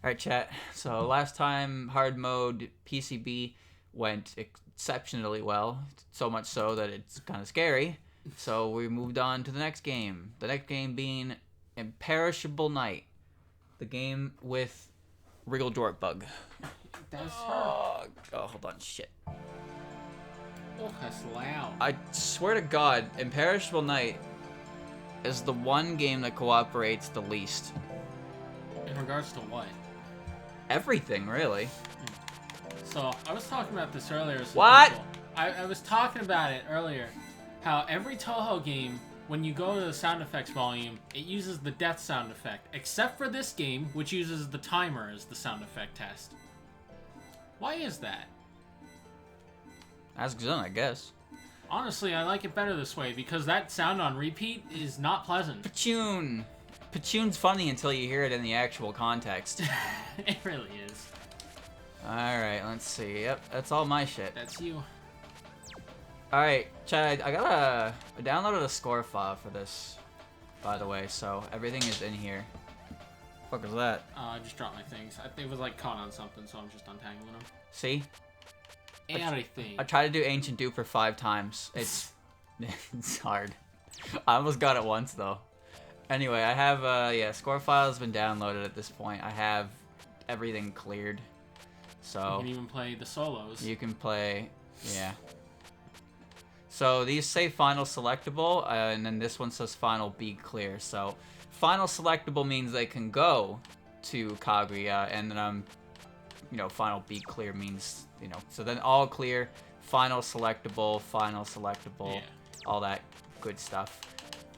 Alright, chat. So last time hard mode PCB went exceptionally well, so much so that it's kind of scary. So we moved on to the next game. The next game being Imperishable Night, the game with Wriggle Dort Bug. That's her. Oh, hold on, shit. Oh, that's loud. I swear to God, Imperishable Night is the one game that cooperates the least. In regards to what? Everything, really. So, I was talking about this earlier. What? I was talking about it earlier. How every Touhou game, when you go to the sound effects volume, it uses the death sound effect. Except for this game, which uses the timer as the sound effect test. Why is that? Ask Zun, I guess. Honestly, I like it better this way, because that sound on repeat is not pleasant. Pachoon. Pachoon's funny until you hear it in the actual context. It really is. Alright, let's see. Yep, that's all my shit. That's you. Alright, Chad, I downloaded a score file for this, by the way, so everything is in here. What the fuck is that? I just dropped my things. I think it was like caught on something, so I'm just untangling them. See? Everything. I tried to do Ancient Duper 5 times. It's hard. I almost got it once, though. Anyway, I have, yeah, score file has been downloaded at this point. I have everything cleared. So You can even play the solos. you can play, yeah. So these say final selectable, and then this one says final be clear. So final selectable means they can go to Kaguya, and then you know, final be clear means, you know, so then all clear, final selectable, Yeah. all that good stuff.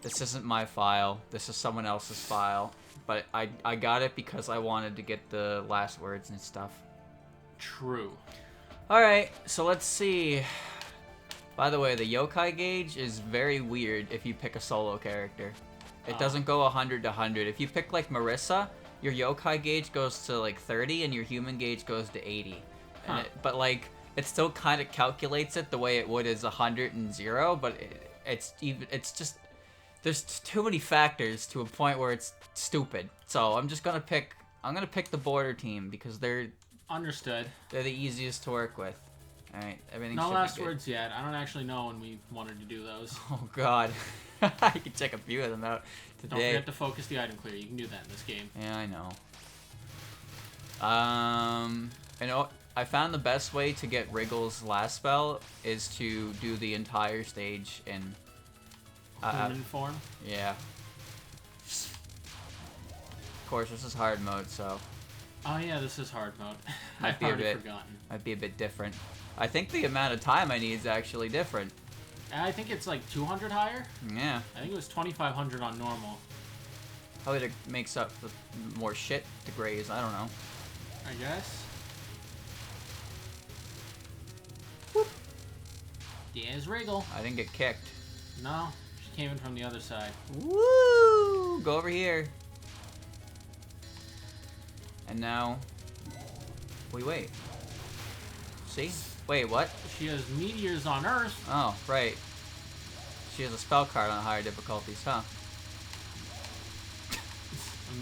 This isn't my file. This is someone else's file, but I got it because I wanted to get the last words and stuff. True. All right, so let's see. By the way, the yokai gauge is very weird if you pick a solo character. It doesn't go 100 to 100. If you pick like Marissa, your yokai gauge goes to like 30 and your human gauge goes to 80. Huh. But like it still kind of calculates it the way it would as 100 and 0, but it's just there's too many factors to a point where it's stupid. So I'm gonna pick the border team because they're Understood. the easiest to work with. All right, everything. No should last be good. words yet. I don't actually know when we wanted to do those. Oh God, I can check a few of them out Don't today. forget to focus the item clear. You can do that in this game. Yeah, I know. You know, I found the best way to get Wriggle's last spell is to do the entire stage in. Human form. Yeah. Of course, this is hard mode, so Oh yeah, this is hard mode. Might I've be a already bit- forgotten. might be a bit different. I think the amount of time I need is actually different. I think it's like 200 higher. Yeah. I think it was 2,500 on normal. Probably it makes up for more shit to graze. I don't know. I guess. There's Wriggle. I didn't get kicked. No, she came in from the other side. Woo! Go over here. And now, we wait. See? Wait, what? She has meteors on Earth. Oh, right. She has a spell card on higher difficulties, huh?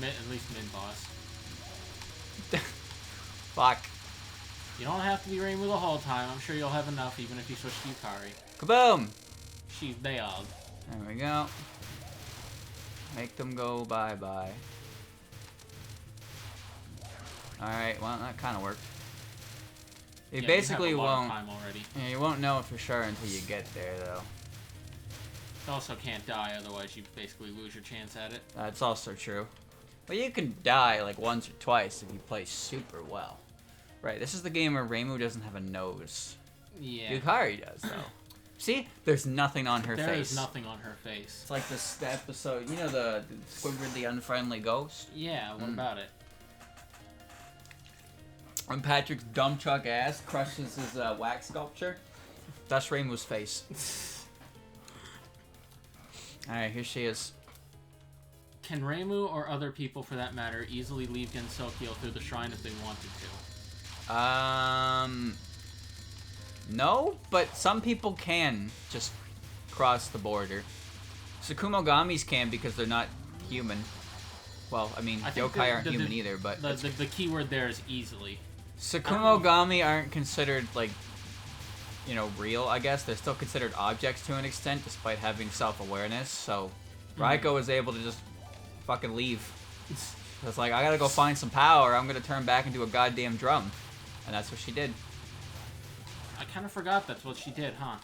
At least mid-boss. Fuck. You don't have to be Rainbow the whole time. I'm sure you'll have enough even if you switch to Yukari. Kaboom! She's bad. There we go. Make them go bye-bye. Alright, well, that kind of worked. You Yeah, basically you have a lot won't. of time already. Yeah, you won't know it for sure until you get there, though. You also can't die, otherwise you basically lose your chance at it. That's also true. Well, you can die like once or twice if you play super well. Right, this is the game where Reimu doesn't have a nose. Yeah. Yukari does, though. See? There's nothing on her face. There is nothing on her face. It's like this episode, you know, the Squidward the Unfriendly Ghost? Yeah, what about it? When Patrick's dumb truck ass crushes his wax sculpture, that's Reimu's face. Alright, here she is. Can Reimu, or other people for that matter, easily leave Gensokyo through the shrine if they wanted to? No, but some people can just cross the border. Tsukumogamis can because they're not human. Well, I mean, I think yokai aren't human either, but the key word there is easily. Sakumogami aren't considered, like, you know, real, I guess. They're still considered objects to an extent, despite having self-awareness, so Raiko was able to just fucking leave. It's like, I gotta go find some power, I'm gonna turn back into a goddamn drum. And that's what she did. I kind of forgot that's what she did, huh?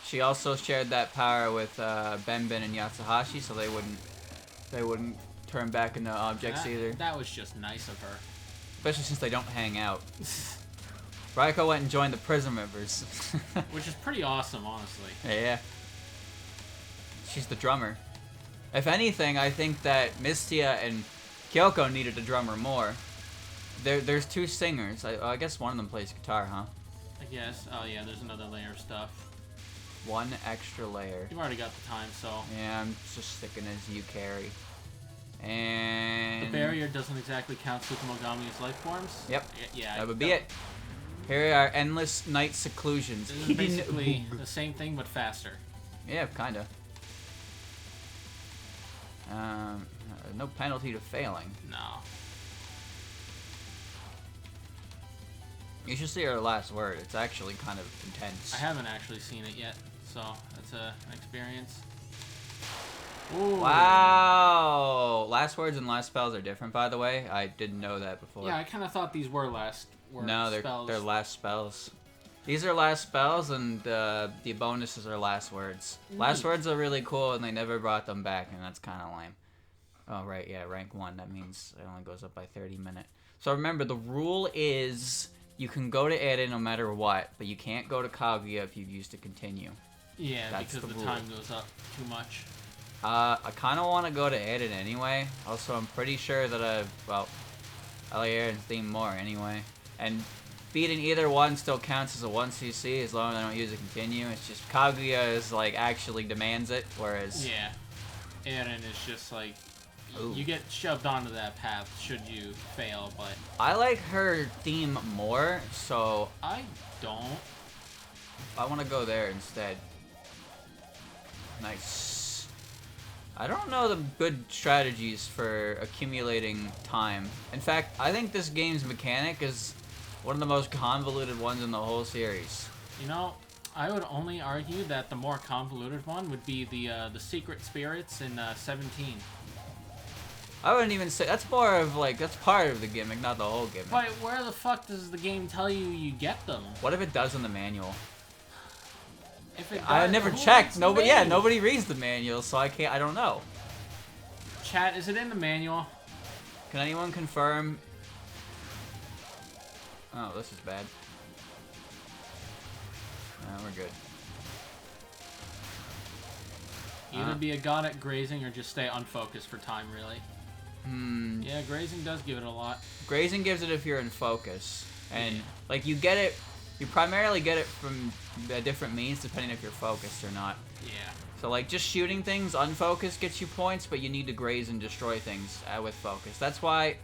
She also shared that power with Benben and Yatsuhashi, so they wouldn't turn back into objects either. That was just nice of her. Especially since they don't hang out. Raiko went and joined the Prism Rivers. Which is pretty awesome, honestly. Yeah. She's the drummer. If anything, I think that Mistia and Kyoko needed a drummer more. There's two singers. I guess one of them plays guitar, huh? I guess. Oh yeah, there's another layer of stuff. One extra layer. You've already got the time, so... Yeah, I'm just sticking as you carry. And... The barrier doesn't exactly count Tsukumogami's life forms? Yep. Yeah. That would be it. Here are endless night seclusions. This is basically the same thing, but faster. Yeah, kinda. No penalty to failing. No. You should see her last word. It's actually kind of intense. I haven't actually seen it yet, so that's an experience. Ooh. Wow! Last words and last spells are different, by the way. I didn't know that before. Yeah, I kind of thought these were last words. No, they're last spells. These are last spells, and the bonuses are last words. Last words are really cool, and they never brought them back, and that's kind of lame. Oh, right, yeah, rank 1. That means it only goes up by 30 minutes. So remember, the rule is you can go to Eren no matter what, but you can't go to Kaguya if you've used to continue. Yeah, That's because the rule. time goes up too much. I kind of want to go to Eren anyway. Also, I'm pretty sure that I like Eren's theme more anyway. And beating either one still counts as a 1cc as long as I don't use a continue. It's just Kaguya is like actually demands it, whereas Yeah, Eren is just like Ooh. you get shoved onto that path should you fail, but I like her theme more, so I don't. I want to go there instead. Nice. I don't know the good strategies for accumulating time. In fact, I think this game's mechanic is one of the most convoluted ones in the whole series. You know, I would only argue that the more convoluted one would be the secret spirits in 17. I wouldn't even say that's more of like that's part of the gimmick, not the whole gimmick. But where the fuck does the game tell you get them? What if it does in the manual? If it I does, never who checked. reads the Nobody, yeah, manual? nobody reads the manual, so I can't. I don't know. Chat, is it in the manual? Can anyone confirm? Oh, this is bad. No, we're good. Either be a god at grazing or just stay unfocused for time, really. Yeah, grazing does give it a lot. Grazing gives it if you're in focus, and Yeah. like you get it. You primarily get it from different means depending if you're focused or not. Yeah. So like just shooting things unfocused gets you points, but you need to graze and destroy things with focus. That's why.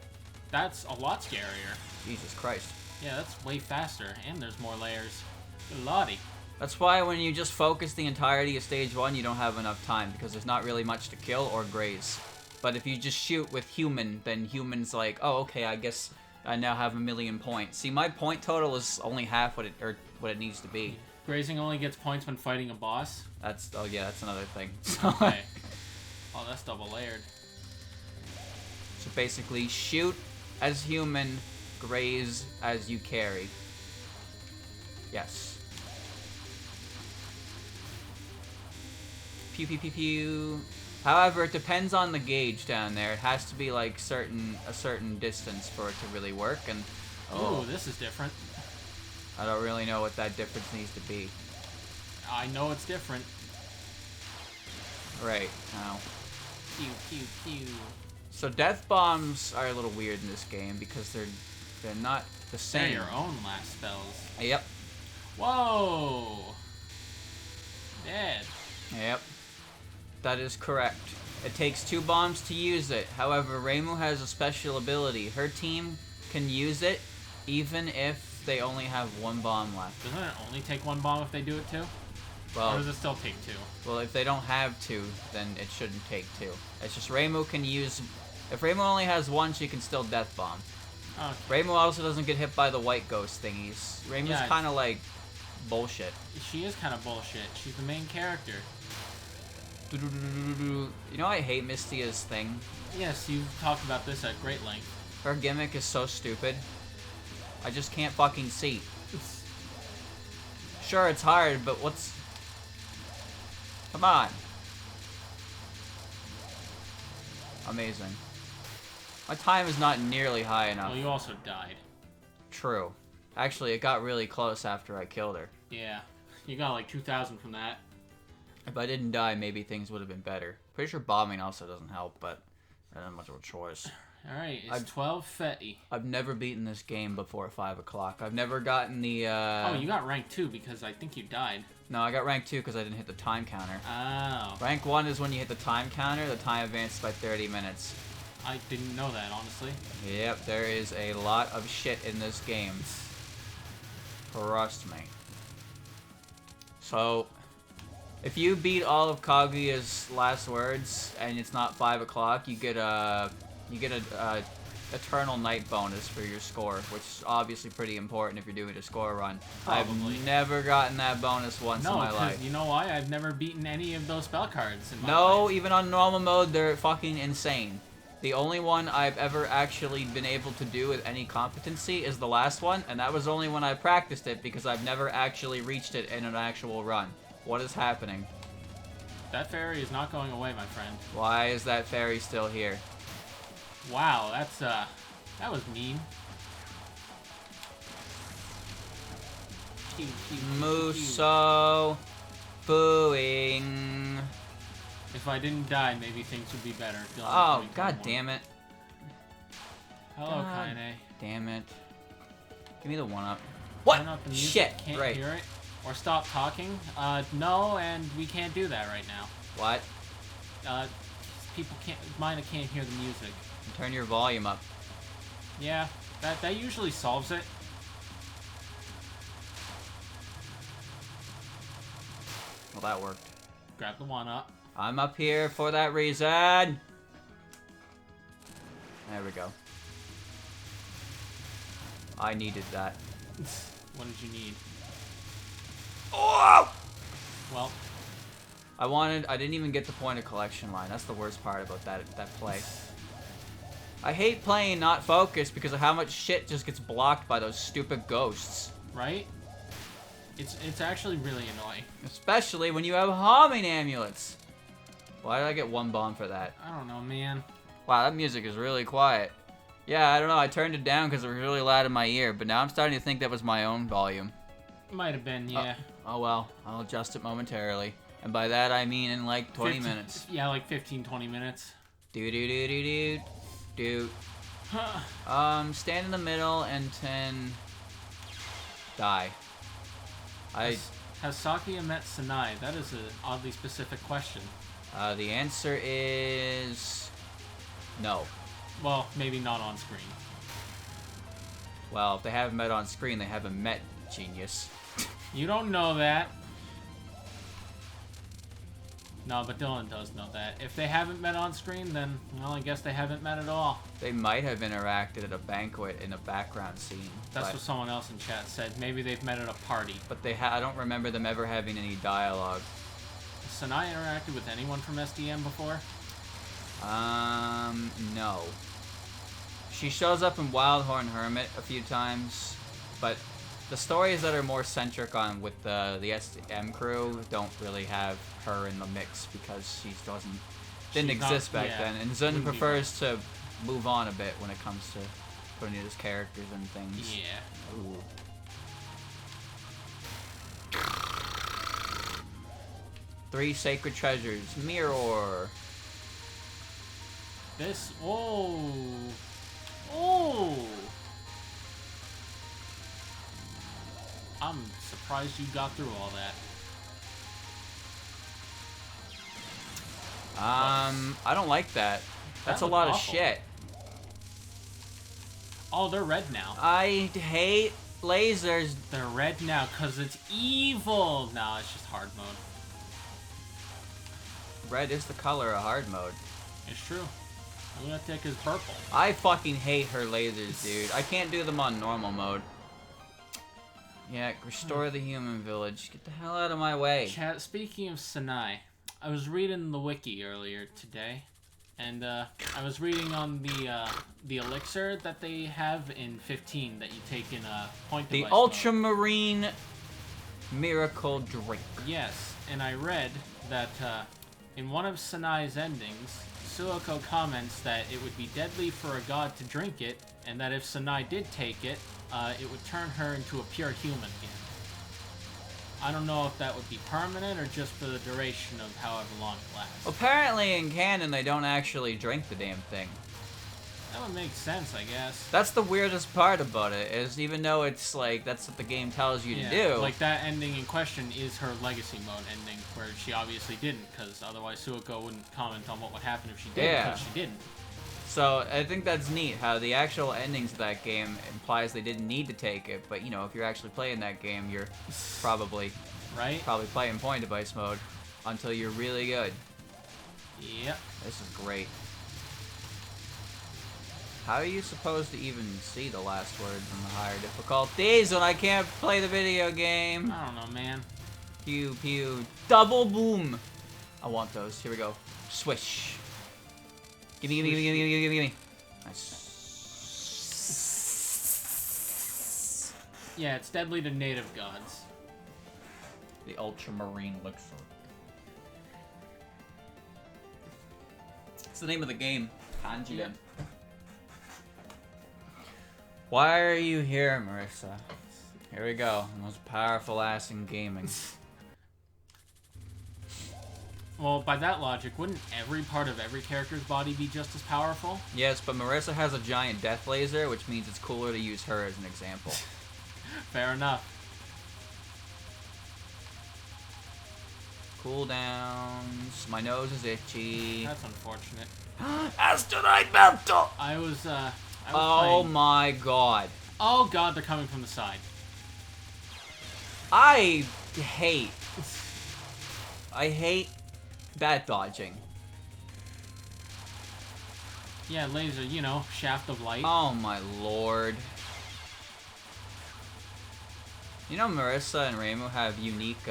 That's a lot scarier. Jesus Christ. Yeah, that's way faster, and there's more layers. Good lordy. That's why when you just focus the entirety of stage 1, you don't have enough time, because there's not really much to kill or graze. But if you just shoot with human, then human's like, oh, okay, I guess I now have 1,000,000 points. See, my point total is only half what it needs to be. Grazing only gets points when fighting a boss. That's, oh yeah, that's another thing. Okay. Oh, that's double layered. So basically, shoot as human, graze as you carry. Yes. Pew pew pew pew. However, it depends on the gauge down there. It has to be like a certain distance for it to really work. And Ooh, this is different. I don't really know what that difference needs to be. I know it's different. Right. Now. Pew pew pew. So death bombs are a little weird in this game because they're not the They're same. your own last spells. Yep. Whoa. Dead. Yep. That is correct. It takes 2 bombs to use it. However, Reimu has a special ability. Her team can use it even if they only have 1 bomb left. Doesn't it only take 1 bomb if they do it too? Or Well, does it still take 2? well, if they don't have 2, then it shouldn't take 2. It's just Reimu can use... If Reimu only has 1, she can still Death Bomb. Okay. Reimu also doesn't get hit by the white ghost thingies. Reimu's Yeah. kind of like bullshit. She is kind of bullshit. She's the main character. You know I hate Mystia's thing? Yes, you've talked about this at great length. Her gimmick is so stupid. I just can't fucking see. Sure, it's hard, but what's... Come on. Amazing. My time is not nearly high enough. Well, you also died. True. Actually, it got really close after I killed her. Yeah. You got like 2,000 from that. If I didn't die, maybe things would have been better. Pretty sure bombing also doesn't help, but I don't have much of a choice. Alright, it's 12 Fetty. I've never beaten this game before 5 o'clock. I've never gotten the, Oh, you got rank 2 because I think you died. No, I got rank 2 because I didn't hit the time counter. Oh. Rank 1 is when you hit the time counter, the time advances by 30 minutes. I didn't know that, honestly. Yep, there is a lot of shit in this game. Trust me. So, if you beat all of Kaguya's last words and it's not 5 o'clock, you get a Eternal Night bonus for your score, which is obviously pretty important if you're doing a score run. Probably. I've never gotten that bonus once in my life. You know why? I've never beaten any of those spell cards in my No, life. even on normal mode, they're fucking insane. The only one I've ever actually been able to do with any competency is the last one, and that was only when I practiced it because I've never actually reached it in an actual run. What is happening? That fairy is not going away, my friend. Why is that fairy still here? Wow, that's, that was mean. Muso booing. If I didn't die, maybe things would be better. Oh, god damn it. Hello, God Kaine. damn it. Give me the one up. Turn up the music. Shit, Can't right. hear it. Or stop talking. No, and we can't do that right now. What? People can't, mine can't hear the music. Turn your volume up. Yeah, that usually solves it. Well, that worked. Grab the one up. I'm up here for that reason. There we go. I needed that. What did you need? Oh! Well, I didn't even get the point of collection line. That's the worst part about that play. I hate playing not focused because of how much shit just gets blocked by those stupid ghosts. right? It's actually really annoying. Especially when you have homing amulets. Why did I get one bomb for that? I don't know, man. Wow, that music is really quiet. Yeah, I don't know. I turned it down because it was really loud in my ear, but now I'm starting to think that was my own volume. Might have been, yeah. Oh well, I'll adjust it momentarily. And by that I mean in like 20 15 minutes. Yeah, like 15, 20 minutes. Do. Stand in the middle and then die. Has Sakuya met Sanai? That is an oddly specific question. The answer is no. Well, maybe not on screen. Well, if they haven't met on screen, they haven't met, genius. You don't know that. No, but Dylan does know that. If they haven't met on screen, then, well, I guess they haven't met at all. They might have interacted at a banquet in a background scene. That's but, what someone else in chat said. Maybe they've met at a party. But I don't remember them ever having any dialogue. Has Sanai interacted with anyone from SDM before? No. She shows up in Wildhorn Hermit a few times, but the stories that are more centric on with the SDM crew don't really have her in the mix because she didn't exist back then, and Zun prefers to move on a bit when it comes to putting his characters and things. Yeah. Ooh. 3 sacred treasures. Mirror. This. Oh. Oh. I'm surprised you got through all that. I don't like that. That's a looked lot of awful. shit. Oh, they're red now. I hate lasers. They're red now because it's evil. No, it's just hard mode. Red is the color of hard mode. It's true. I'm gonna take his purple. I fucking hate her lasers, dude. I can't do them on normal mode. Yeah, restore the human village. Get the hell out of my way. Chat, speaking of Sanai, I was reading the wiki earlier today, and I was reading on the elixir that they have in 15 that you take in a point The device ultramarine miracle drink. Yes, and I read that in one of Sanai's endings, Suoko comments that it would be deadly for a god to drink it, and that if Sanai did take it, it would turn her into a pure human again. I don't know if that would be permanent or just for the duration of however long it lasts. Apparently in canon they don't actually drink the damn thing. That would make sense, I guess. That's the weirdest part about it, is even though it's like, that's what the game tells you to do. Like that ending in question is her legacy mode ending, where she obviously didn't, because otherwise Suoko wouldn't comment on what would happen if she did, because she didn't. So I think that's neat, how the actual endings of that game implies they didn't need to take it, but you know, if you're actually playing that game, you're probably playing point device mode until you're really good. Yep. This is great. How are you supposed to even see the last words in the higher difficulties when I can't play the video game? I don't know, man. Pew pew. Double boom. I want those. Here we go. Swish. Gimme, gimme, gimme, gimme, gimme, gimme, gimme. Nice. Yeah, it's deadly to native gods. The ultramarine elixir. It's the name of the game. Kanji. Yep. Why are you here, Marissa? Here we go. The most powerful ass in gaming. Well, by that logic, wouldn't every part of every character's body be just as powerful? Yes, but Marissa has a giant death laser, which means it's cooler to use her as an example. Fair enough. Cooldowns. My nose is itchy. That's unfortunate. Astronaut mantle! I was Oh playing... my god. Oh god, they're coming from the side. I hate that dodging. Yeah, laser, you know, shaft of light. Oh my lord. You know Marissa and Reimu have unique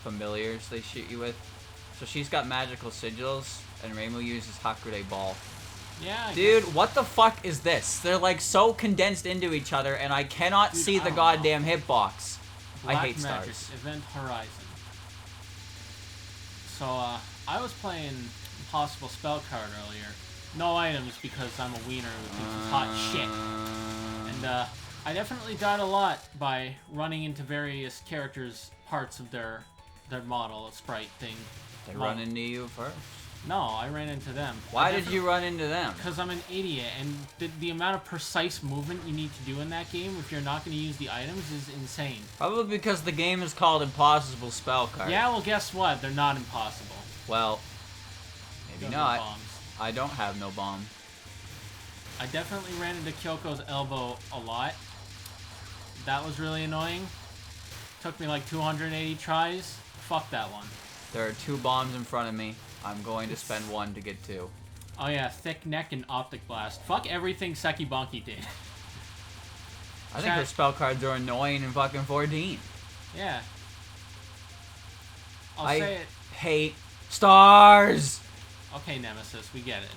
familiars they shoot you with? So she's got magical sigils, and Reimu uses Hakurei Ball. Yeah, Dude, what the fuck is this? They're like so condensed into each other, and I cannot see the goddamn hitbox. Black I hate Magic, stars. Event Horizon. So, I was playing Impossible Spell Card earlier. No items because I'm a wiener who thinks it's hot shit. And, I definitely died a lot by running into various characters' parts of their model, sprite thing. They run into you first. No, I ran into them. Why did you run into them? Because I'm an idiot, and the amount of precise movement you need to do in that game if you're not going to use the items is insane. Probably because the game is called Impossible Spell Card. Yeah, well, guess what? They're not impossible. Well, maybe Those not. are bombs. I don't have no bomb. I definitely ran into Kyoko's elbow a lot. That was really annoying. Took me like 280 tries. Fuck that one. There are 2 bombs in front of me. I'm going to spend 1 to get 2. Oh yeah, Thick Neck and Optic Blast. Fuck everything Sekibanki did. I think her spell cards are annoying in fucking 14. Yeah. I'll say it. Hate stars! Okay, Nemesis, we get it.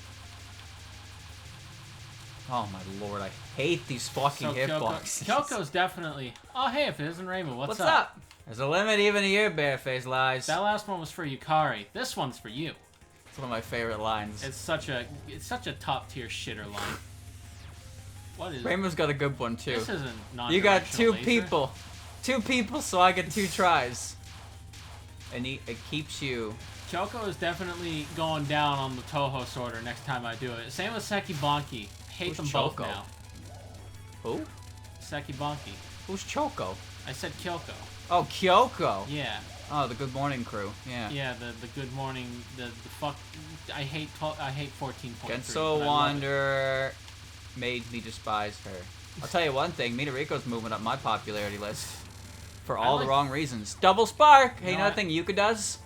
Oh my lord, I hate these fucking hitboxes. Kyoko's definitely... Oh hey, if it isn't Raymond, what's up? There's a limit even to your barefaced lies. That last one was for Yukari. This one's for you. It's one of my favorite lines. It's such a top tier shitter line. What is? Rainbow's got a good one too. This isn't non. You got 2 people. 2 people, so I get 2 tries. And it keeps you. Kyoko is definitely going down on the Touhou sorter next time I do it. Same with Sekibanki. Hate them both now. Who? Sekibanki. Who's Choco? I said Kyoko. Oh, Kyoko. Yeah. Oh, the Good Morning crew. Yeah. Yeah, the Good Morning, the fuck. I hate 14.3. Genso Wanderer made me despise her. I'll tell you one thing, Minariko's moving up my popularity list. For all the like- wrong reasons. Double Spark! Hey, No, you know that thing Yuka does?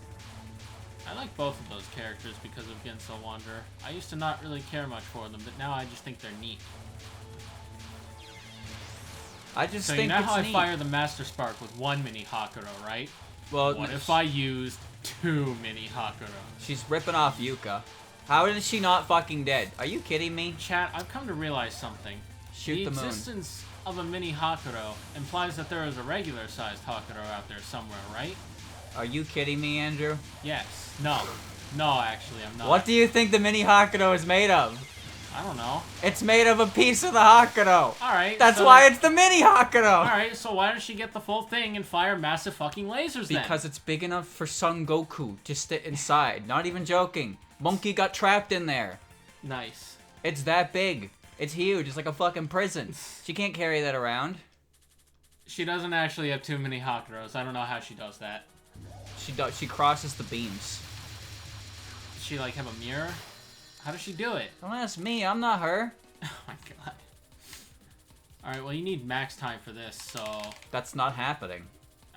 I like both of those characters because of Genso Wanderer. I used to not really care much for them, but now I just think they're neat. I just So think you know it's how neat. I fire the Master Spark with one mini Hakuro, right? Well, What if I used 2 mini Hakuro? she's ripping off Yuka. How is she not fucking dead? Are you kidding me? Chat, I've come to realize something. Shoot the the moon. existence of a mini Hakuro implies that there is a regular-sized Hakuro out there somewhere, right? Are you kidding me, Andrew? Yes. No. No, actually, I'm not. What do you think the mini Hakuto is made of? I don't know. It's made of a piece of the Hakuto. Alright. That's so why it's the mini Hakuto. Alright, so why does she get the full thing and fire massive fucking lasers then? Because it's big enough for Son Goku to sit inside. Not even joking. Monkey got trapped in there. Nice. It's that big. It's huge. It's like a fucking prison. She can't carry that around. She doesn't actually have 2 mini Hakuros. I don't know how she does that. She crosses the beams. Does she, like, have a mirror? How does she do it? Don't ask me. I'm not her. Oh my god. Alright, well, you need max time for this, so... That's not happening.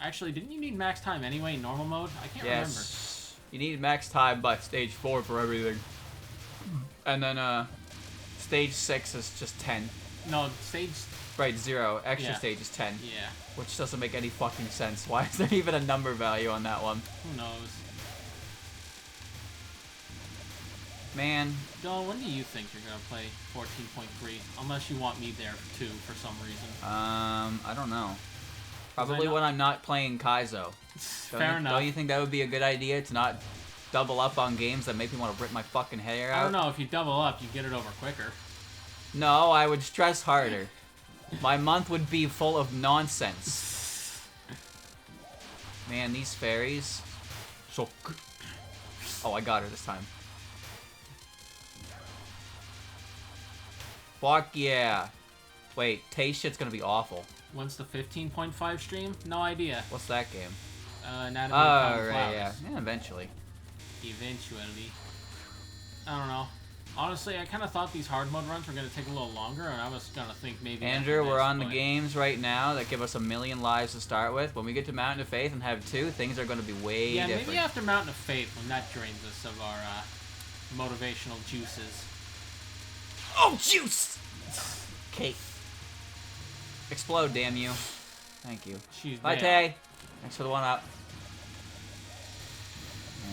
Actually, didn't you need max time anyway in normal mode? I can't Yes. You need max time by stage 4 for everything. And then, stage 6 is just 10. remember. No, stage... Right, 0. Extra Yeah. stage is 10. Yeah. Which doesn't make any fucking sense. Why is there even a number value on that one? Who knows? Man, Dylan, when do you think you're gonna play 14.3? Unless you want me there too, for some reason. I don't know. Probably when I'm not playing Kaizo. Fair enough. Don't you think that would be a good idea to not double up on games that make me want to rip my fucking hair out? I don't know, if you double up, you get it over quicker. No, I would stress harder. My month would be full of nonsense. Man, these fairies. So. Oh, I got her this time. Fuck yeah. Wait, taste shit's gonna be awful. When's the 15.5 stream? No idea. What's that game? Anatomy Oh, of Common right, Flowers. yeah. Eventually. Eventually. I don't know. Honestly, I kind of thought these hard mode runs were going to take a little longer, and I was going to think maybe... Andrew, after we're this, on the but- games right now that give us 1,000,000 lives to start with. When we get to Mountain of Faith and have 2, things are going to be way Yeah, different. maybe after Mountain of Faith, when that drains us of our motivational juices. Oh, juice! Cake. Explode, damn you. Thank you. She's Bye, there. Tay. Thanks for the 1-up.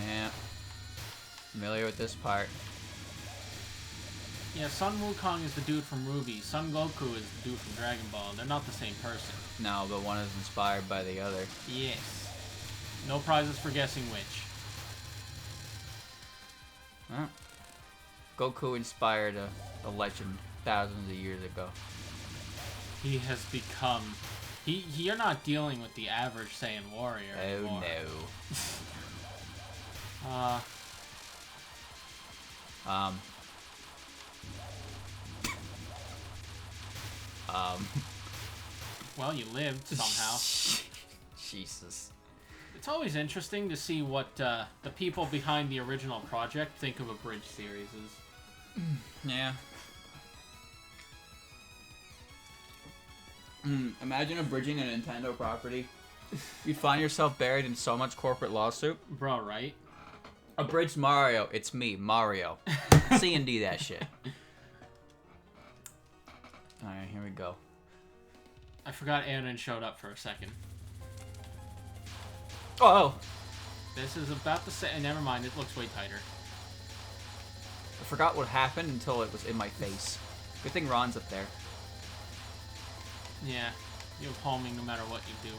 Yeah. Familiar with this part. Yeah, Sun Wukong is the dude from Ruby. Sun Goku is the dude from Dragon Ball. They're not the same person. No, but one is inspired by the other. Yes. No prizes for guessing which. Huh? Goku inspired a legend thousands of years ago. He has become... You're not dealing with the average Saiyan warrior Oh anymore. no. Well, you lived somehow. Jesus. It's always interesting to see what the people behind the original project think of a bridge series. Yeah. Imagine abridging a Nintendo property. You'd find yourself buried in so much corporate lawsuit. Bro, right? Abridged Mario. It's me, Mario. C&D that shit. Alright, here we go. I forgot Aaron showed up for a second. Oh! This is about to say... Never mind, it looks way tighter. I forgot what happened until it was in my face. Good thing Ron's up there. Yeah, you have homing no matter what you do.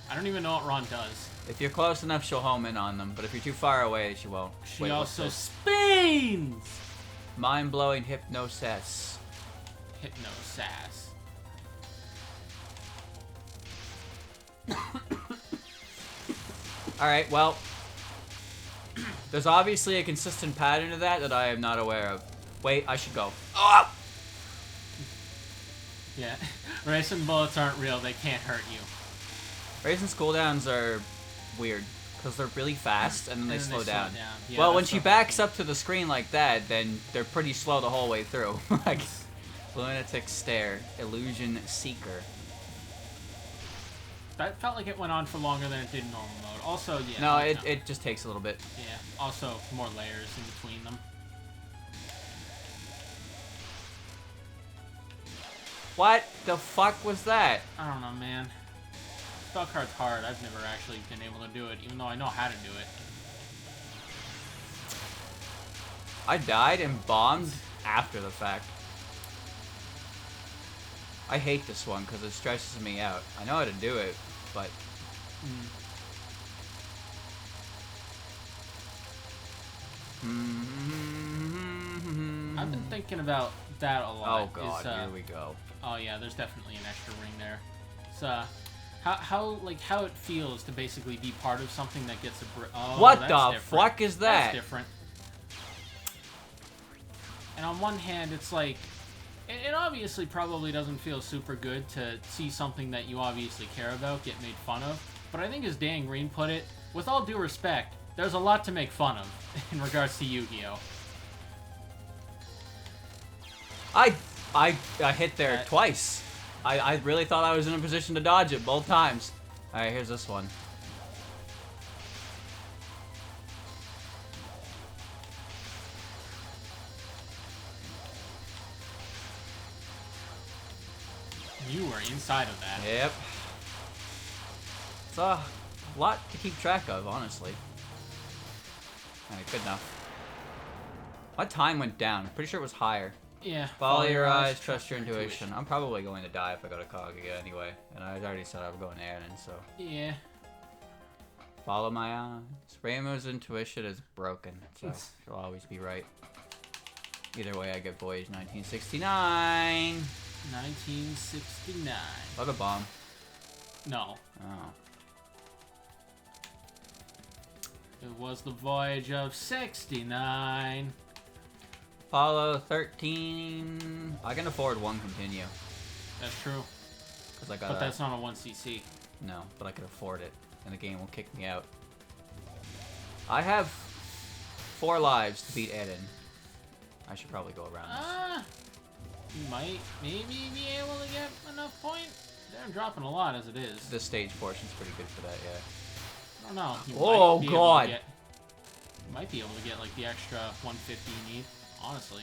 I don't even know what Ron does. If you're close enough, she'll home in on them, but if you're too far away, she won't. She Wait, what's also this? spins! Mind-blowing hypnosis. Hypno sass. Alright, well... There's obviously a consistent pattern to that I am not aware of. Wait, I should go. Oh! Yeah, racing bullets aren't real, they can't hurt you. Raisin's cooldowns are weird, because they're really fast, and then they slow down. Yeah, Well, when that's she what backs happened. up to the screen like that, then they're pretty slow the whole way through. Like, Lunatic Stare. Illusion Seeker. That felt like it went on for longer than it did in normal mode. Also, yeah. No, you know. it just takes a little bit. Yeah. Also, more layers in between them. What the fuck was that? I don't know, man. Spell card's hard. I've never actually been able to do it, even though I know how to do it. I died and bombed after the fact. I hate this one because it stresses me out. I know how to do it, but... I've been thinking about that a lot. Oh god, here we go. Oh yeah, there's definitely an extra ring there. It's how it feels to basically be part of something that gets a what that's the different. fuck is that? That's different. And on one hand, it's like, it obviously probably doesn't feel super good to see something that you obviously care about get made fun of. But I think as Dan Green put it, with all due respect, there's a lot to make fun of in regards to Yu-Gi-Oh! I hit there twice. I really thought I was in a position to dodge it both times. Alright, here's this one. You were inside of that. Yep. It's a lot to keep track of, honestly. Alright, good enough. My time went down. Pretty sure it was higher. Yeah. Follow your eyes, trust your intuition. I'm probably going to die if I go to Kaguya anyway. And I already said I'm going to Anon, so. Yeah. Follow my eyes. Rainbow's intuition is broken, so she'll always be right. Either way, I get Voyage 1969. 1969. Bug a bomb. No. Oh. It was the Voyage of 69. Apollo 13. I can afford one continue. That's true. Cause I got but that's not a 1cc. No, but I could afford it, and the game will kick me out. I have 4 lives to beat Eden. I should probably go around this. You might maybe be able to get enough points. They're dropping a lot as it is. This stage portion's pretty good for that, yeah. I don't know. Oh god! You might be able to get like the extra 150 you need. Honestly.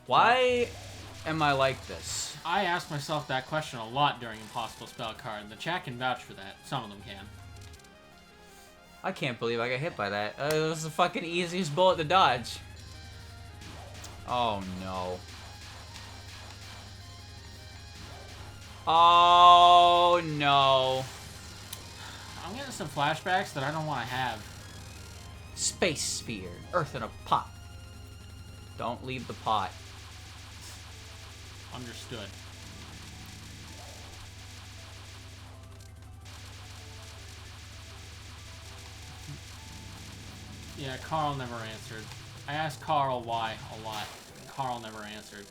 Why am I like this? I asked myself that question a lot during Impossible Spell Card, and the chat can vouch for that. Some of them can. I can't believe I got hit by that. It was the fucking easiest bullet to dodge. Oh no. Oh no. I'm getting some flashbacks that I don't want to have. Space sphere. Earth in a pot. Don't leave the pot. Understood. Yeah, Carl never answered. I asked Carl why a lot. Carl never answered.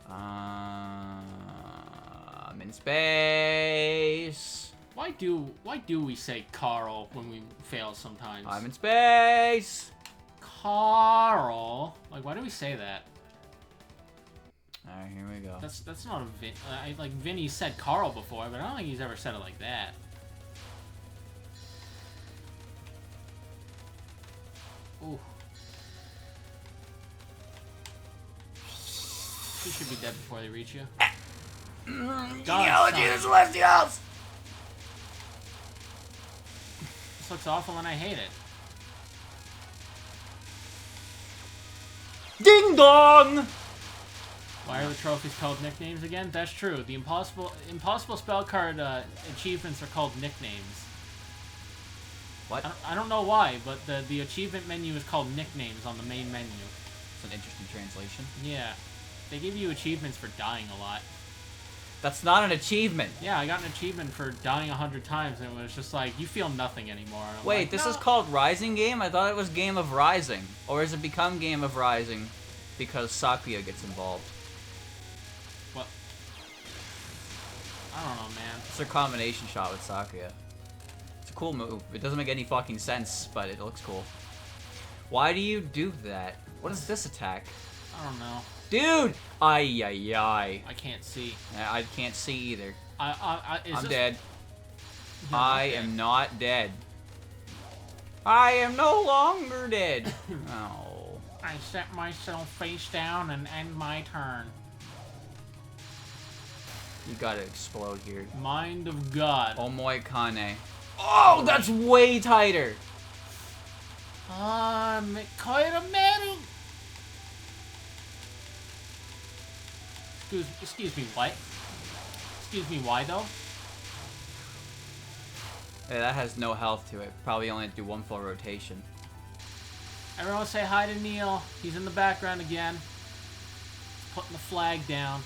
I'm in space. Why do we say Carl when we fail sometimes? I'm in space. Carl. Like, why do we say that? Alright, here we go. That's not a Vin. Like Vinny said Carl before, but I don't think he's ever said it like that. Ooh. You should be dead before they reach you. Geology of the Celestials! This looks awful and I hate it. Ding dong! Why are the trophies called nicknames again? That's true. The impossible spell card achievements are called nicknames. What? I don't know why, but the achievement menu is called nicknames on the main menu. It's an interesting translation. Yeah. They give you achievements for dying a lot. That's not an achievement. Yeah, I got an achievement for dying 100 times, and it was just like, you feel nothing anymore. Wait, like, this no. is called Rising Game? I thought it was Game of Rising. Or has it become Game of Rising because Sakuya gets involved? What? I don't know, man. It's a combination shot with Sakuya. It's a cool move. It doesn't make any fucking sense, but it looks cool. Why do you do that? What is this attack? I don't know. Dude! Ay, ay, ay. I can't see. I can't see either. Is I'm this... dead. No, I okay. am not dead. I am no longer dead. Oh. I set myself face down and end my turn. You gotta explode here. Mind of God. Omoe Kane. Oh, that's way tighter. Koiromeru. Excuse me, what? Excuse me, why though? Hey, that has no health to it. Probably only have to do one full rotation. Everyone say hi to Neil. He's in the background again. Putting the flag down.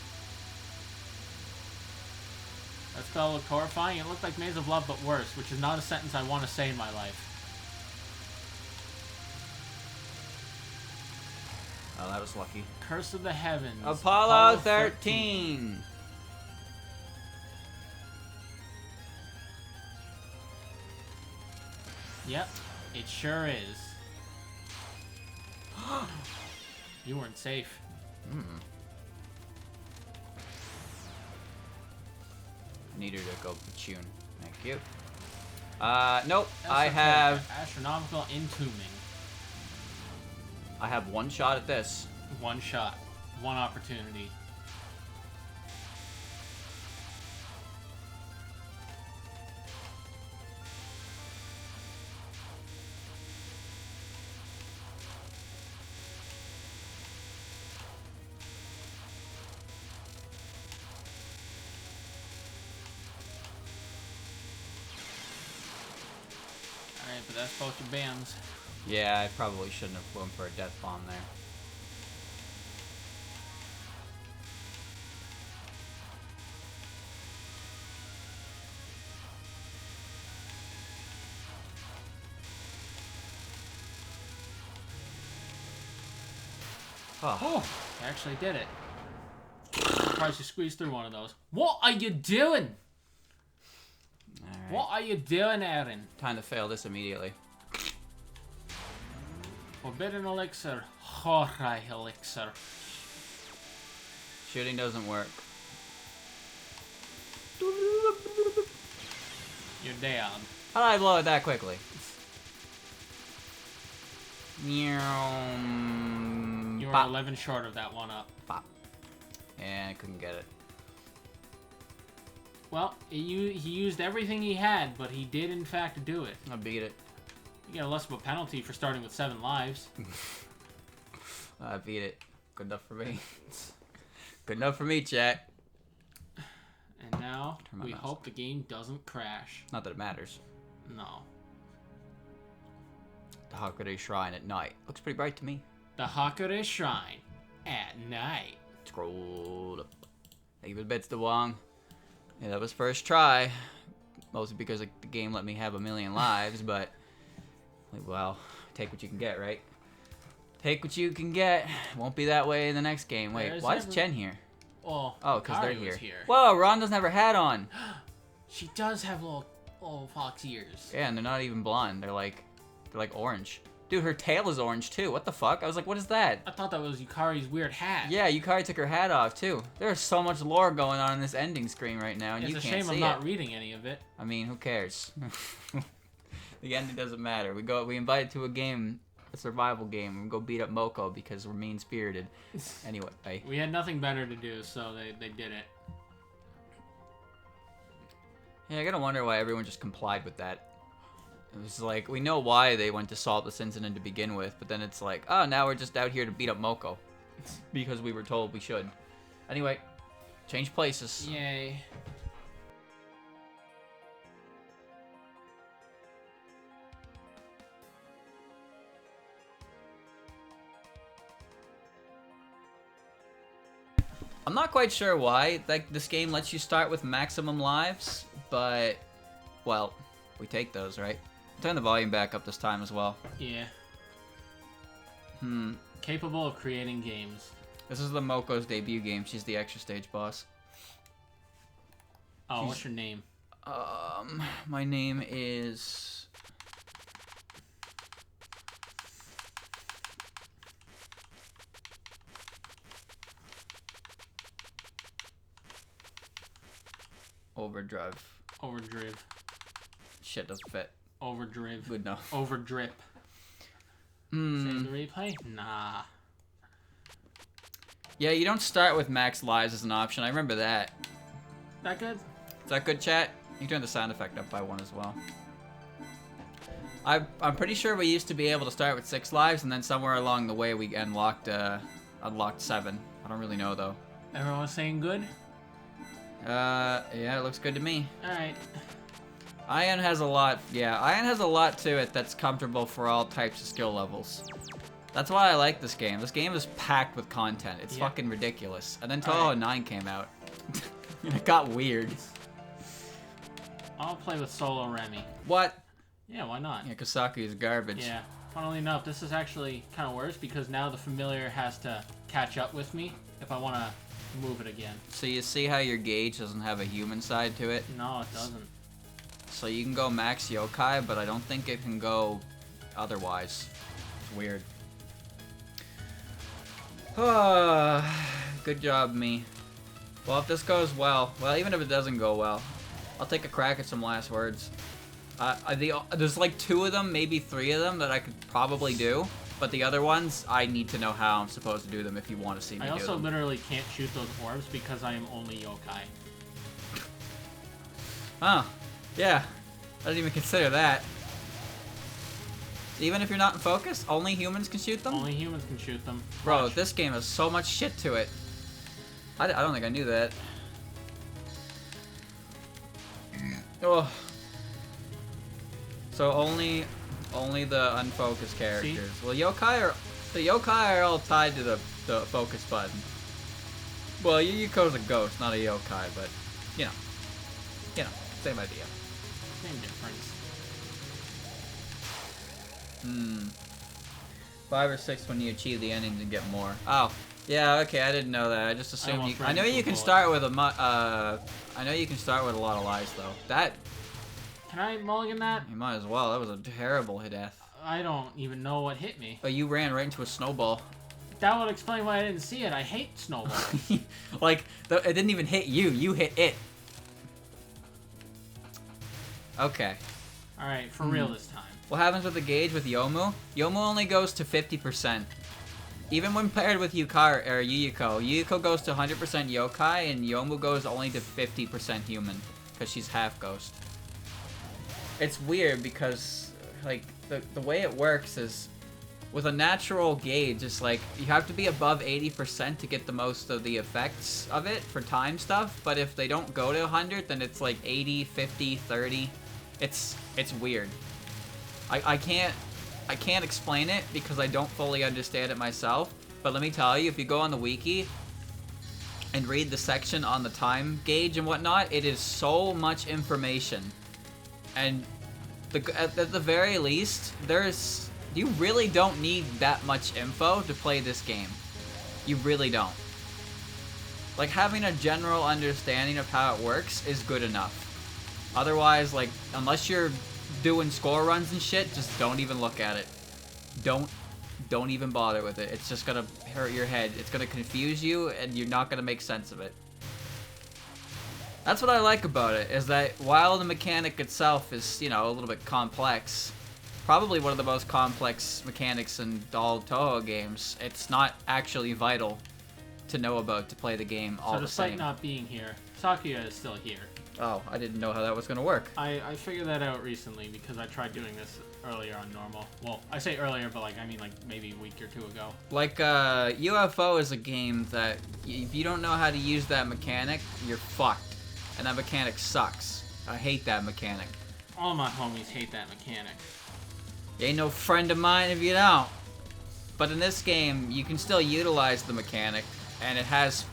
That spell looked horrifying. It looked like Maze of Love, but worse, which is not a sentence I want to say in my life. Oh, that was lucky. Curse of the Heavens. Apollo 13. Yep, it sure is. You weren't safe. Need her to go Pachun. Thank you. Nope. That's I okay. have Astronomical Entombing. I have one shot at this. One shot. One opportunity. Alright, but that's both your bands. Yeah, I probably shouldn't have gone for a death bomb there. Oh, I actually did it. Surprised you squeezed through one of those. What are you doing? All right. What are you doing, Aaron? Time to fail this immediately. Forbidden Elixir. Horai Elixir. Shooting doesn't work. You're down. How did I blow it that quickly? Meow. You were Bop. 11 short of that one up. Bop. And I couldn't get it. Well, he used everything he had, but he did in fact do it. I beat it. You get less of a penalty for starting with 7 lives. I beat it. Good enough for me. Good enough for me, chat. And now, Turn my we mouse hope the game doesn't crash. Not that it matters. No. The Hakure Shrine at night. Looks pretty bright to me. The Hakure Shrine at night. Scroll up. Thank you for the bits, DeWong. Yeah, that was first try. Mostly because the game let me have 1,000,000 lives, but... Well, take what you can get, right? Take what you can get. Won't be that way in the next game. Wait, There's why is Chen here? Well, Oh, because they're Hikari was here. Whoa, Ron doesn't have her hat on. She does have little fox ears. Yeah, and they're not even blonde. They're like orange. Dude, her tail is orange too. What the fuck? I was like, what is that? I thought that was Yukari's weird hat. Yeah, Yukari took her hat off too. There's so much lore going on in this ending screen right now, and It's you a can't shame see I'm it. not reading any of it. I mean, who cares? The ending doesn't matter. We invited to a game, a survival game. We go beat up Moko because we're mean spirited. Anyway, bye. We had nothing better to do, so they did it. Yeah, I gotta wonder why everyone just complied with that. It was like, we know why they went to solve this incident to begin with, but then it's like, oh, now we're just out here to beat up Moko. Because we were told we should. Anyway, change places. Yay. I'm not quite sure why this game lets you start with maximum lives, but, well, we take those, right? Turn the volume back up this time as well. Yeah. Capable of creating games. This is the Moko's debut game. She's the extra stage boss. Oh, what's your name? My name is... Overdrive. Overdrive. Shit doesn't fit. Overdrive. Good enough. Overdrip. Save the replay? Nah. Yeah, you don't start with max lives as an option. I remember that. That good? Is that good, chat? You can turn the sound effect up by 1 as well. I'm pretty sure we used to be able to start with 6 lives, and then somewhere along the way we unlocked 7. I don't really know though. Everyone saying good? Yeah, it looks good to me. Alright. Iron has a lot. Yeah, Iron has a lot to it that's comfortable for all types of skill levels. That's why I like this game. This game is packed with content. It's fucking ridiculous. And then Touhou 9 came out. It got weird. I'll play with Solo Remy. What? Yeah, why not? Yeah, Kasaki is garbage. Yeah. Funnily enough, this is actually kind of worse because now the familiar has to catch up with me if I want to move it again. So you see how your gauge doesn't have a human side to it? No, it doesn't. So you can go max yokai, but I don't think it can go otherwise. It's weird. Good job, me. Well, if this goes well, even if it doesn't go well, I'll take a crack at some last words. There's like 2 of them, maybe 3 of them that I could probably do, but the other ones, I need to know how I'm supposed to do them if you want to see me do them. I also literally can't shoot those orbs because I am only yokai. Huh. Yeah. I didn't even consider that. Even if you're not in focus, only humans can shoot them? Only humans can shoot them. Bro, this game has so much shit to it. I don't think I knew that. Oh. So only the unfocused characters. See? Well, the yokai are all tied to the focus button. Well, Yuyuko's a ghost, not a yokai, but you know, same idea. Same difference. 5 or 6 when you achieve the endings and get more. Oh, yeah, okay, I didn't know that. I just assumed you. I know you can start with I know you can start with a lot of lives though. That. Can I mulligan that? You might as well. That was a terrible death. I don't even know what hit me. Oh, you ran right into a snowball. That would explain why I didn't see it. I hate snowballs. Like, it didn't even hit you. You hit it. Okay. Alright, for real this time. What happens with the gauge with Yomu? Yomu only goes to 50%. Even when paired with Yuyuko, Yuyuko goes to 100% yokai, and Yomu goes only to 50% human, because she's half ghost. It's weird because, like, the way it works is, with a natural gauge, it's like, you have to be above 80% to get the most of the effects of it for time stuff, but if they don't go to 100, then it's like 80, 50, 30. It's weird. I can't explain it because I don't fully understand it myself, but let me tell you, if you go on the wiki and read the section on the time gauge and whatnot, it is so much information. And at the very least, you really don't need that much info to play this game. You really don't. Like, having a general understanding of how it works is good enough. Otherwise, like, unless you're doing score runs and shit, just don't even look at it. Don't even bother with it. It's just gonna hurt your head. It's gonna confuse you, and you're not gonna make sense of it. That's what I like about it, is that while the mechanic itself is, you know, a little bit complex, probably one of the most complex mechanics in all Touhou games, it's not actually vital to know about to play the game all the same. So despite not being here, Sakuya is still here. Oh, I didn't know how that was going to work. I figured that out recently because I tried doing this earlier on normal. Well, I say earlier, but like I mean like maybe a week or 2 ago. Like, UFO is a game that if you don't know how to use that mechanic, you're fucked. And that mechanic sucks. I hate that mechanic. All my homies hate that mechanic. You ain't no friend of mine if you don't. But in this game, you can still utilize the mechanic, and it has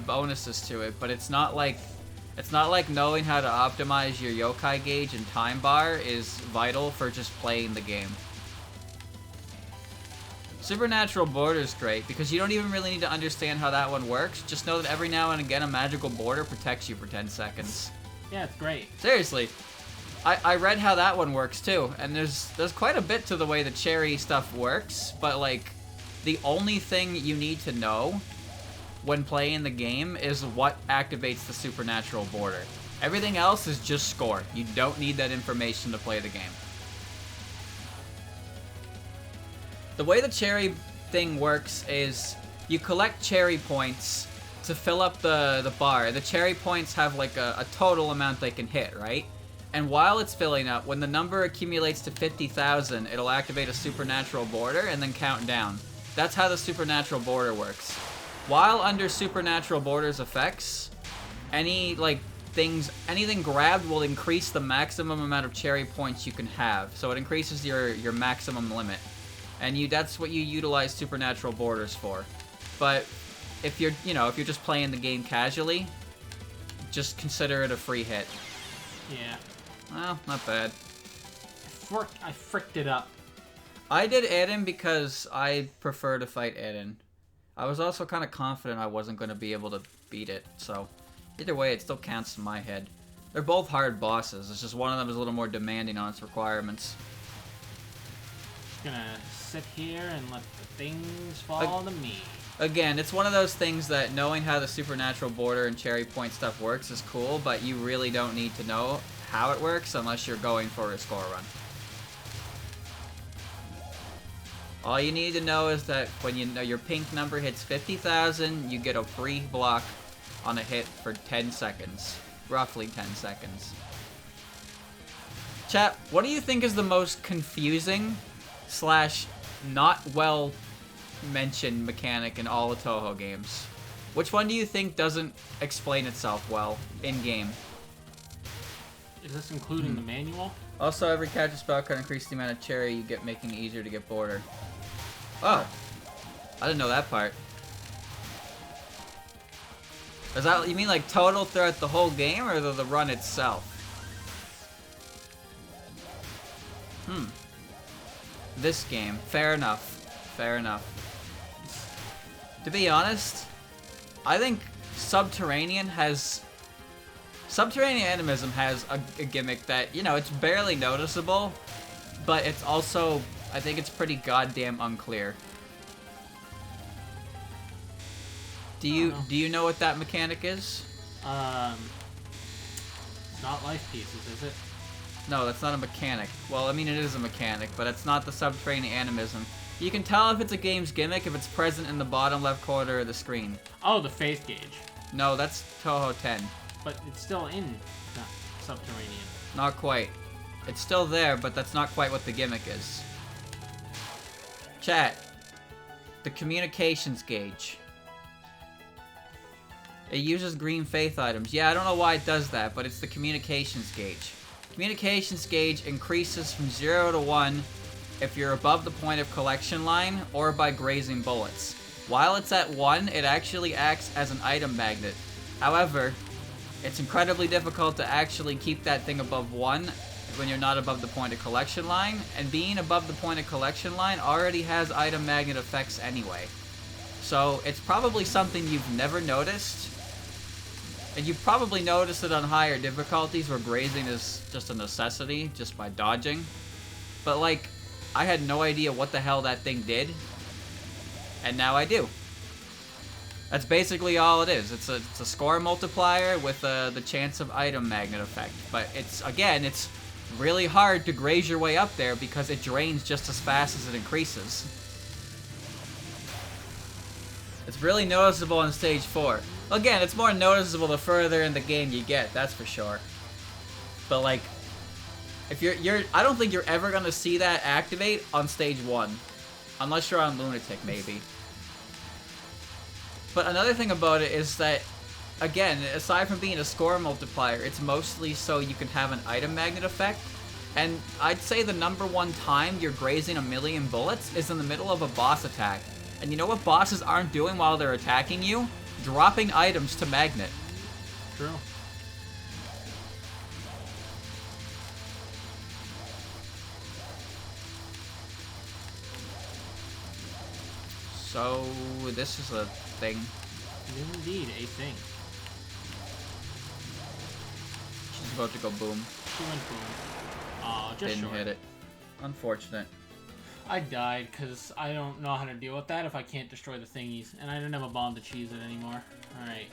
bonuses to it, but it's not like knowing how to optimize your yokai gauge and time bar is vital for just playing the game. Supernatural Border is great because you don't even really need to understand how that one works. Just know that every now and again a magical border protects you for 10 seconds. Yeah, it's great. Seriously. I read how that one works too, and there's quite a bit to the way the cherry stuff works, but like the only thing you need to know when playing the game is what activates the supernatural border. Everything else is just score. You don't need that information to play the game. The way the cherry thing works is you collect cherry points to fill up the bar. The cherry points have like a total amount they can hit, right? And while it's filling up, when the number accumulates to 50,000, it'll activate a supernatural border and then count down. That's how the supernatural border works. While under supernatural border's effects, anything grabbed will increase the maximum amount of cherry points you can have. So it increases your maximum limit. And that's what you utilize supernatural borders for. But if you're just playing the game casually, just consider it a free hit. Yeah. Well, not bad. I fricked it up. I did Eden because I prefer to fight Eden. I was also kind of confident I wasn't going to be able to beat it, so either way, it still counts in my head. They're both hard bosses. It's just one of them is a little more demanding on its requirements. Just gonna sit here and let the things fall to me. Again, it's one of those things that knowing how the supernatural border and cherry point stuff works is cool, but you really don't need to know how it works unless you're going for a score run. All you need to know is that when your pink number hits 50,000, you get a free block on a hit for 10 seconds. Roughly 10 seconds. Chat, what do you think is the most confusing / not well mentioned mechanic in all the Touhou games? Which one do you think doesn't explain itself well in-game? Is this including the manual? Also, every capture spell can increase the amount of cherry you get, making it easier to get border. Oh, I didn't know that part. Is that, you mean like total throughout the whole game, or the run itself? This game. Fair enough. Fair enough. To be honest, I think Subterranean Animism has a gimmick that, it's barely noticeable, but it's also, I think it's pretty goddamn unclear. Do you know what that mechanic is? It's not life pieces, is it? No, that's not a mechanic. Well, I mean, it is a mechanic, but it's not the Subterranean Animism. You can tell if it's a game's gimmick if it's present in the bottom left corner of the screen. Oh, the faith gauge. No, that's Touhou 10. But it's still in Subterranean. Not quite. It's still there, but that's not quite what the gimmick is. Chat. The communications gauge. It uses green faith items. Yeah, I don't know why it does that, but it's the communications gauge. Communications gauge increases from 0 to 1 if you're above the point of collection line or by grazing bullets. While it's at 1, it actually acts as an item magnet. However, it's incredibly difficult to actually keep that thing above 1 when you're not above the point of collection line, and being above the point of collection line already has item magnet effects anyway. So it's probably something you've never noticed, and you've probably noticed it on higher difficulties where grazing is just a necessity, just by dodging. But like, I had no idea what the hell that thing did, and now I do. That's basically all it is. It's a score multiplier with the chance of item magnet effect. But it's really hard to graze your way up there because it drains just as fast as it increases. It's really noticeable in stage 4. Again, it's more noticeable the further in the game you get, that's for sure. But like, if I don't think you're ever gonna see that activate on stage 1. Unless you're on Lunatic, maybe. But another thing about it is that, again, aside from being a score multiplier, it's mostly so you can have an item magnet effect. And I'd say the #1 time you're grazing a million bullets is in the middle of a boss attack. And you know what bosses aren't doing while they're attacking you? Dropping items to magnet. True. So, this is a thing. It is indeed a thing. She's about to go boom. She went boom. Aw, just Didn't short. hit it. Unfortunate. I died because I don't know how to deal with that if I can't destroy the thingies. And I didn't have a bomb to cheese it anymore. Alright.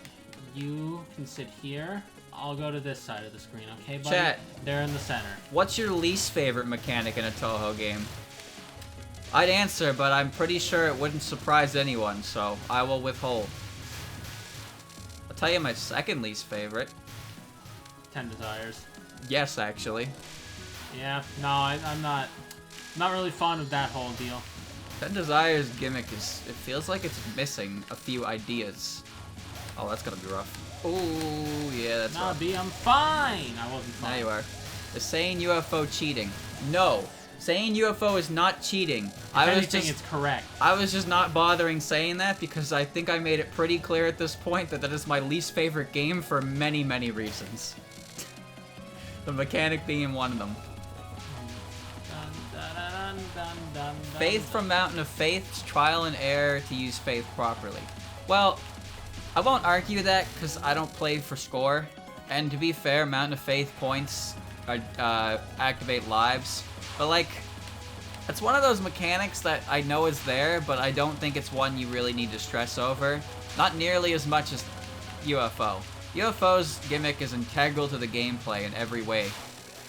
You can sit here. I'll go to this side of the screen, okay, buddy? Chat. They're in the center. What's your least favorite mechanic in a Touhou game? I'd answer, but I'm pretty sure it wouldn't surprise anyone, so I will withhold. I'll tell you my second least favorite. 10 Desires. Yes, actually. Yeah, no, I'm not really fond of that whole deal. 10 Desires gimmick it feels like it's missing a few ideas. Oh, that's gonna be rough. Oh, yeah, that's rough. B, I'm fine. I wasn't fine. Now you are. Is saying UFO cheating? No. Saying UFO is not cheating. If anything, it's correct. I was just not bothering saying that because I think I made it pretty clear at this point that is my least favorite game for many, many reasons. The mechanic being one of them. Faith from Mountain of Faith's trial and error to use Faith properly. Well, I won't argue that because I don't play for score. And to be fair, Mountain of Faith points activate lives. But like, it's one of those mechanics that I know is there, but I don't think it's one you really need to stress over. Not nearly as much as UFO. UFO's gimmick is integral to the gameplay in every way.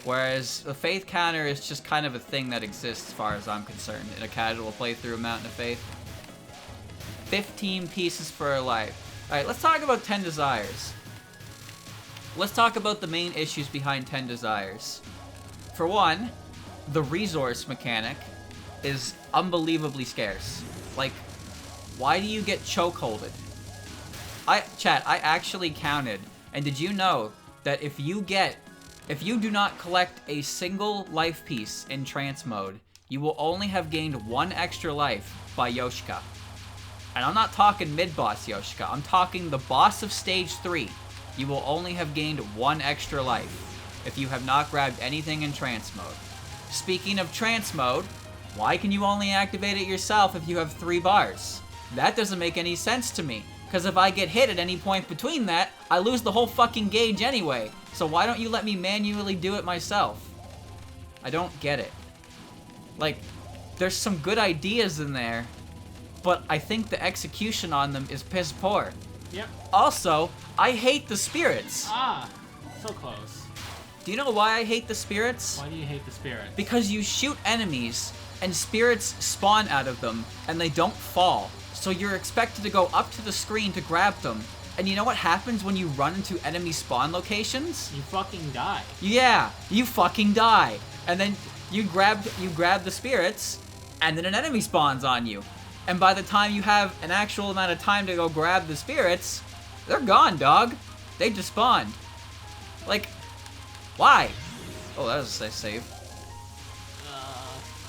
Whereas the Faith counter is just kind of a thing that exists as far as I'm concerned in a casual playthrough of Mountain of Faith. 15 pieces for a life. Alright, let's talk about 10 Desires. Let's talk about the main issues behind 10 Desires. For one, the resource mechanic is unbelievably scarce. Like, why do you get chokeholded? Chat, I actually counted, and did you know that if you do not collect a single life piece in trance mode, you will only have gained 1 extra life by Yoshika. And I'm not talking mid-boss Yoshika, I'm talking the boss of stage 3. You will only have gained 1 extra life if you have not grabbed anything in trance mode. Speaking of trance mode, why can you only activate it yourself if you have 3 bars? That doesn't make any sense to me, because if I get hit at any point between that, I lose the whole fucking gauge anyway. So why don't you let me manually do it myself? I don't get it. Like, there's some good ideas in there, but I think the execution on them is piss poor. Yep. Also, I hate the spirits. Ah, so close. Do you know why I hate the spirits? Why do you hate the spirits? Because you shoot enemies, and spirits spawn out of them, and they don't fall. So you're expected to go up to the screen to grab them. And you know what happens when you run into enemy spawn locations? You fucking die. Yeah, you fucking die. And then you grab the spirits, and then an enemy spawns on you. And by the time you have an actual amount of time to go grab the spirits, they're gone, dog. They just spawned. Like, why? Oh, that was a save.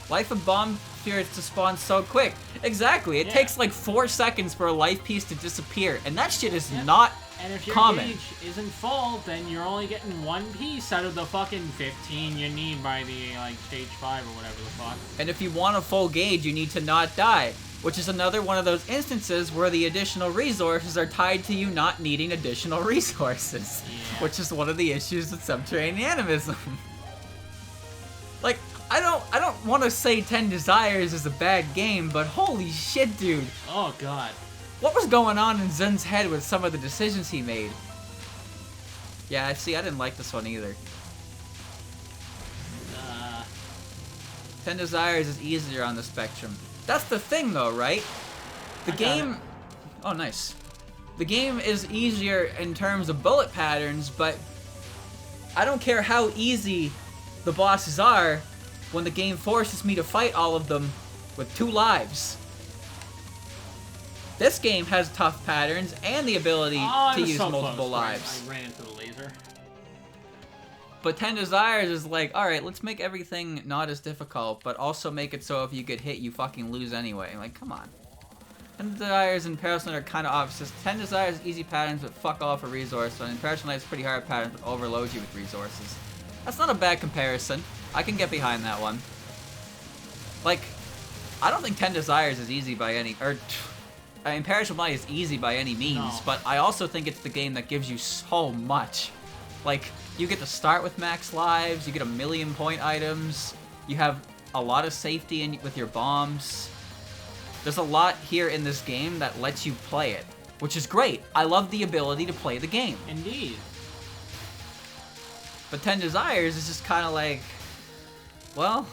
Life of bomb spirits to spawn so quick. Exactly. It takes like 4 seconds for a life piece to disappear, and that shit is not and if your common. gauge isn't full, then you're only getting 1 piece out of the fucking 15 you need by the like stage 5 or whatever the fuck. And if you want a full gauge, you need to not die, which is another one of those instances where the additional resources are tied to you not needing additional resources, which is one of the issues with subterranean animism. Like, I don't want to say 10 Desires is a bad game, but holy shit, dude. Oh god. What was going on in Zen's head with some of the decisions he made? Yeah, see, I didn't like this one either. 10 Desires is easier on the spectrum. That's the thing, though, right? The game... Oh, nice. The game is easier in terms of bullet patterns, but I don't care how easy the bosses are when the game forces me to fight all of them with 2 lives. This game has tough patterns and the ability to use multiple lives. I ran into the laser. But 10 Desires is like, alright, let's make everything not as difficult, but also make it so if you get hit, you fucking lose anyway. Like, come on. 10 Desires and Parasite are kind of opposites. 10 Desires easy patterns, but fuck all for resource, and Parasite is pretty hard patterns, but overload you with resources. That's not a bad comparison. I can get behind that one. Like, I don't think 10 Desires is easy by any... I mean, Perishable Night is easy by any means, but I also think it's the game that gives you so much. Like, you get to start with max lives, you get 1,000,000 point items, you have a lot of safety with your bombs. There's a lot here in this game that lets you play it, which is great. I love the ability to play the game. Indeed. But 10 Desires is just kind of like, well,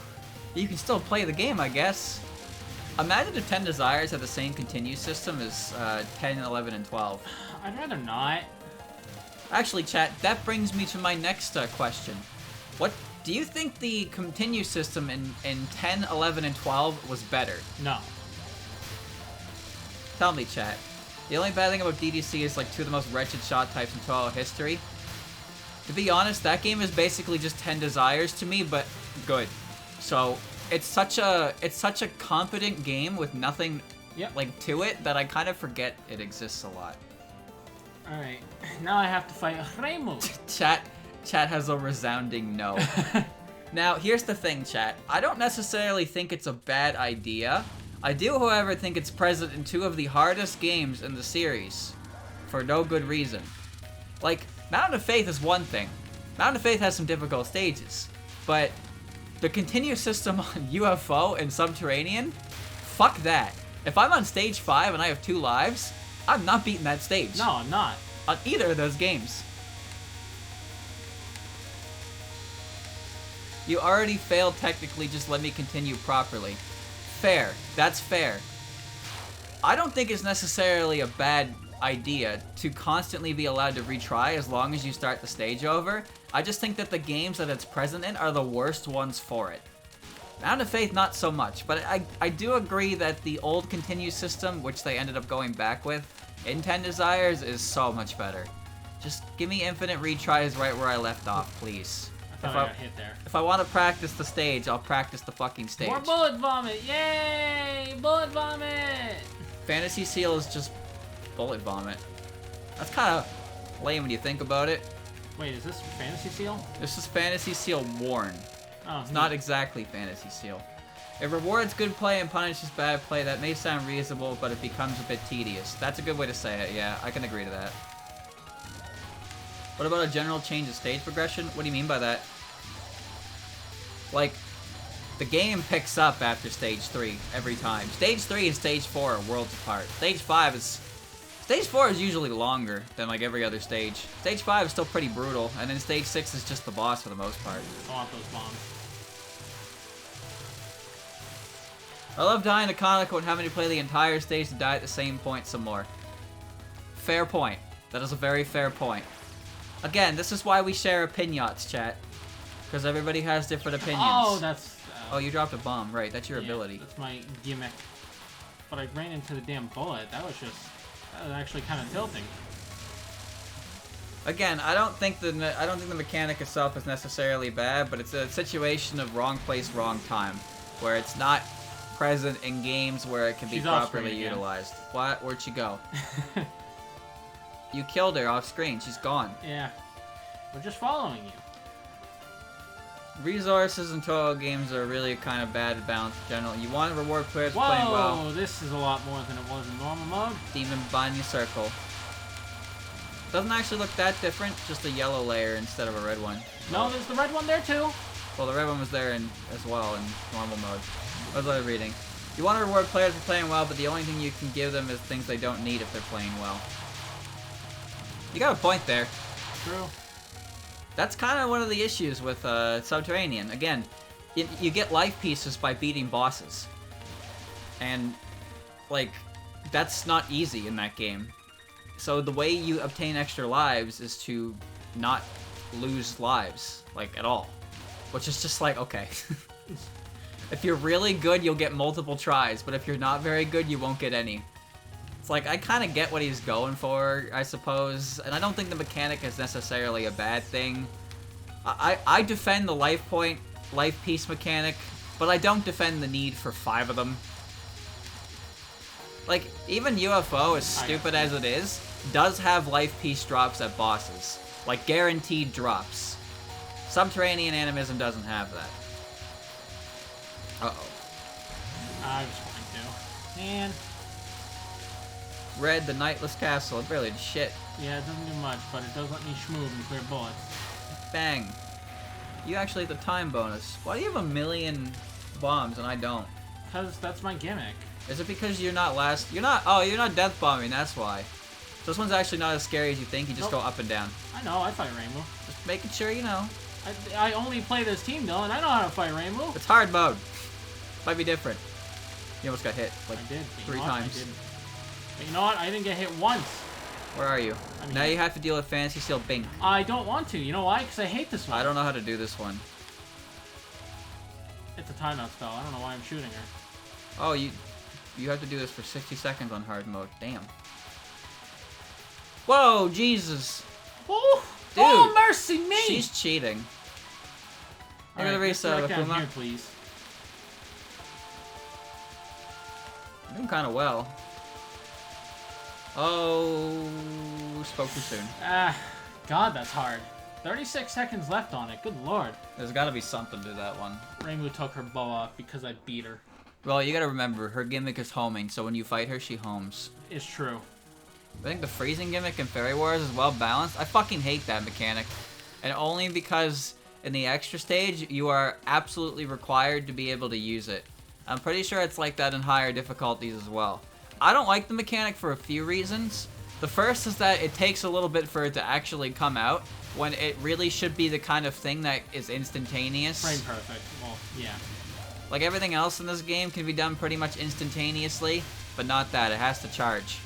you can still play the game, I guess. Imagine if 10 Desires had the same continue system as 10, 11, and 12. I'd rather not. Actually, chat, that brings me to my next question. What do you think the continue system in 10, 11, and 12 was better? No. Tell me, chat. The only bad thing about DDC is like 2 of the most wretched shot types in Touhou history. To be honest, that game is basically just 10 Desires to me, but good. So it's such a competent game with nothing like to it that I kind of forget it exists a lot. All right, now I have to fight Reimu. Chat has a resounding no. Now here's the thing, chat. I don't necessarily think it's a bad idea. I do, however, think it's present in 2 of the hardest games in the series, for no good reason. Like, Mountain of Faith is one thing. Mountain of Faith has some difficult stages, but the continue system on UFO and Subterranean, fuck that. If I'm on stage 5 and I have 2 lives, I'm not beating that stage. No, I'm not. On either of those games. You already failed technically, just let me continue properly. Fair. That's fair. I don't think it's necessarily a bad idea to constantly be allowed to retry as long as you start the stage over. I just think that the games that it's present in are the worst ones for it. Mountain of Faith, not so much, but I do agree that the old continue system, which they ended up going back with in 10 Desires, is so much better. Just give me infinite retries right where I left off, please. I thought I got hit there. If I want to practice the stage, I'll practice the fucking stage. More bullet vomit! Yay! Bullet vomit! Fantasy Seal is just bullet vomit. That's kind of lame when you think about it. Wait, is this Fantasy Seal? This is Fantasy Seal Worn. Oh, It's not exactly Fantasy Seal. It rewards good play and punishes bad play. That may sound reasonable, but it becomes a bit tedious. That's a good way to say it, yeah. I can agree to that. What about a general change of stage progression? What do you mean by that? Like, the game picks up after Stage 3 every time. Stage 3 and Stage 4 are worlds apart. Stage 4 is usually longer than like every other stage. Stage 5 is still pretty brutal, and then Stage 6 is just the boss for the most part. I want those bombs. I love dying to Kaneko and having to play the entire stage to die at the same point some more. Fair point. That is a very fair point. Again, this is why we share opinions, chat. Because everybody has different opinions. Oh, that's... oh, you dropped a bomb. Right, that's your ability. That's my gimmick. But I ran into the damn bullet. That was actually kind of tilting. Again, I don't think the mechanic itself is necessarily bad, but it's a situation of wrong place, wrong time, where it's not present in games where it can be properly utilized. What? Where'd she go? You killed her off screen. She's gone. Yeah. We're just following you. Resources in Touhou games are really kind of bad balance in general. You want to reward players for playing well. Whoa, this is a lot more than it was in normal mode. Demon Bunny Circle. Doesn't actually look that different, just a yellow layer instead of a red one. No, there's the red one there too. Well, the red one was there as well in normal mode. What was I reading? You want to reward players for playing well, but the only thing you can give them is things they don't need if they're playing well. You got a point there. True. That's kind of one of the issues with Subterranean. Again, you get life pieces by beating bosses. And, like, that's not easy in that game. So the way you obtain extra lives is to not lose lives, like, at all. Which is just like, okay. If you're really good, you'll get multiple tries, but if you're not very good, you won't get any. It's like, I kind of get what he's going for, I suppose, and I don't think the mechanic is necessarily a bad thing. I defend the life piece mechanic, but I don't defend the need for 5 of them. Like, even UFO, as stupid as it is, does have life piece drops at bosses. Like, guaranteed drops. Subterranean Animism doesn't have that. Uh-oh. I was fine too. Man. Red, the Nightless Castle. It barely did shit. Yeah, it doesn't do much, but it does let me schmoove and clear bullets. Bang. You actually have the time bonus. Why do you have 1,000,000 bombs and I don't? Because that's my gimmick. Is it because you're not you're not death bombing, that's why. So this one's actually not as scary as you think, you just go up and down. I know, I fight Rainbow. Just making sure you know. I only play this team, Dylan. I know how to fight Rainbow. It's hard mode. Might be different. You almost got hit like I did. 3 times. I did. But you know what? I didn't get hit once. Where are you? Now you have to deal with Fantasy Seal Bink. I don't want to. You know why? Because I hate this one. I don't know how to do this one. It's a timeout spell. I don't know why I'm shooting her. Oh, you have to do this for 60 seconds on hard mode. Damn. Whoa, Jesus. Oh, dude, oh mercy me! She's cheating. All right, race, right down Akuma. here, please. Doing kind of well. Oh, spoke too soon. Ah, God, that's hard. 36 seconds left on it. Good lord. There's got to be something to that one. Rainbow took her bow off because I beat her. Well, you got to remember, her gimmick is homing, so when you fight her, she homes. It's true. I think the freezing gimmick in Fairy Wars is well balanced. I fucking hate that mechanic. And only because in the extra stage, you are absolutely required to be able to use it. I'm pretty sure it's like that in higher difficulties as well. I don't like the mechanic for a few reasons. The first is that it takes a little bit for it to actually come out, when it really should be the kind of thing that is instantaneous. Frame perfect. Well, yeah. Like everything else in this game can be done pretty much instantaneously, but not that. It has to charge.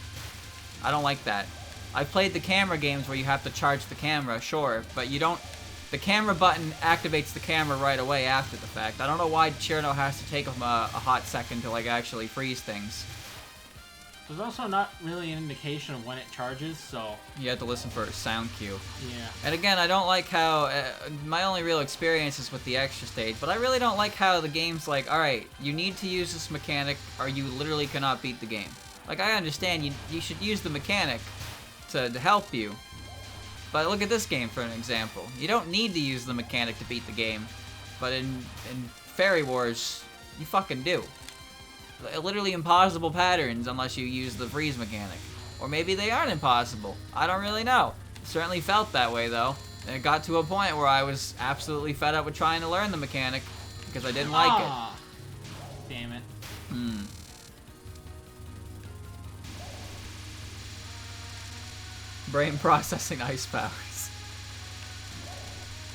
I don't like that. I've played the camera games where you have to charge the camera, sure, but you don't... The camera button activates the camera right away after the fact. I don't know why Chirno has to take a hot second to like actually freeze things. There's also not really an indication of when it charges, so... You have to listen for a sound cue. Yeah. And again, I don't like how... my only real experience is with the extra stage, but I really don't like how the game's like, alright, you need to use this mechanic or you literally cannot beat the game. Like, I understand you should use the mechanic to help you. But look at this game for an example. You don't need to use the mechanic to beat the game. But in Fairy Wars, you fucking do. Literally impossible patterns unless you use the freeze mechanic. Or maybe they aren't impossible. I don't really know. Certainly felt that way though. And it got to a point where I was absolutely fed up with trying to learn the mechanic because I didn't like it. Damn it. Brain processing ice powers.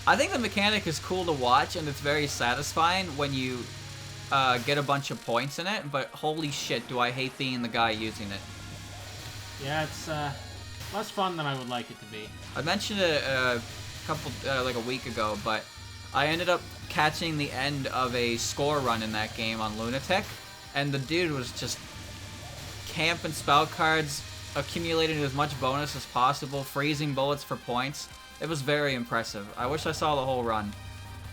I think the mechanic is cool to watch and it's very satisfying when you get a bunch of points in it, but holy shit, do I hate being the guy using it. Yeah, it's less fun than I would like it to be. I mentioned it a couple, like a week ago, but I ended up catching the end of a score run in that game on Lunatic, and the dude was just camping spell cards, accumulating as much bonus as possible, freezing bullets for points. It was very impressive. I wish I saw the whole run.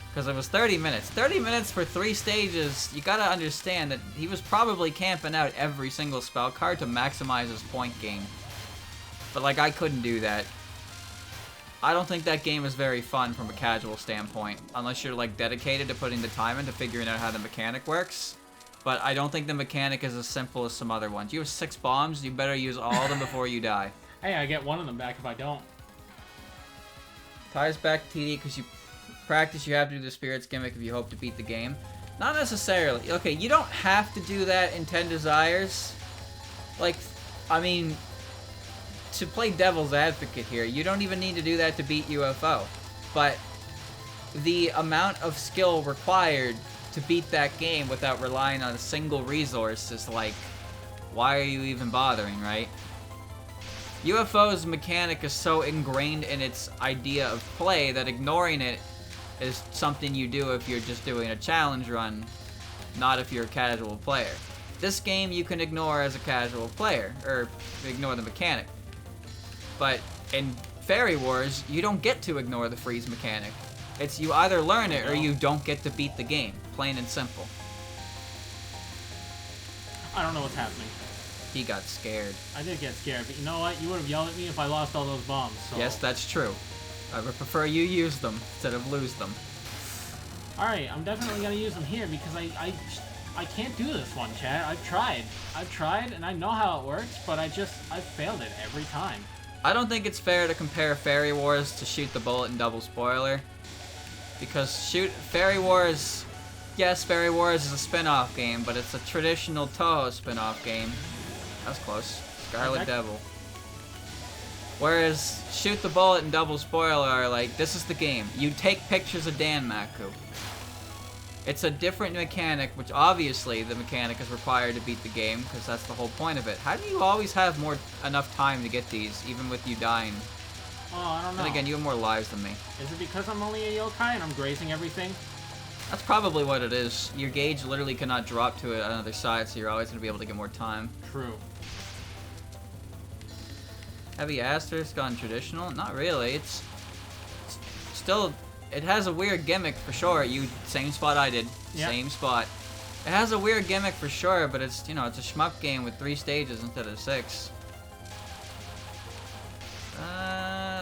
Because it was 30 minutes. 30 minutes for 3 stages, you gotta understand that he was probably camping out every single spell card to maximize his point gain. But like, I couldn't do that. I don't think that game is very fun from a casual standpoint, unless you're like dedicated to putting the time into figuring out how the mechanic works. But I don't think the mechanic is as simple as some other ones. You have 6 bombs, you better use all of them before you die. Hey, I get one of them back if I don't. Ties back to TD because you practice, you have to do the Spirits gimmick if you hope to beat the game. Not necessarily. Okay, you don't have to do that in 10 Desires. Like, I mean, to play devil's advocate here, you don't even need to do that to beat UFO. But the amount of skill required to beat that game without relying on a single resource is like, why are you even bothering, right? UFO's mechanic is so ingrained in its idea of play that ignoring it is something you do if you're just doing a challenge run, not if you're a casual player. This game you can ignore as a casual player, or ignore the mechanic. But in Fairy Wars, you don't get to ignore the freeze mechanic. It's you either learn it or you don't get to beat the game. Plain and simple. I don't know what's happening. He got scared. I did get scared, but you know what? You would have yelled at me if I lost all those bombs. So. Yes, that's true. I would prefer you use them instead of lose them. Alright, I'm definitely going to use them here because I can't do this one, Chad. I've tried, and I know how it works, but I've failed it every time. I don't think it's fair to compare Fairy Wars to Shoot the Bullet and Double Spoiler. Because Fairy Wars, yes, Fairy Wars is a spin-off game, but it's a traditional Touhou spin-off game. That's close. Scarlet Devil. Whereas Shoot the Bullet and Double Spoiler are like, this is the game. You take pictures of Dan Maku. It's a different mechanic, which obviously the mechanic is required to beat the game, because that's the whole point of it. How do you always have enough time to get these, even with you dying? Oh, I don't know. And again, you have more lives than me. Is it because I'm only a yokai and I'm grazing everything? That's probably what it is. Your gauge literally cannot drop to another side, so you're always going to be able to get more time. True. Heavy Asterisk on traditional? Not really. It's still... It has a weird gimmick for sure. Same spot I did. Yep. Same spot. It has a weird gimmick for sure, but it's, you know, it's a shmup game with 3 stages instead of 6.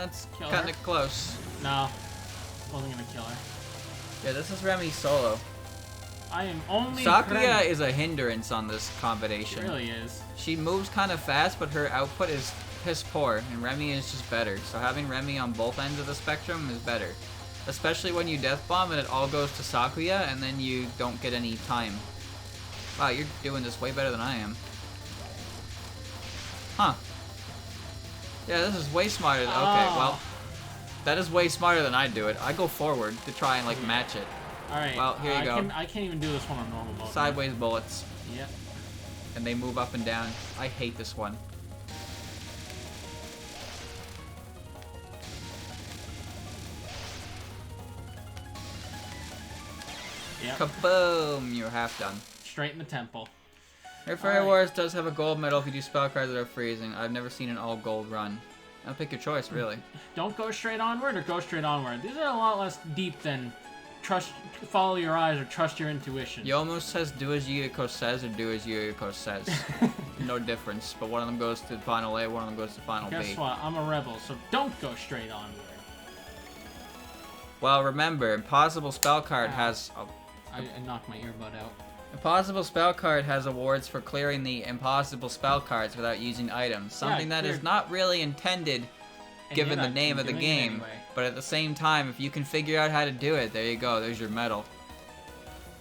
It's cutting it close. No. Wasn't gonna kill her. Yeah, this is Remy solo. I am only Sakuya is a hindrance on this combination. She really is. She moves kind of fast, but her output is piss poor, and Remy is just better. So having Remy on both ends of the spectrum is better. Especially when you death bomb and it all goes to Sakuya, and then you don't get any time. Wow, you're doing this way better than I am. Huh. Yeah, this is way smarter. Okay, well, that is way smarter than I do it. I go forward to try and, like, match it. Alright. Well, here you go. I can't even do this one on normal mode. Sideways bullets. Yep. And they move up and down. I hate this one. Yep. Kaboom! You're half done. Straight in the temple. Air Fire Wars does have a gold medal if you do spell cards that are freezing. I've never seen an all gold run. I'll pick your choice, really. Don't go straight onward or go straight onward. These are a lot less deep than follow your eyes or trust your intuition. You almost says do as Yuriko says or do as Yuriko says. No difference, but one of them goes to final A, one of them goes to final B. Guess what? I'm a rebel, so don't go straight onward. Well, remember, Impossible Spell Card has... I knocked my earbud out. Impossible Spell Card has awards for clearing the impossible spell cards without using items. Something that is not really intended given the name of the game. Anyway. But at the same time, if you can figure out how to do it, there you go, there's your medal.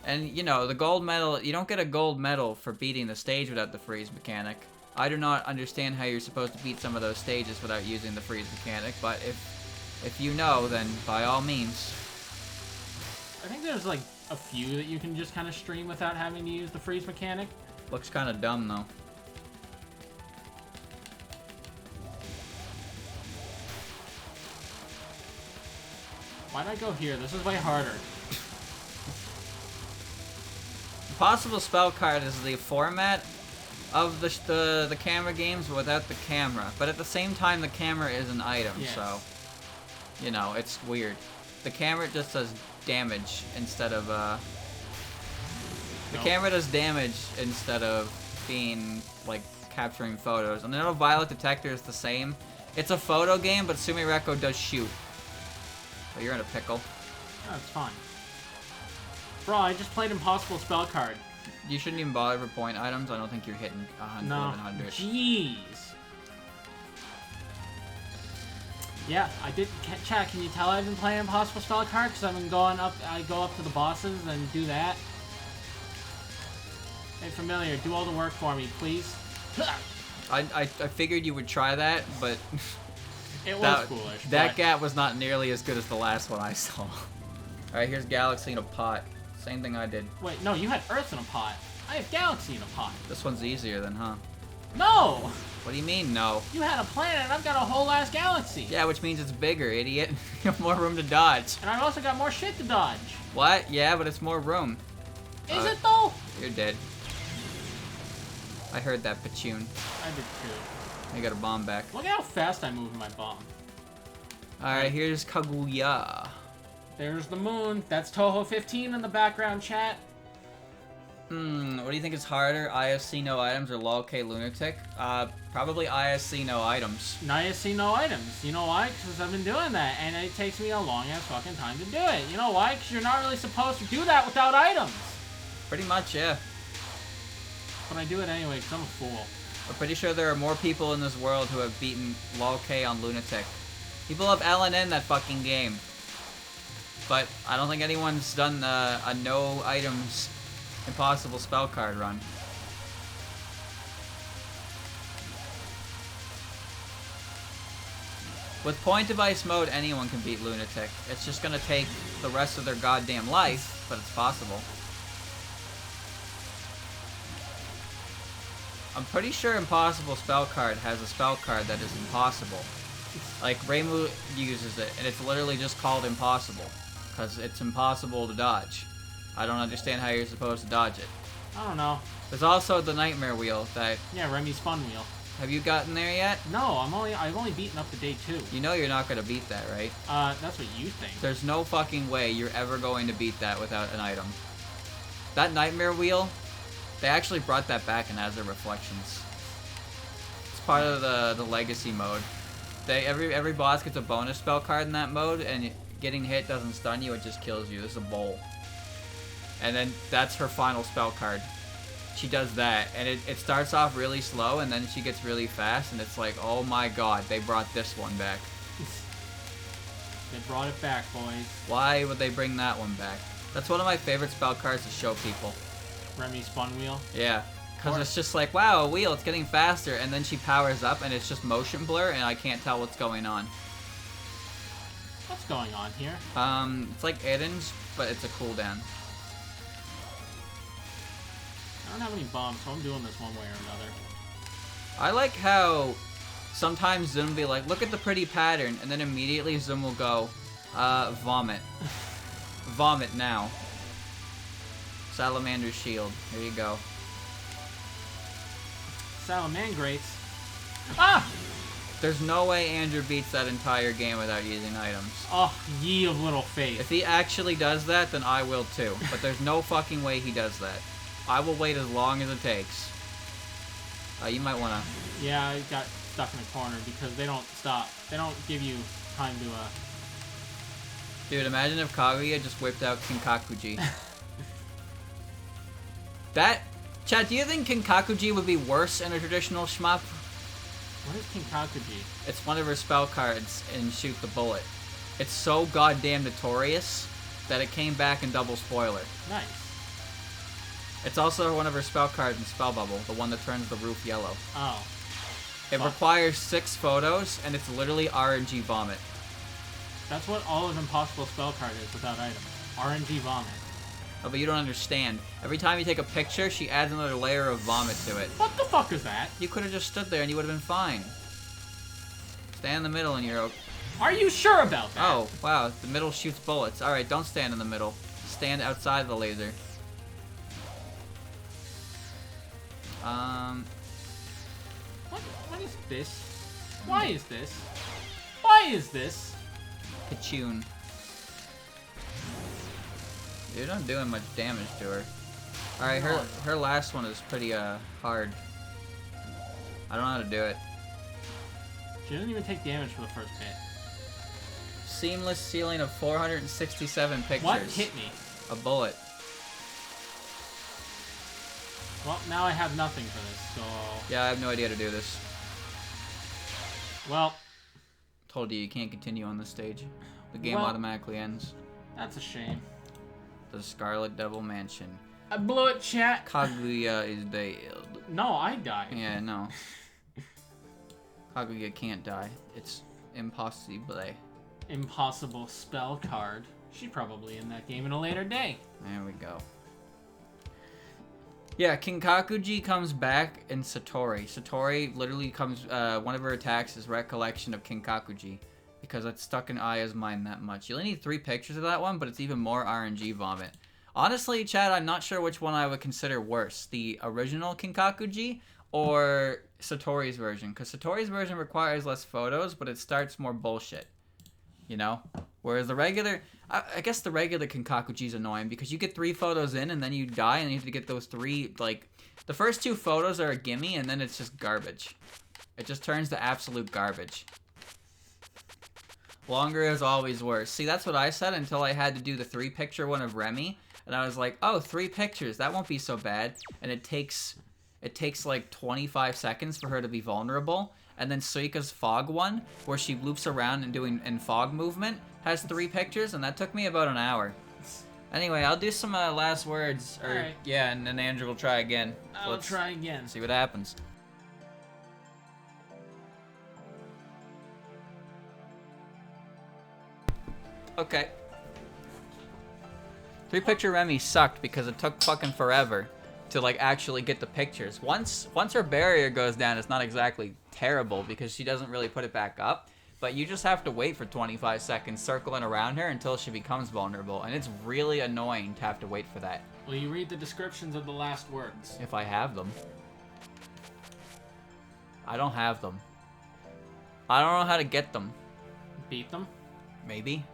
And, you know, the gold medal, you don't get a gold medal for beating the stage without the freeze mechanic. I do not understand how you're supposed to beat some of those stages without using the freeze mechanic, but if you know, then by all means. I think there's like a few that you can just kind of stream without having to use the freeze mechanic. Looks kind of dumb, though. Why'd I go here? This is way harder. Impossible Spell Card is the format of the camera games without the camera, but at the same time the camera is an item, yes. So you know, it's weird. The camera just does damage instead of the camera does damage instead of being like capturing photos. And I know Violet Detector is the same. It's a photo game, but Sumireko does shoot. So you're in a pickle. That's fine. Bro, I just played Impossible Spell Card. You shouldn't even bother for point items. I don't think you're hitting 100, No. 1100. Jeez. Yeah, I did. Chat, can you tell I've been playing Impossible Spell Card? Because I've been going up. I go up to the bosses and do that. Hey, Familiar, do all the work for me, please. I figured you would try that, but It was foolish. That but gap was not nearly as good as the last one I saw. Alright, here's Galaxy in a pot. Same thing I did. Wait, no, you had Earth in a pot. I have Galaxy in a pot. This one's easier then, huh? No! What do you mean, no? You had a planet and I've got a whole ass galaxy. Yeah, which means it's bigger, idiot. You have more room to dodge. And I've also got more shit to dodge. What? Yeah, but it's more room. Is it though? You're dead. I heard that, Pachun. I did too. I got a bomb back. Look at how fast I move my bomb. Alright, here's Kaguya. There's the moon. That's Touhou 15 in the background, chat. What do you think is harder? ISC no items or LOL-K Lunatic? Probably ISC no items. ISC no items. You know why? Because I've been doing that, and it takes me a long ass fucking time to do it. You know why? Because you're not really supposed to do that without items. Pretty much, yeah. But I do it anyway, because I'm a fool. I'm pretty sure there are more people in this world who have beaten LOL-K on Lunatic. People have LNN that fucking game. But I don't think anyone's done a no items impossible spell card run. With point device mode, anyone can beat Lunatic. It's just gonna take the rest of their goddamn life, but it's possible. I'm pretty sure Impossible Spell Card has a spell card that is impossible. Like, Reimu uses it, and it's literally just called Impossible. Because it's impossible to dodge. I don't understand how you're supposed to dodge it. I don't know. There's also the Nightmare Wheel that... Yeah, Remy's Fun Wheel. Have you gotten there yet? No, I've only beaten up to day 2. You know you're not gonna beat that, right? That's what you think. There's no fucking way you're ever going to beat that without an item. That Nightmare Wheel, they actually brought that back and has their reflections. It's part of the legacy mode. Every boss gets a bonus spell card in that mode, and getting hit doesn't stun you, it just kills you. This is a bowl. And then that's her final spell card. She does that, and it starts off really slow, and then she gets really fast, and it's like, oh my god, they brought this one back. They brought it back, boys. Why would they bring that one back? That's one of my favorite spell cards to show people. Remy's Fun Wheel? Yeah, because it's just like, wow, a wheel, it's getting faster, and then she powers up, and it's just motion blur, and I can't tell what's going on. What's going on here? It's like Eden's, but it's a cooldown. I don't have any bombs, so I'm doing this one way or another. I like how sometimes Zoom will be like, look at the pretty pattern, and then immediately Zoom will go, vomit. Vomit now. Salamander's shield. Here you go. Salamangrates. Ah! There's no way Andrew beats that entire game without using items. Oh, ye of little faith. If he actually does that, then I will too. But there's no fucking way he does that. I will wait as long as it takes. You might wanna... Yeah, I got stuck in a corner because they don't stop. They don't give you time to, Dude, imagine if Kaguya just whipped out Kinkakuji. That... Chad, do you think Kinkakuji would be worse in a traditional shmup? What is Kinkakuji? It's one of her spell cards in Shoot the Bullet. It's so goddamn notorious that it came back in double spoiler. Nice. It's also one of her spell cards in Spell Bubble, the one that turns the roof yellow. Oh. It requires 6 photos, and it's literally RNG vomit. That's what all of Impossible Spell Card is without items. RNG vomit. Oh, but you don't understand. Every time you take a picture, she adds another layer of vomit to it. What the fuck is that? You could have just stood there and you would have been fine. Stay in the middle and you're okay. Are you sure about that? Oh, wow. The middle shoots bullets. Alright, don't stand in the middle. Stand outside the laser. What is this? Why is this? Why is this? Kachun. You're not doing much damage to her. Alright, her last one is pretty hard. I don't know how to do it. She doesn't even take damage for the first hit. Seamless ceiling of 467 pictures. What hit me? A bullet. Well, now I have nothing for this, so... Yeah, I have no idea how to do this. Well... Told you can't continue on this stage. The game automatically ends. That's a shame. The Scarlet Devil Mansion. I blew it, chat. Kaguya is dead. No, I died. Yeah, no. Kaguya can't die. It's impossible. Impossible spell card. She's probably in that game in a later day. There we go. Yeah, Kinkakuji comes back in Satori. Satori literally comes, one of her attacks is Recollection of Kinkakuji. Because it's stuck in Aya's mind that much. You only need 3 pictures of that one, but it's even more RNG vomit. Honestly, Chad, I'm not sure which one I would consider worse. The original Kinkakuji or Satori's version. Because Satori's version requires less photos, but it starts more bullshit. You know? Whereas the regular... I guess the regular Kinkakuji is annoying because you get 3 photos in and then you die and you have to get those 3, like... The first 2 photos are a gimme and then it's just garbage. It just turns to absolute garbage. Longer is always worse. See, that's what I said until I had to do the 3-picture one of Remy. And I was like, oh, 3 pictures. That won't be so bad. And it takes like 25 seconds for her to be vulnerable. And then Suika's fog one, where she loops around and doing fog movement, has 3 pictures. And that took me about an hour. Anyway, I'll do some last words. Or, right. Yeah, and then Andrew will try again. I'll try again. See what happens. Okay. Three-picture Remy sucked because it took fucking forever to like actually get the pictures. Once her barrier goes down, it's not exactly terrible because she doesn't really put it back up. But you just have to wait for 25 seconds circling around her until she becomes vulnerable, and it's really annoying to have to wait for that. Will you read the descriptions of the last words? If I have them. I don't have them. I don't know how to get them. Beat them? Maybe.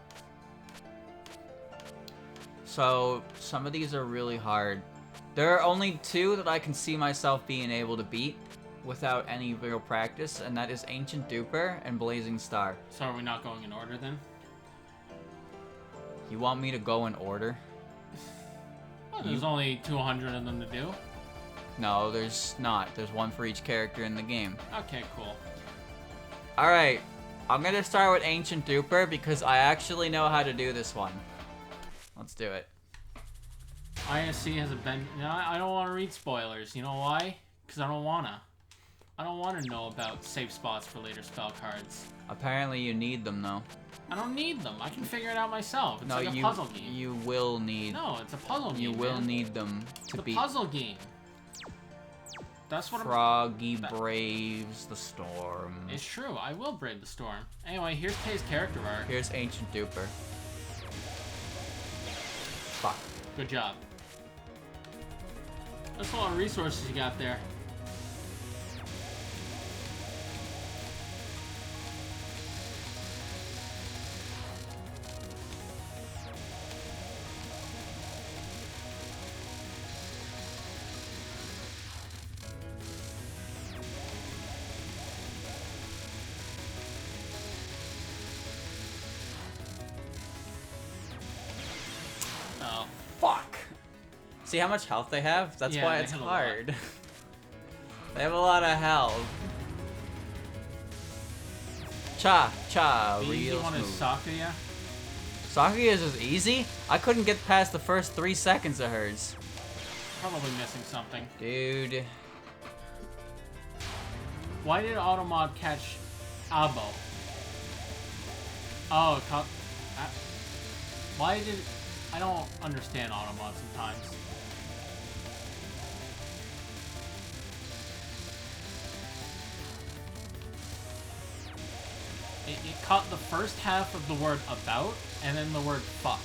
So, some of these are really hard. There are only two that I can see myself being able to beat without any real practice, and that is Ancient Duper and Blazing Star. So are we not going in order then? You want me to go in order? Well, there's only 200 of them to do. No, there's not. There's one for each character in the game. Okay, cool. Alright, I'm gonna start with Ancient Duper because I actually know how to do this one. Let's do it. ISC has a been. No, I don't want to read spoilers. You know why? Because I don't wanna. I don't want to know about safe spots for later spell cards. Apparently you need them though. I don't need them. I can figure it out myself. It's No, like a puzzle game. you will need. No, it's a puzzle game. You will man. need them to It's a beat. puzzle game. That's what Froggy braves the storm. It's true. I will brave the storm. Anyway, here's Tay's character art. Here's Ancient Duper. Fuck. Good job. That's a lot of resources you got there. Oh. Fuck. See how much health they have? That's Yeah, why they it's have a hard. They have a lot of health. Cha, The easy real one is smooth. Sakuya. Sakuya's is easy? I couldn't get past the first 3 seconds of hers. Probably missing something. Dude. Why did Automod catch Abo? Oh, it caught... why did... I don't understand Automod sometimes. It caught the first half of the word about, and then the word fucks.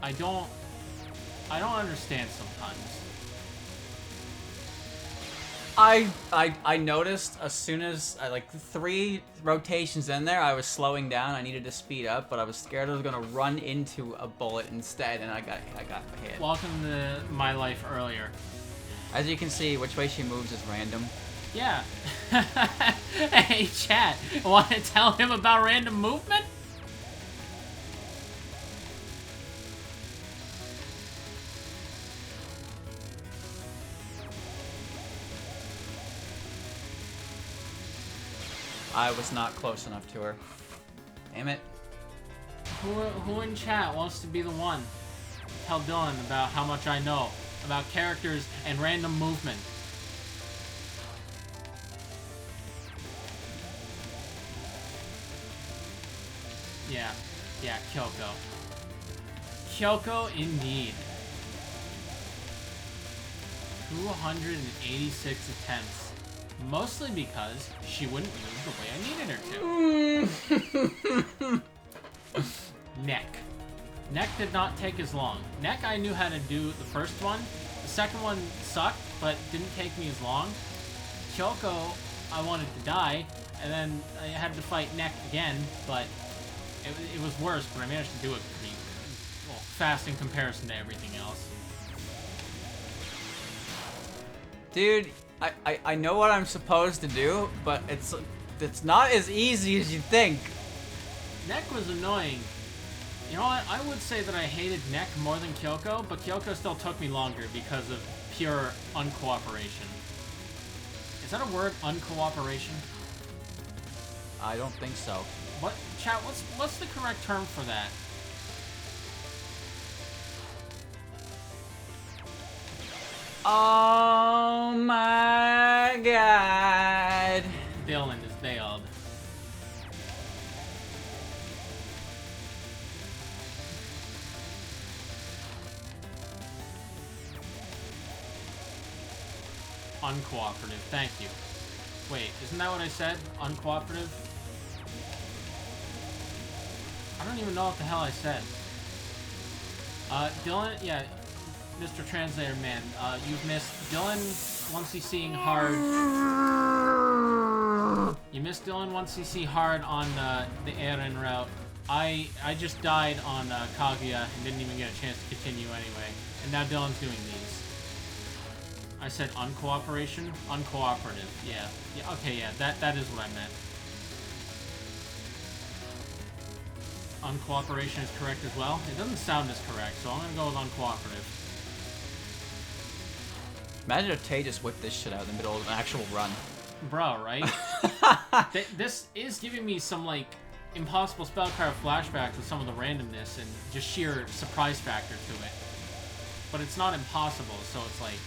I don't understand sometimes. I noticed as soon as like 3 rotations in there, I was slowing down. I needed to speed up, but I was scared I was gonna run into a bullet instead, and I got hit. Welcome to my life earlier. As you can see, which way she moves is random. Yeah. Hey, chat. Want to tell him about random movement? I was not close enough to her. Damn it. Who in chat wants to be the one? Tell Dylan about how much I know about characters and random movement. Yeah, Kyoko. Kyoko indeed. 286 attempts. Mostly because she wouldn't move the way I needed her to. Neck. Neck did not take as long. Neck I knew how to do the first one. The second one sucked, but didn't take me as long. Kyoko, I wanted to die, and then I had to fight Neck again, but it was worse, but I managed to do it pretty fast in comparison to everything else. Dude, I know what I'm supposed to do, but it's not as easy as you think. Neck was annoying. You know what? I would say that I hated Neck more than Kyoko, but Kyoko still took me longer because of pure uncooperation. Is that a word, uncooperation? I don't think so. What, chat? What's the correct term for that? Oh my god. Dylan is bailed. Uncooperative. Thank you. Wait, isn't that what I said? Uncooperative? I don't even know what the hell I said. Dylan, yeah, Mr. Translator Man, you've missed Dylan once he's seeing hard. You missed Dylan once you see hard on the Eren route. I just died on Kaguya and didn't even get a chance to continue anyway. And now Dylan's doing these. I said uncooperation? Uncooperative. Yeah. Yeah, okay, yeah, that is what I meant. Uncooperation is correct as well. It doesn't sound as correct, so I'm gonna go with uncooperative. Imagine if Tay just whipped this shit out in the middle of an actual run. Bro, right? This is giving me some, like, impossible spell card flashbacks with some of the randomness and just sheer surprise factor to it. But it's not impossible, so it's like...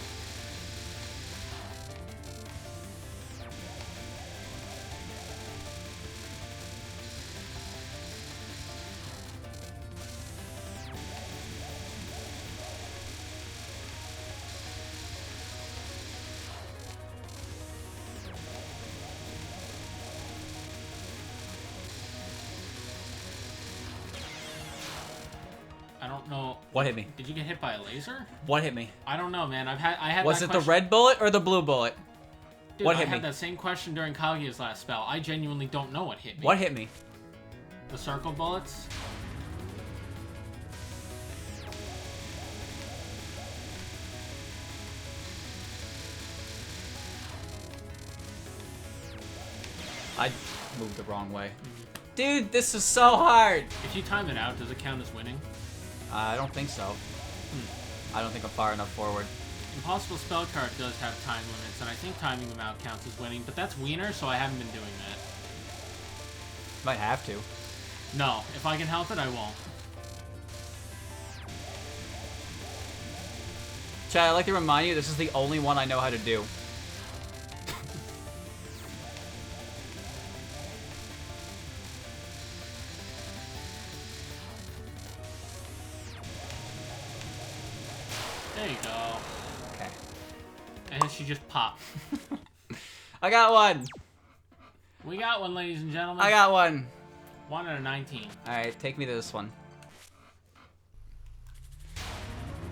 I don't know. What hit me? Did you get hit by a laser? What hit me? I don't know, man. I had. Was that it question... the red bullet or the blue bullet? Dude, What hit I had me? that same question during Kaguya's last spell. I genuinely don't know what hit me. What hit me? The circle bullets? I moved the wrong way. Dude, this is so hard! If you time it out, does it count as winning? I don't think so. I don't think I'm far enough forward. Impossible spell card does have time limits, and I think timing them out counts as winning, but that's wiener, so I haven't been doing that. Might have to. No, if I can help it, I won't. Chad, I'd like to remind you, this is the only one I know how to do. There you go. Okay. And then she just popped. I got one! We got one, ladies and gentlemen. I got one! 1 out of 19. Alright, take me to this one.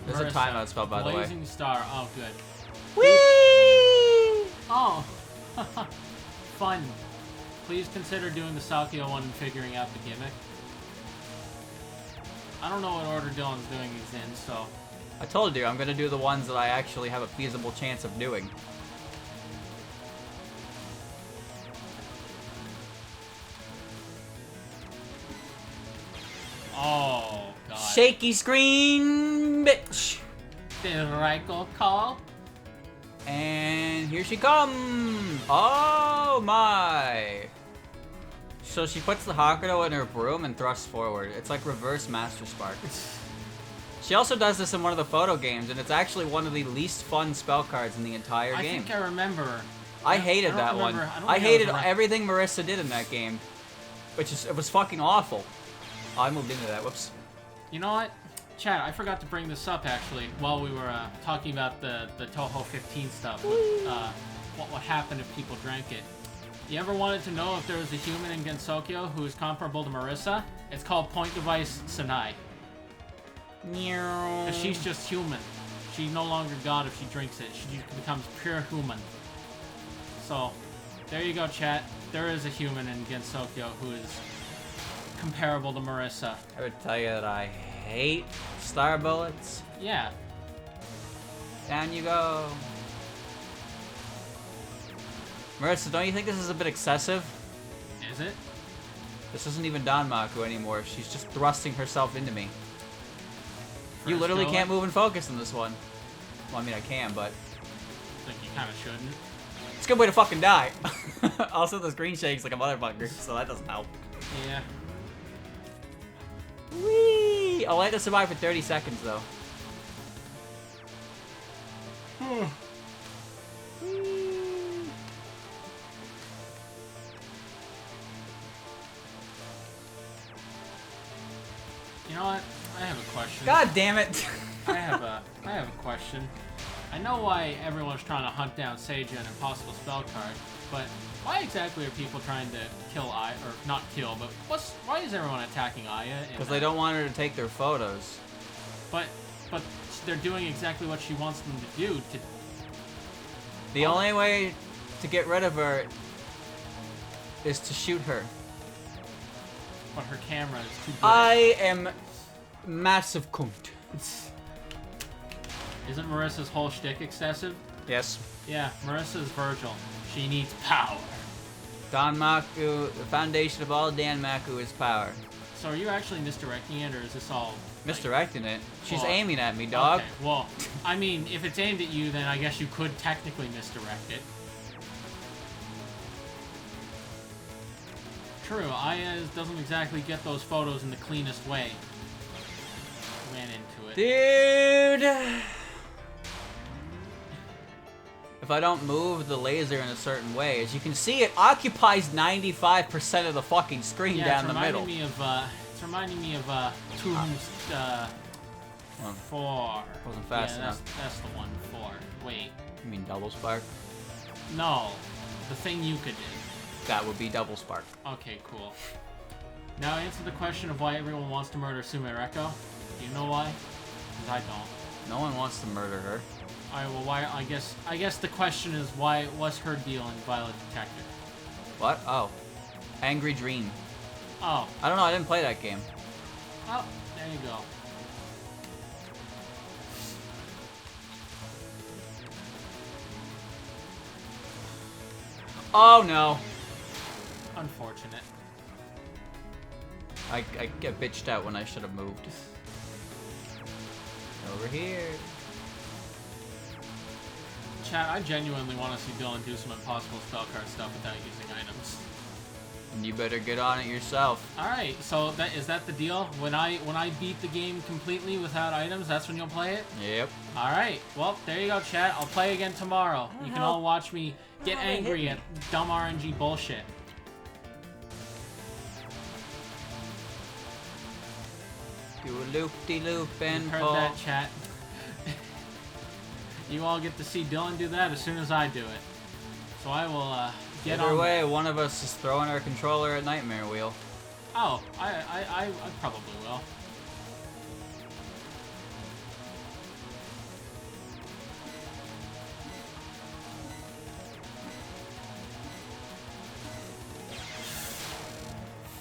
There's a Marissa, timeout spell, by the way. Blazing Star. Oh, good. Whee! Oh. Fun. Please consider doing the Sakio one and figuring out the gimmick. I don't know what order Dylan's doing these in, so... I told you, I'm gonna do the ones that I actually have a feasible chance of doing. Oh, God. Shaky screen, bitch! The Raiko call? And here she comes! Oh my! So she puts the Hakuto in her broom and thrusts forward. It's like reverse Master Spark. She also does this in one of the photo games, and it's actually one of the least fun spell cards in the entire game. I think I remember. I hated that one. I hated everything Marissa did in that game. It was fucking awful. Oh, I moved into that, whoops. You know what? Chad, I forgot to bring this up, actually, while we were talking about the Touhou 15 stuff. What happened if people drank it. You ever wanted to know if there was a human in Gensokyo who is comparable to Marissa? It's called Point Device Sanai. Because she's just human. She's no longer God if she drinks it. She becomes pure human. So, there you go, chat. There is a human in Gensokyo who is comparable to Marissa. I would tell you that I hate star bullets. Yeah. Down you go. Marissa, don't you think this is a bit excessive? Is it? This isn't even Danmaku anymore. She's just thrusting herself into me. You literally can't move and focus in this one. Well, I mean, I can, but... I think you kind of shouldn't. It's a good way to fucking die. Also, the screen shakes like a motherfucker, so that doesn't help. Yeah. Whee! I'll let it survive for 30 seconds, though. You know what? I have a question. God damn it! I have a question. I know why everyone's trying to hunt down Seija and Impossible Spell Card, but why exactly are people trying to kill Aya, or not kill, but why is everyone attacking Aya? Because they don't want her to take their photos. But they're doing exactly what she wants them to do. The only way to get rid of her is to shoot her. But her camera is too good. I am massive cunt. Isn't Marissa's whole shtick excessive? Yes. Yeah, Marissa's Virgil. She needs power. Danmaku, the foundation of all Danmaku is power. So are you actually misdirecting it, or is this all... Misdirecting it? She's Well, aiming at me, dog. Okay, well, I mean, if it's aimed at you, then I guess you could technically misdirect it. True, Aya doesn't exactly get those photos in the cleanest way. Ran into it. Dude! If I don't move the laser in a certain way, as you can see, it occupies 95% of the fucking screen down the middle. It's reminding me of Touhou's 4. Wasn't fast enough. That's the one, 4. Wait. You mean double spark? No. The thing Yuka did. That would be double spark. Okay, cool. Now answer the question of why everyone wants to murder Sumereko. Do you know why? Because I don't. No one wants to murder her. Alright, well, why? I guess the question is what's her deal in Violet Detective? What? Oh. Angry Dream. Oh. I don't know, I didn't play that game. Oh, there you go. Oh no. Unfortunate. I get bitched out when I should have moved. Over here. Chat, I genuinely want to see Dylan do some impossible spell card stuff without using items. And you better get on it yourself. Alright, so is that the deal? When I beat the game completely without items, that's when you'll play it? Yep. Alright, well, there you go, chat. I'll play again tomorrow. You can all watch me get angry at dumb RNG bullshit. Do a loop-de-loop and Heard pull. that, chat. You all get to see Dylan do that as soon as I do it. So I will get on. Either way, that. one of us is throwing our controller at Nightmare Wheel. Oh, I probably will.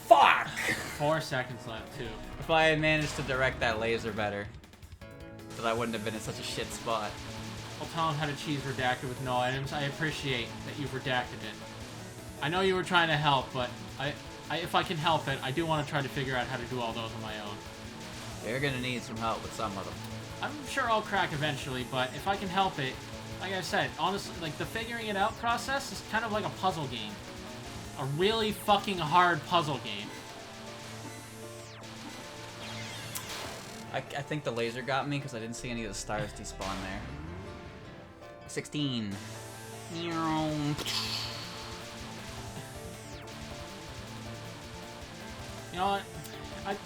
Fuck! 4 seconds left, too. If I had managed to direct that laser better, then I wouldn't have been in such a shit spot. I'll tell him how to cheese redacted with no items. I appreciate that you've redacted it. I know you were trying to help, but if I can help it, I do want to try to figure out how to do all those on my own. You're gonna need some help with some of them. I'm sure I'll crack eventually, but if I can help it, like I said, honestly, like the figuring it out process is kind of like a puzzle game. A really fucking hard puzzle game. I think the laser got me because I didn't see any of the stars despawn there. 16. You know what?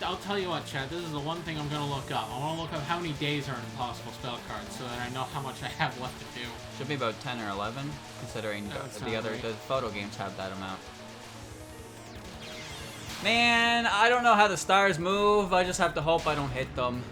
I'll tell you what, Chad. This is the one thing I'm gonna look up. I want to look up how many days are in Impossible Spell Cards so that I know how much I have left to do. Should be about 10 or 11, considering That would the sound right. the photo games have that amount. Man, I don't know how the stars move. I just have to hope I don't hit them.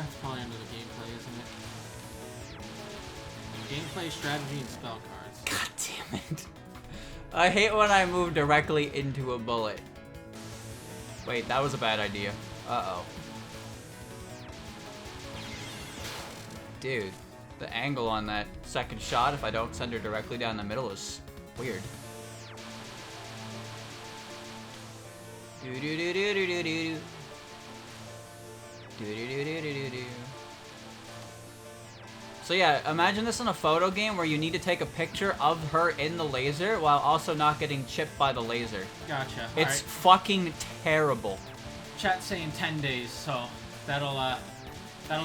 It's probably under the gameplay, isn't it? Gameplay, strategy, and spell cards. God damn it. I hate when I move directly into a bullet. Wait, that was a bad idea. Uh-oh. Dude, the angle on that second shot, if I don't send her directly down the middle, is weird. Do-do-do-do-do-do-do. Do-do-do-do-do-do-do. So yeah, imagine this in a photo game where you need to take a picture of her in the laser while also not getting chipped by the laser. Gotcha. It's fucking terrible. Chat's saying 10 days, so that'll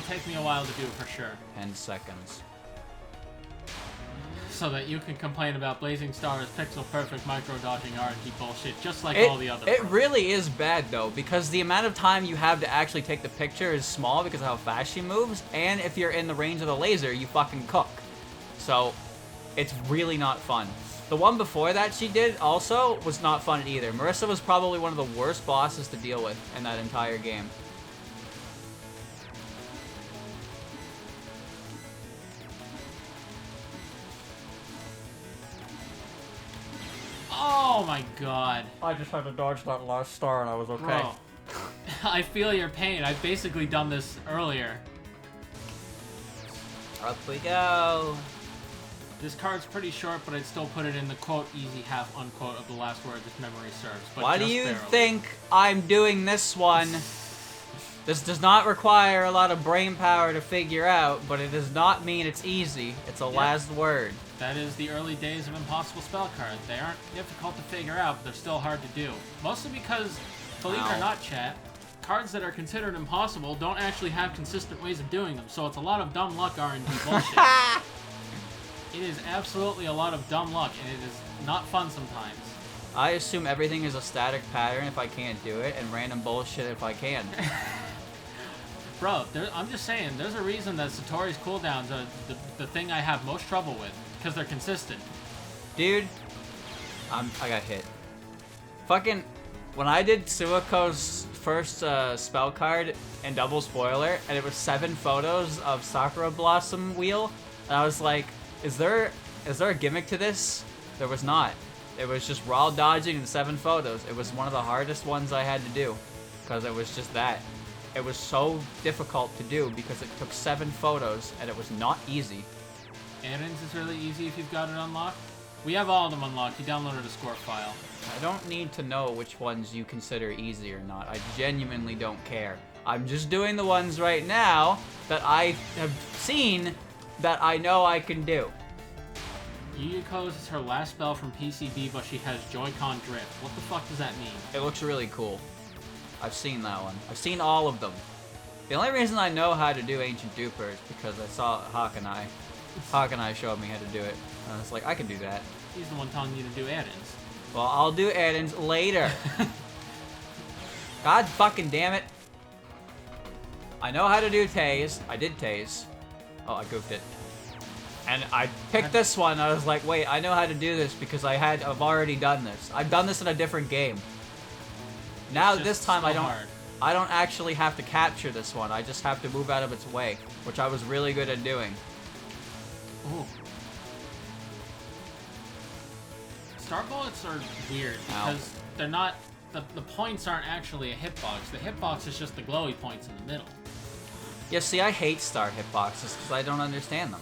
take me a while to do for sure. 10 seconds. so that you can complain about Blazing Stars pixel perfect micro dodging RNG bullshit, just like all the other. It really is bad though, because the amount of time you have to actually take the picture is small because of how fast she moves, and if you're in the range of the laser, you fucking cook. So, it's really not fun. The one before that she did also was not fun either. Marissa was probably one of the worst bosses to deal with in that entire game. Oh my god. I just had to dodge that last star and I was okay. Bro, I feel your pain. I've basically done this earlier. Up we go. This card's pretty short, but I'd still put it in the quote easy half unquote of the last word if memory serves. But why do you think I'm doing this one? This does not require a lot of brain power to figure out, but it does not mean it's easy. It's a last word. That is the early days of impossible spell cards. They aren't difficult to figure out, but they're still hard to do. Mostly because, believe it or not, chat, cards that are considered impossible don't actually have consistent ways of doing them, so it's a lot of dumb luck RNG bullshit. It is absolutely a lot of dumb luck, and it is not fun sometimes. I assume everything is a static pattern if I can't do it, and random bullshit if I can. Bro, I'm just saying, there's a reason that Satori's cooldowns are the thing I have most trouble with, because they're consistent. Dude, I got hit. Fucking, when I did Suako's first spell card and double spoiler, and it was 7 photos of Sakura Blossom Wheel, and I was like, is there a gimmick to this? There was not. It was just raw dodging and 7 photos. It was one of the hardest ones I had to do, because it was just that. It was so difficult to do because it took 7 photos and it was not easy. Aaron's is really easy if you've got it unlocked. We have all of them unlocked. You downloaded a score file. I don't need to know which ones you consider easy or not. I genuinely don't care. I'm just doing the ones right now that I have seen that I know I can do. Yuyuko's is her last spell from PCB, but she has Joy-Con drift. What the fuck does that mean? It looks really cool. I've seen that one. I've seen all of them. The only reason I know how to do Ancient Duper is because I saw Hawkeye. Hawkeye showed me how to do it. And I was like, I can do that. He's the one telling you to do add-ins. Well, I'll do add-ins later. God fucking damn it. I know how to do Tase. I did Tase. Oh, I goofed it. And I picked this one. I was like, wait, I know how to do this because I've already done this. I've done this in a different game. Now this time so I don't actually have to capture this one. I just have to move out of its way, which I was really good at doing. Ooh. Star bullets are weird because they're not the points aren't actually a hitbox. The hitbox is just the glowy points in the middle. Yeah, see, I hate star hitboxes because I don't understand them.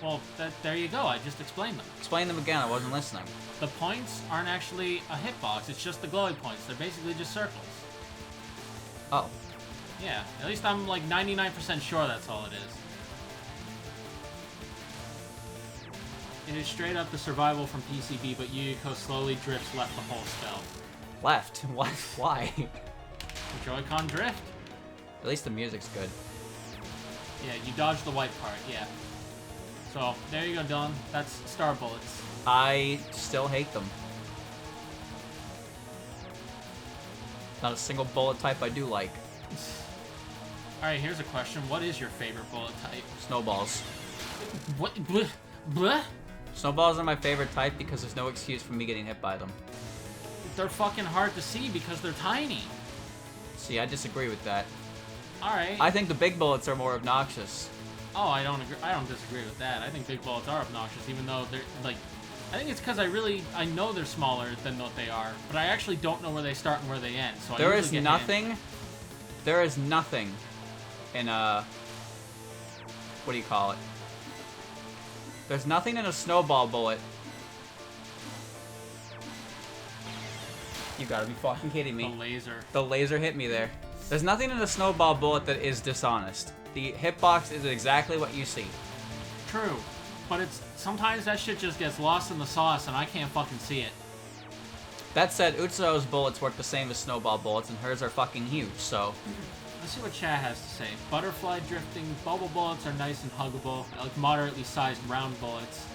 Well, there you go. I just explained them. Explain them again. I wasn't listening. The points aren't actually a hitbox. It's just the glowy points. They're basically just circles. Oh. Yeah. At least I'm like 99% sure that's all it is. It is straight up the survival from PCB, but Yuyuko slowly drifts left the whole spell. Left? What? Why? The Joy-Con drift? At least the music's good. Yeah, you dodge the white part, yeah. So, there you go, Dylan. That's star bullets. I still hate them. Not a single bullet type I do like. Alright, here's a question. What is your favorite bullet type? Snowballs. What? Bleh? Bleh? Snowballs are my favorite type because there's no excuse for me getting hit by them. They're fucking hard to see because they're tiny. See, I disagree with that. Alright. I think the big bullets are more obnoxious. Oh, I don't agree. I don't disagree with that. I think big bullets are obnoxious, even though they're like. I think it's because I know they're smaller than what they are, but I actually don't know where they start and where they end. So there is nothing. There is nothing in a. What do you call it? There's nothing in a snowball bullet. You gotta be fucking kidding me. The laser. The laser hit me there. There's nothing in a snowball bullet that is dishonest. The hitbox is exactly what you see. True. But it's sometimes that shit just gets lost in the sauce and I can't fucking see it. That said, Utsuo's bullets work the same as snowball bullets and hers are fucking huge, so... Let's see what chat has to say. Butterfly drifting, bubble bullets are nice and huggable. I like moderately sized round bullets.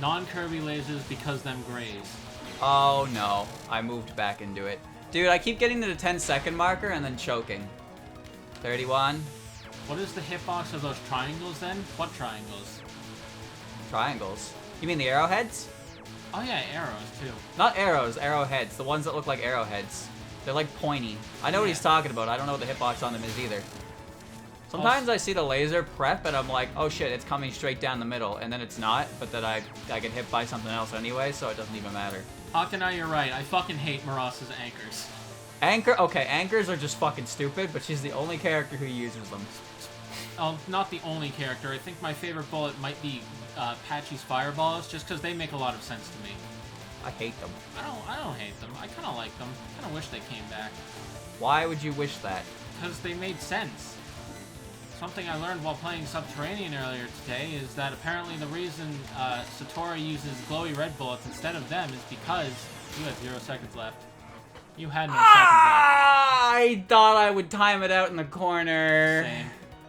Non-Kirby lasers because them grays. Oh no, I moved back into it. Dude, I keep getting to the 10-second marker and then choking. 31. What is the hitbox of those triangles then? What triangles? Triangles. You mean the arrowheads? Oh yeah, arrows too. Not arrows, arrowheads. The ones that look like arrowheads. They're like pointy. I know what he's talking about. I don't know what the hitbox on them is either. Sometimes I see the laser prep and I'm like, oh shit, it's coming straight down the middle. And then it's not, but then I get hit by something else anyway, so it doesn't even matter. Hakanai, you're right. I fucking hate Maras's anchors. Okay, anchors are just fucking stupid, but she's the only character who uses them. Oh, not the only character. I think my favorite bullet might be Patchy's fireballs, just because they make a lot of sense to me. I hate them. I don't hate them. I kind of like them. I kind of wish they came back. Why would you wish that? Because they made sense. Something I learned while playing Subterranean earlier today is that apparently the reason Satori uses glowy red bullets instead of them is because you have 0 seconds left. You had no seconds left. I thought I would time it out in the corner. Same.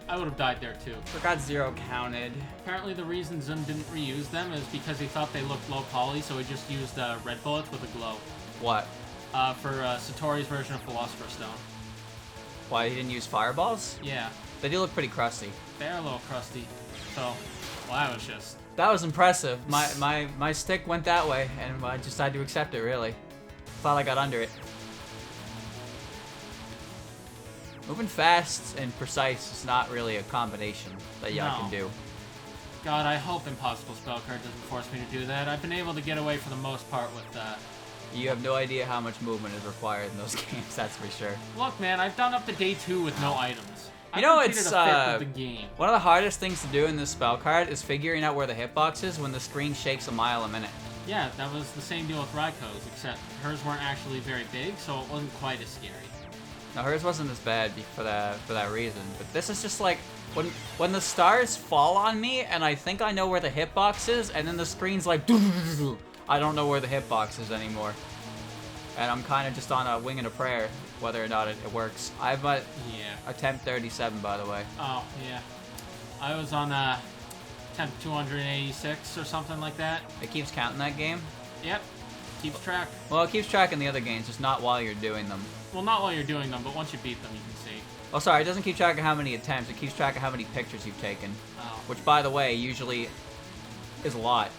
I would have died there too. Forgot 0 counted. Apparently the reason Zun didn't reuse them is because he thought they looked low poly, so he just used red bullets with a glow. What? For Satori's version of Philosopher's Stone. Why, he didn't use fireballs? Yeah. They do look pretty crusty. They're a little crusty. So, well, that was just... That was impressive. My stick went that way, and I just had to accept it, really. Thought I got under it. Moving fast and precise is not really a combination that y'all can do. God, I hope Impossible Spellcard doesn't force me to do that. I've been able to get away for the most part with that. You have no idea how much movement is required in those games, that's for sure. Look, man, I've done up to day 2 with no items. You know, I it's completed a fifth of the game. One of the hardest things to do in this spell card is figuring out where the hitbox is when the screen shakes a mile a minute. Yeah, that was the same deal with Raiko's, except hers weren't actually very big, so it wasn't quite as scary. No, hers wasn't as bad for that reason. But this is just like when the stars fall on me and I think I know where the hitbox is, and then the screen's like, I don't know where the hitbox is anymore, and I'm kind of just on a wing and a prayer whether or not it works. I'm at attempt 37, by the way. Oh yeah, I was on attempt 286 or something like that. It keeps counting that game. Yep, keeps track. Well, it keeps track in the other games, just not while you're doing them. Well, not while you're doing them, but once you beat them, you can see. Oh, sorry, it doesn't keep track of how many attempts. It keeps track of how many pictures you've taken. Oh. Which, by the way, usually is a lot.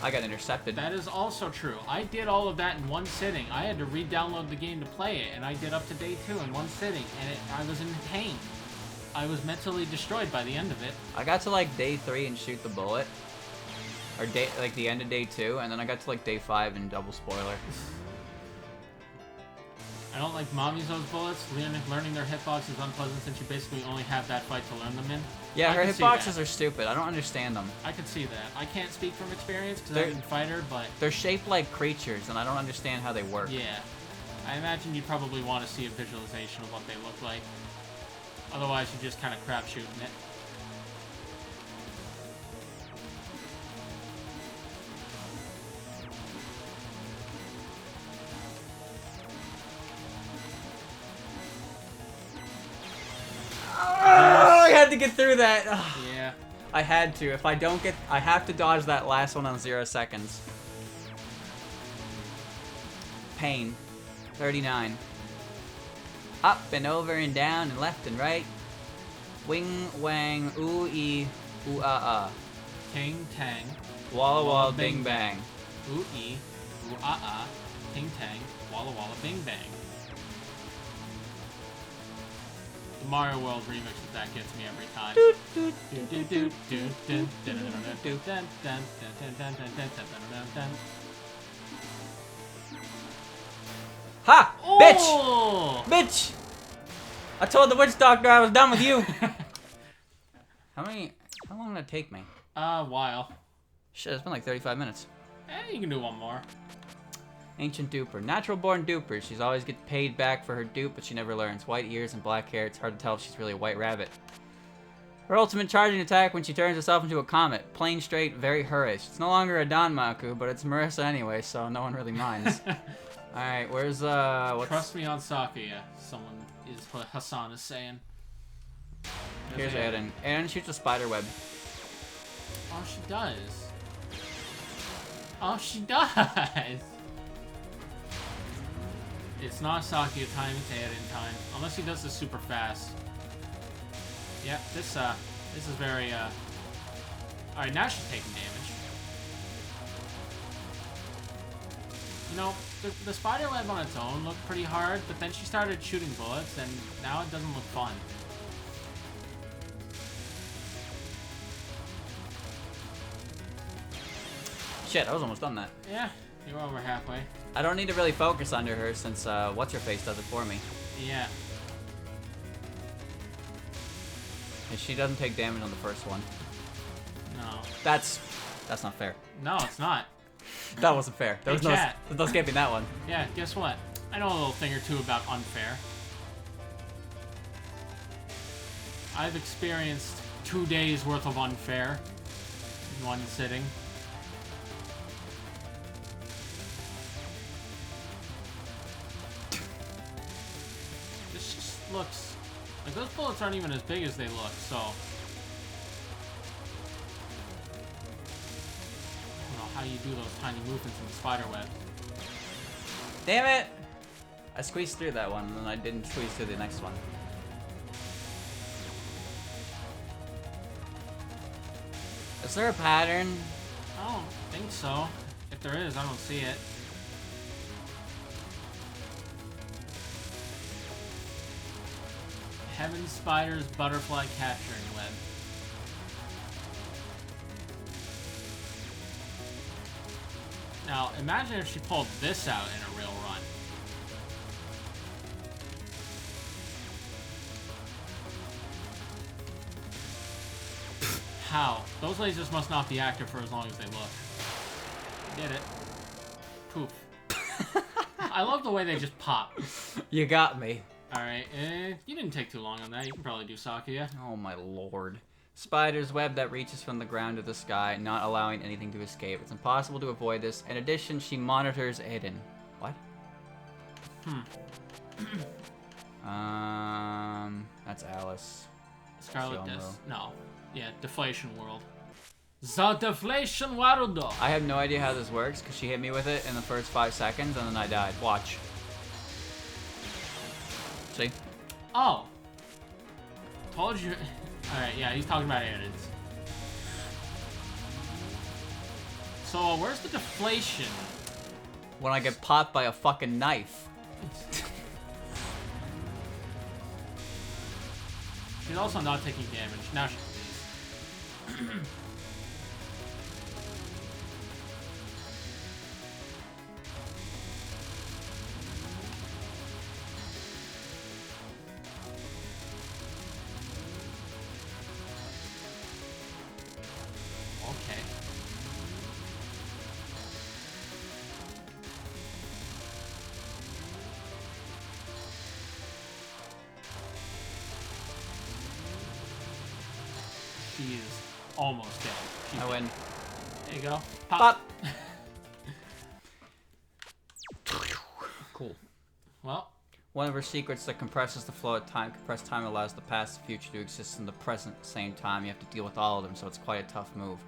I got intercepted. That is also true. I did all of that in one sitting. I had to re-download the game to play it, and I did up to day 2 in one sitting, and I was in pain. I was mentally destroyed by the end of it. I got to like day 3 and shoot the bullet. Or like the end of day 2, and then I got to like day 5 and double spoiler. I don't like Mamizo's bullets. Learning their hitbox is unpleasant since you basically only have that fight to learn them in. Yeah, her hitboxes are stupid. I don't understand them. I can see that. I can't speak from experience because I didn't fight her, but... They're shaped like creatures, and I don't understand how they work. Yeah. I imagine you'd probably want to see a visualization of what they look like. Otherwise, you're just kind of crapshooting it. I had to get through that. Yeah. I had to. If I don't get... I have to dodge that last one on 0 seconds. Pain. 39. Up and over and down and left and right. Wing, wang, ooh, ee, ooh, ah, ah. Ting, tang. Walla, walla, bing, bang. Ooh, ee, ooh, ah, ah. Ting, tang. Walla, walla, bing, bang. The Mario World remix of that gets me every time. Ha! Oh! Bitch! Bitch! I told the witch doctor I was done with you. How long did it take me? A while. Shit, it's been like 35 minutes. You can do one more. Ancient duper. Natural born duper. She's always gets paid back for her dupe, but she never learns. White ears and black hair. It's hard to tell if she's really a white rabbit. Her ultimate charging attack when she turns herself into a comet. Plain straight, very hurrish. It's no longer a Danmaku, but it's Marissa anyway, so no one really minds. Alright, where's, what's... Trust me on Sakuya, someone is what Hassan is saying. Here's Aiden. Aiden shoots a spider web. Oh, she does. Oh, she does. It's not Sakuya time, it's Aiden time. Unless he does this super fast. Yep, this is very, Alright, now she's taking damage. You know, the spider web on its own looked pretty hard, but then she started shooting bullets, and now it doesn't look fun. Shit, I was almost done that. Yeah, you're over halfway. I don't need to really focus under her since what's-her-face does it for me. Yeah. And she doesn't take damage on the first one. No. That's not fair. No, it's not. That wasn't fair. There was chat. no skipping that one. Yeah, guess what? I know a little thing or two about unfair. I've experienced 2 days worth of unfair in one sitting. This just looks like those bullets aren't even as big as they look, so I don't know how you do those tiny movements in the spider web. Damn it! I squeezed through that one, and then I didn't squeeze through the next one. Is there a pattern? I don't think so. If there is, I don't see it. Heaven Spider's Butterfly Capturing Web. Now, imagine if she pulled this out in a real run. How? Those lasers must not be active for as long as they look. Did it. Poof. I love the way they just pop. You got me. Alright, you didn't take too long on that. You can probably do Sakuya. Oh my lord. Spider's web that reaches from the ground to the sky, not allowing anything to escape. It's impossible to avoid this. In addition, she monitors Aiden. What? That's Alice. Scarlet Shomo. Disc. No. Yeah, Deflation World. The Deflation World! I have no idea how this works, because she hit me with it in the first 5 seconds, and then I died. Watch. See? Oh. Told you. Alright, yeah, he's talking about Aiden's. So, where's the deflation? When I get popped by a fucking knife. She's also not taking damage. Now she is. Okay. She is almost dead. I win. There you go. Pop! Cool. Well, One of her secrets that compresses the flow of time. Compressed time allows the past and future to exist in the present at the same time. You have to deal with all of them, so it's quite a tough move.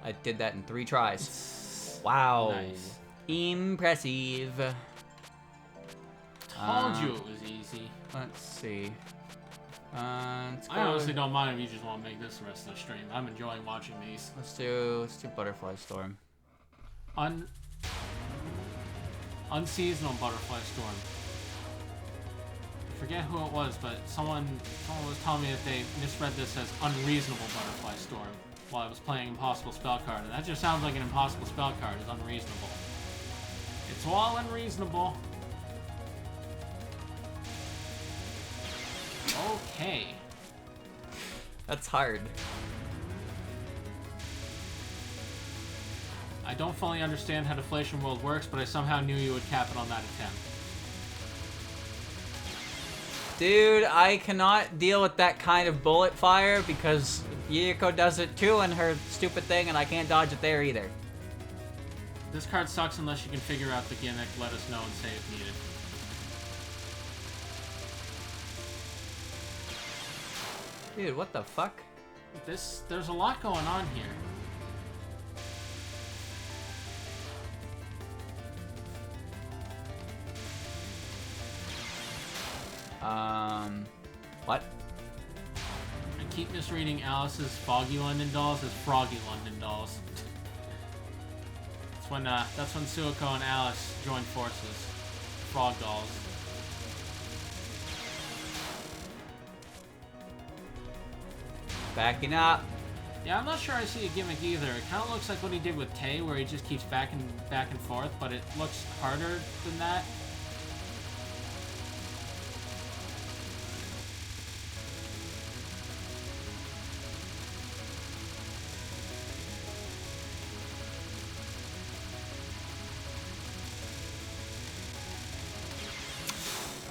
I did that in 3 tries. Wow. Nice. Impressive. Told you it was easy. Let's see. Let's I go- honestly don't mind if you just want to make this the rest of the stream. I'm enjoying watching these. Let's do Butterfly Storm. Unseasonal Butterfly Storm. I forget who it was, but someone was telling me that they misread this as Unreasonable Butterfly Storm while I was playing Impossible Spell Card, and that just sounds like an Impossible Spell Card is unreasonable. It's all unreasonable. Okay. That's hard. I don't fully understand how Deflation World works, but I somehow knew you would cap it on that attempt. Dude, I cannot deal with that kind of bullet fire because Yuriko does it too in her stupid thing, and I can't dodge it there either. This card sucks unless you can figure out the gimmick, let us know and say if needed. Dude, what the fuck? There's a lot going on here. What? I keep misreading Alice's Foggy London Dolls as Froggy London Dolls. That's when Suiko and Alice join forces. Frog dolls. Backing up. Yeah, I'm not sure I see a gimmick either. It kind of looks like what he did with Tay, where he just keeps back and forth, but it looks harder than that.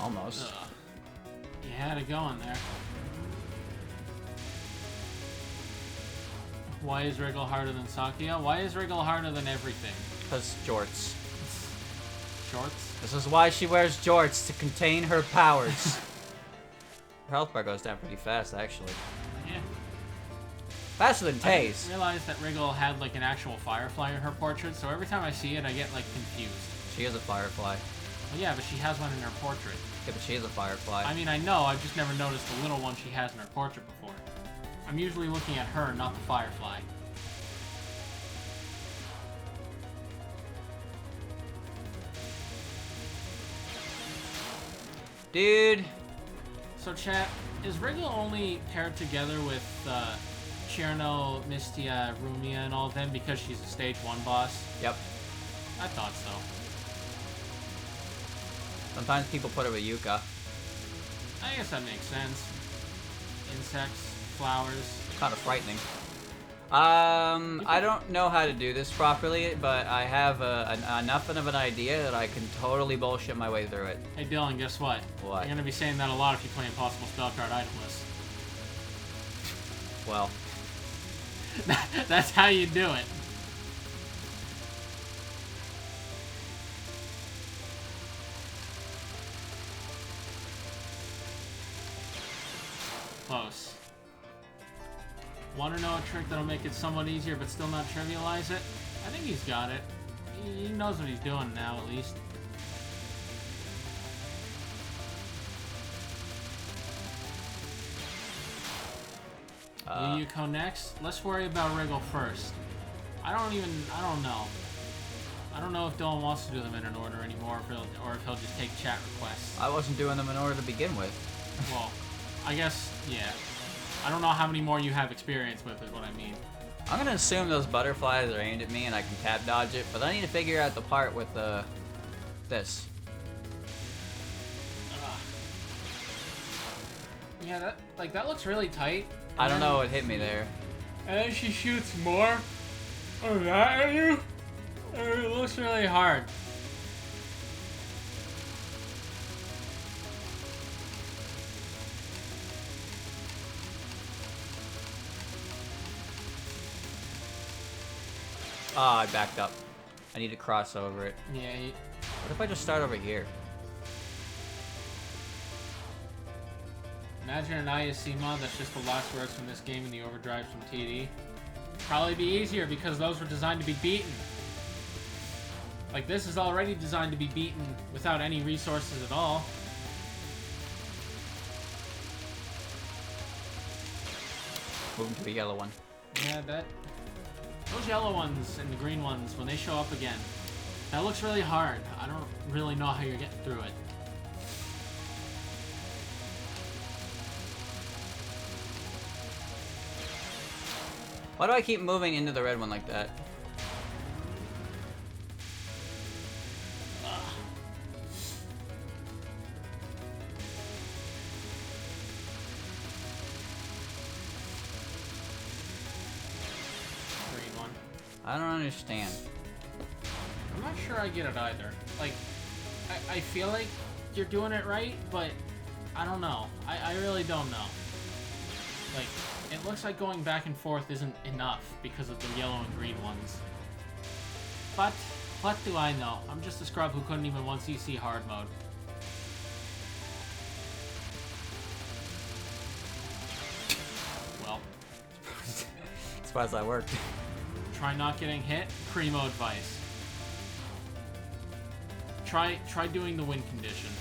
Almost. You had it going there. Why is Wriggle harder than Sakuya? Why is Wriggle harder than everything? Because jorts. Shorts? This is why she wears jorts, to contain her powers. Her health bar goes down pretty fast, actually. Yeah. Faster than I Tay's. didn't realize that Wriggle had like an actual firefly in her portrait, so every time I see it, I get like confused. She is a firefly. Well, yeah, but she has one in her portrait. Yeah, but she is a firefly. I mean, I know, I've just never noticed the little one she has in her portrait before. I'm usually looking at her, not the firefly. Dude. So, chat, is Wriggle only paired together with Cherno, Mistia, Rumia, and all of them because she's a stage 1 boss? Yep. I thought so. Sometimes people put her with Yuka. I guess that makes sense. Insects, flowers. Kind of frightening. I don't know how to do this properly, but I have enough of an idea that I can totally bullshit my way through it. Hey Dylan, guess what? What? You're gonna be saying that a lot if you play Impossible Spell Card Itemless. Well. That's how you do it. Close. Want to know a trick that'll make it somewhat easier but still not trivialize it? I think he's got it. He knows what he's doing now, at least. Yuyuko next. Let's worry about Wriggle first. I don't know. I don't know if Dylan wants to do them in an order anymore, or if he'll just take chat requests. I wasn't doing them in order to begin with. Well, I guess, yeah. I don't know how many more you have experience with, is what I mean. I'm gonna assume those butterflies are aimed at me and I can tap dodge it, but I need to figure out the part with this. Yeah, that looks really tight. I don't know what hit me there. And then she shoots more of that at you? It looks really hard. Ah, I backed up. I need to cross over it. Yeah. What if I just start over here? Imagine an Ayasima that's just the last words from this game in the overdrives from TD. Probably be easier because those were designed to be beaten. Like, this is already designed to be beaten without any resources at all. Moving to the yellow one. Yeah, those yellow ones and the green ones, when they show up again, that looks really hard. I don't really know how you're getting through it. Why do I keep moving into the red one like that? Green one. I don't understand. I'm not sure I get it either. Like, I feel like you're doing it right, but I don't know. I really don't know. Like, it looks like going back and forth isn't enough because of the yellow and green ones. But, what do I know? I'm just a scrub who couldn't even once CC hard mode. Well. Surprised that worked. Try not getting hit. Primo advice. Try doing the win condition.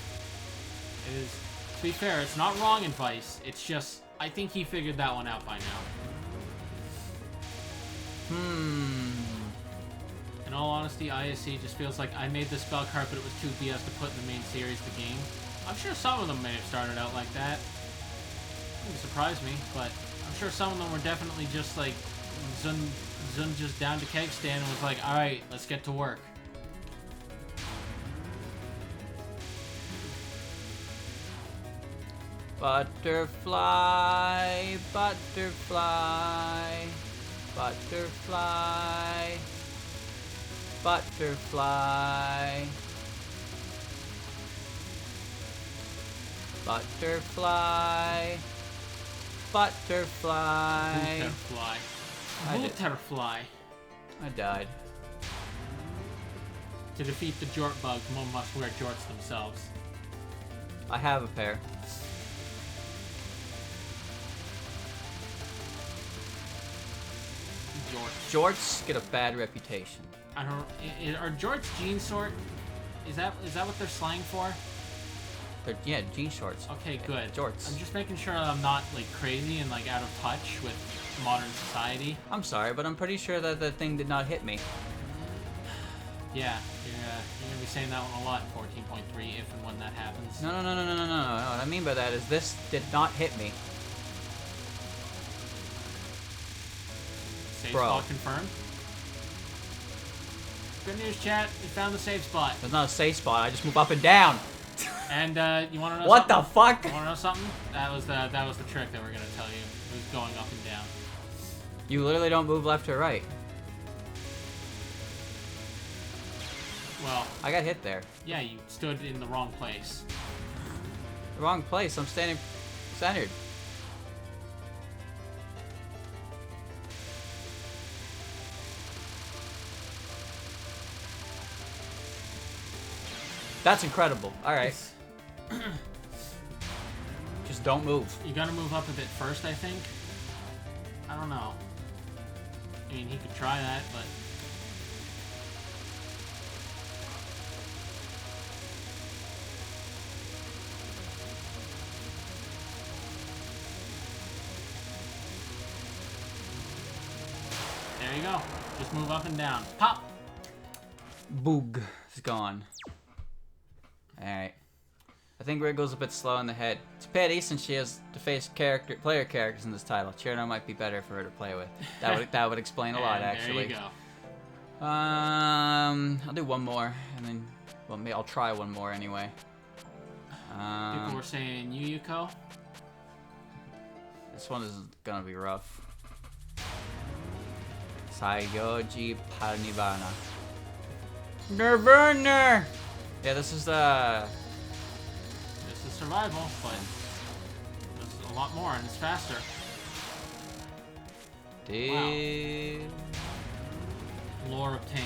It is be fair, it's not wrong advice. It's just, I think he figured that one out by now. In all honesty, ISC just feels like I made the spell card, but it was too BS to put in the main series of the game. I'm sure some of them may have started out like that. It wouldn't surprise me, but I'm sure some of them were definitely just like Zun just down to keg stand and was like, alright, let's get to work. Butterfly, butterfly, butterfly, butterfly, butterfly, butterfly. Butterfly. Butterfly. I died. To defeat the jort bug, one must wear jorts themselves. I have a pair. Jorts get a bad reputation. I don't. Are jorts jean sort? Is that what they're slang for? They're, yeah, jean shorts. Okay, good. Jorts. I'm just making sure I'm not like crazy and like out of touch with modern society. I'm sorry, but I'm pretty sure that the thing did not hit me. Yeah, you're gonna be saying that one a lot in 14.3 if and when that happens. No. What I mean by that is this did not hit me. Safe Bro. spot confirmed. Good news, chat. We found the safe spot. There's not a safe spot. I just move up and down. And you want to know What something? the fuck? You want to know something? That was the trick that we're gonna tell you. It was going up and down. You literally don't move left or right. Well, I got hit there. yeah, you stood in the wrong place. The wrong place. I'm standing centered. That's incredible. Alright. Just don't move. You gotta move up a bit first, I think. I don't know. I mean, he could try that, but... There you go. Just move up and down. Pop! Boog. It's gone. Alright. I think Wriggle's a bit slow in the head. It's a pity since she has to face player characters in this title. Chirno might be better for her to play with. That would explain a lot, actually. There you go. I'll do one more, and then, well, maybe I'll try one more anyway. People were saying Yuyuko. This one is gonna be rough. Saigoji Parnivana. Nirvana! Yeah, this is survival, but there's a lot more and it's faster. Dude. Wow. Lore obtained.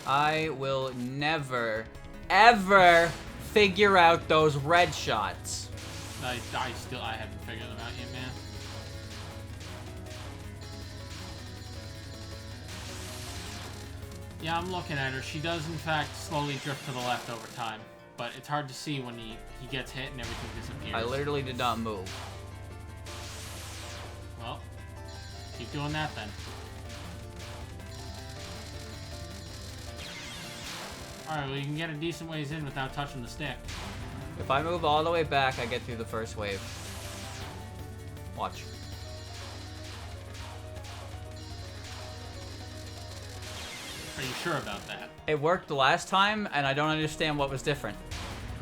I will never, ever figure out those red shots. I haven't figured them out yet, man. Yeah, I'm looking at her. She does, in fact, slowly drift to the left over time. But it's hard to see when he gets hit and everything disappears. I literally did not move. Well, keep doing that then. Alright, well you can get a decent ways in without touching the stick. If I move all the way back, I get through the first wave. Watch. Are you sure about that? It worked the last time, and I don't understand what was different.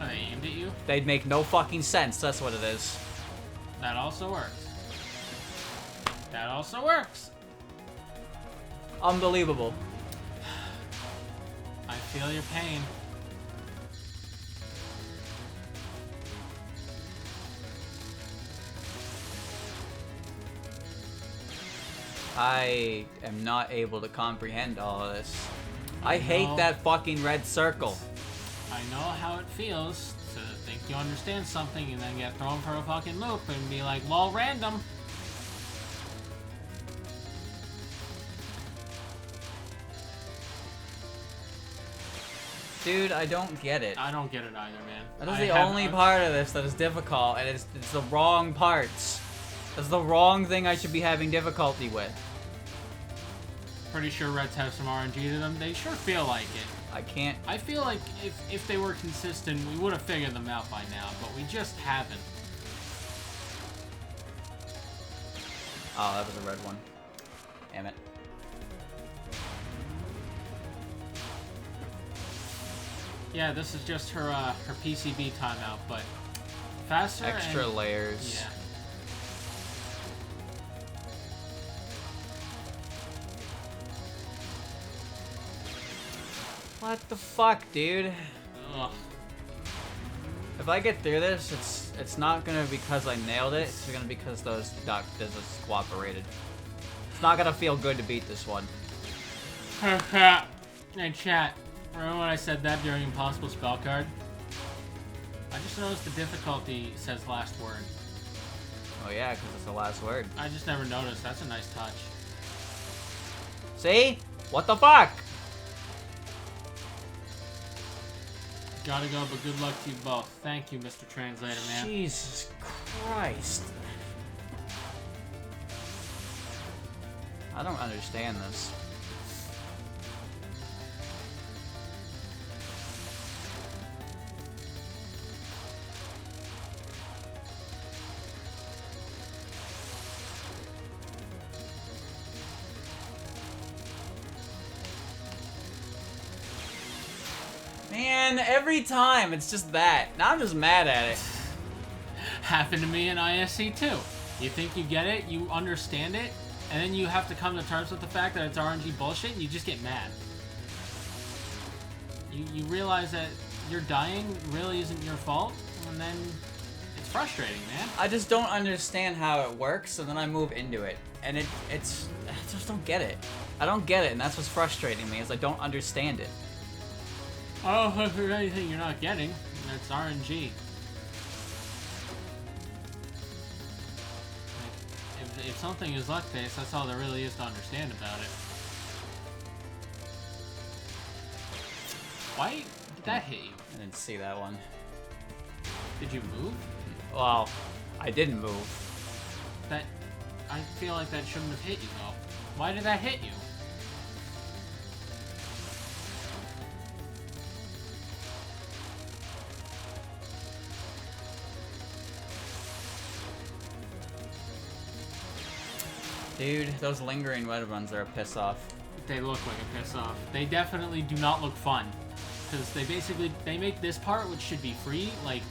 Are they aimed at you? They'd make no fucking sense, that's what it is. That also works. That also works. Unbelievable. I feel your pain. I am not able to comprehend all of this. I hate that fucking red circle. I know how it feels to think you understand something and then get thrown for a fucking loop and be like, lol, random. Dude, I don't get it. I don't get it either, man. That is the only part of this that is difficult, and it's the wrong parts. That's the wrong thing I should be having difficulty with. Pretty sure Reds have some RNG to them. They sure feel like it. I can't... I feel like if they were consistent, we would have figured them out by now, but we just haven't. Oh, that was a red one. Damn it. Yeah, this is just her her PCB timeout, but faster Extra and, layers. Yeah. What the fuck, dude? Ugh. If I get through this, it's not gonna be because I nailed it. It's gonna be because those duck business cooperated. It's not gonna feel good to beat this one. Hey, chat. Remember when I said that during Impossible Spell Card? I just noticed the difficulty says last word. Oh yeah, because it's the last word. I just never noticed. That's a nice touch. See? What the fuck? Gotta go, but good luck to you both. Thank you, Mr. Translator, man. Jesus Christ. I don't understand this. Man, every time it's just that. Now I'm just mad at it. Happened to me in ISC too. You think you get it, you understand it, and then you have to come to terms with the fact that it's RNG bullshit, and you just get mad. You realize that your dying really isn't your fault, and then it's frustrating, man. I just don't understand how it works, and then I move into it. And I just don't get it. I don't get it, and that's what's frustrating me, is I don't understand it. Oh, if there's anything you're not getting, that's RNG. If something is luck-based, that's all there really is to understand about it. Why did that hit you? I didn't see that one. Did you move? Well, I didn't move. I feel like that shouldn't have hit you, though. Why did that hit you? Dude, those lingering red ones are a piss off. They look like a piss off. They definitely do not look fun. Because they make this part, which should be free, like,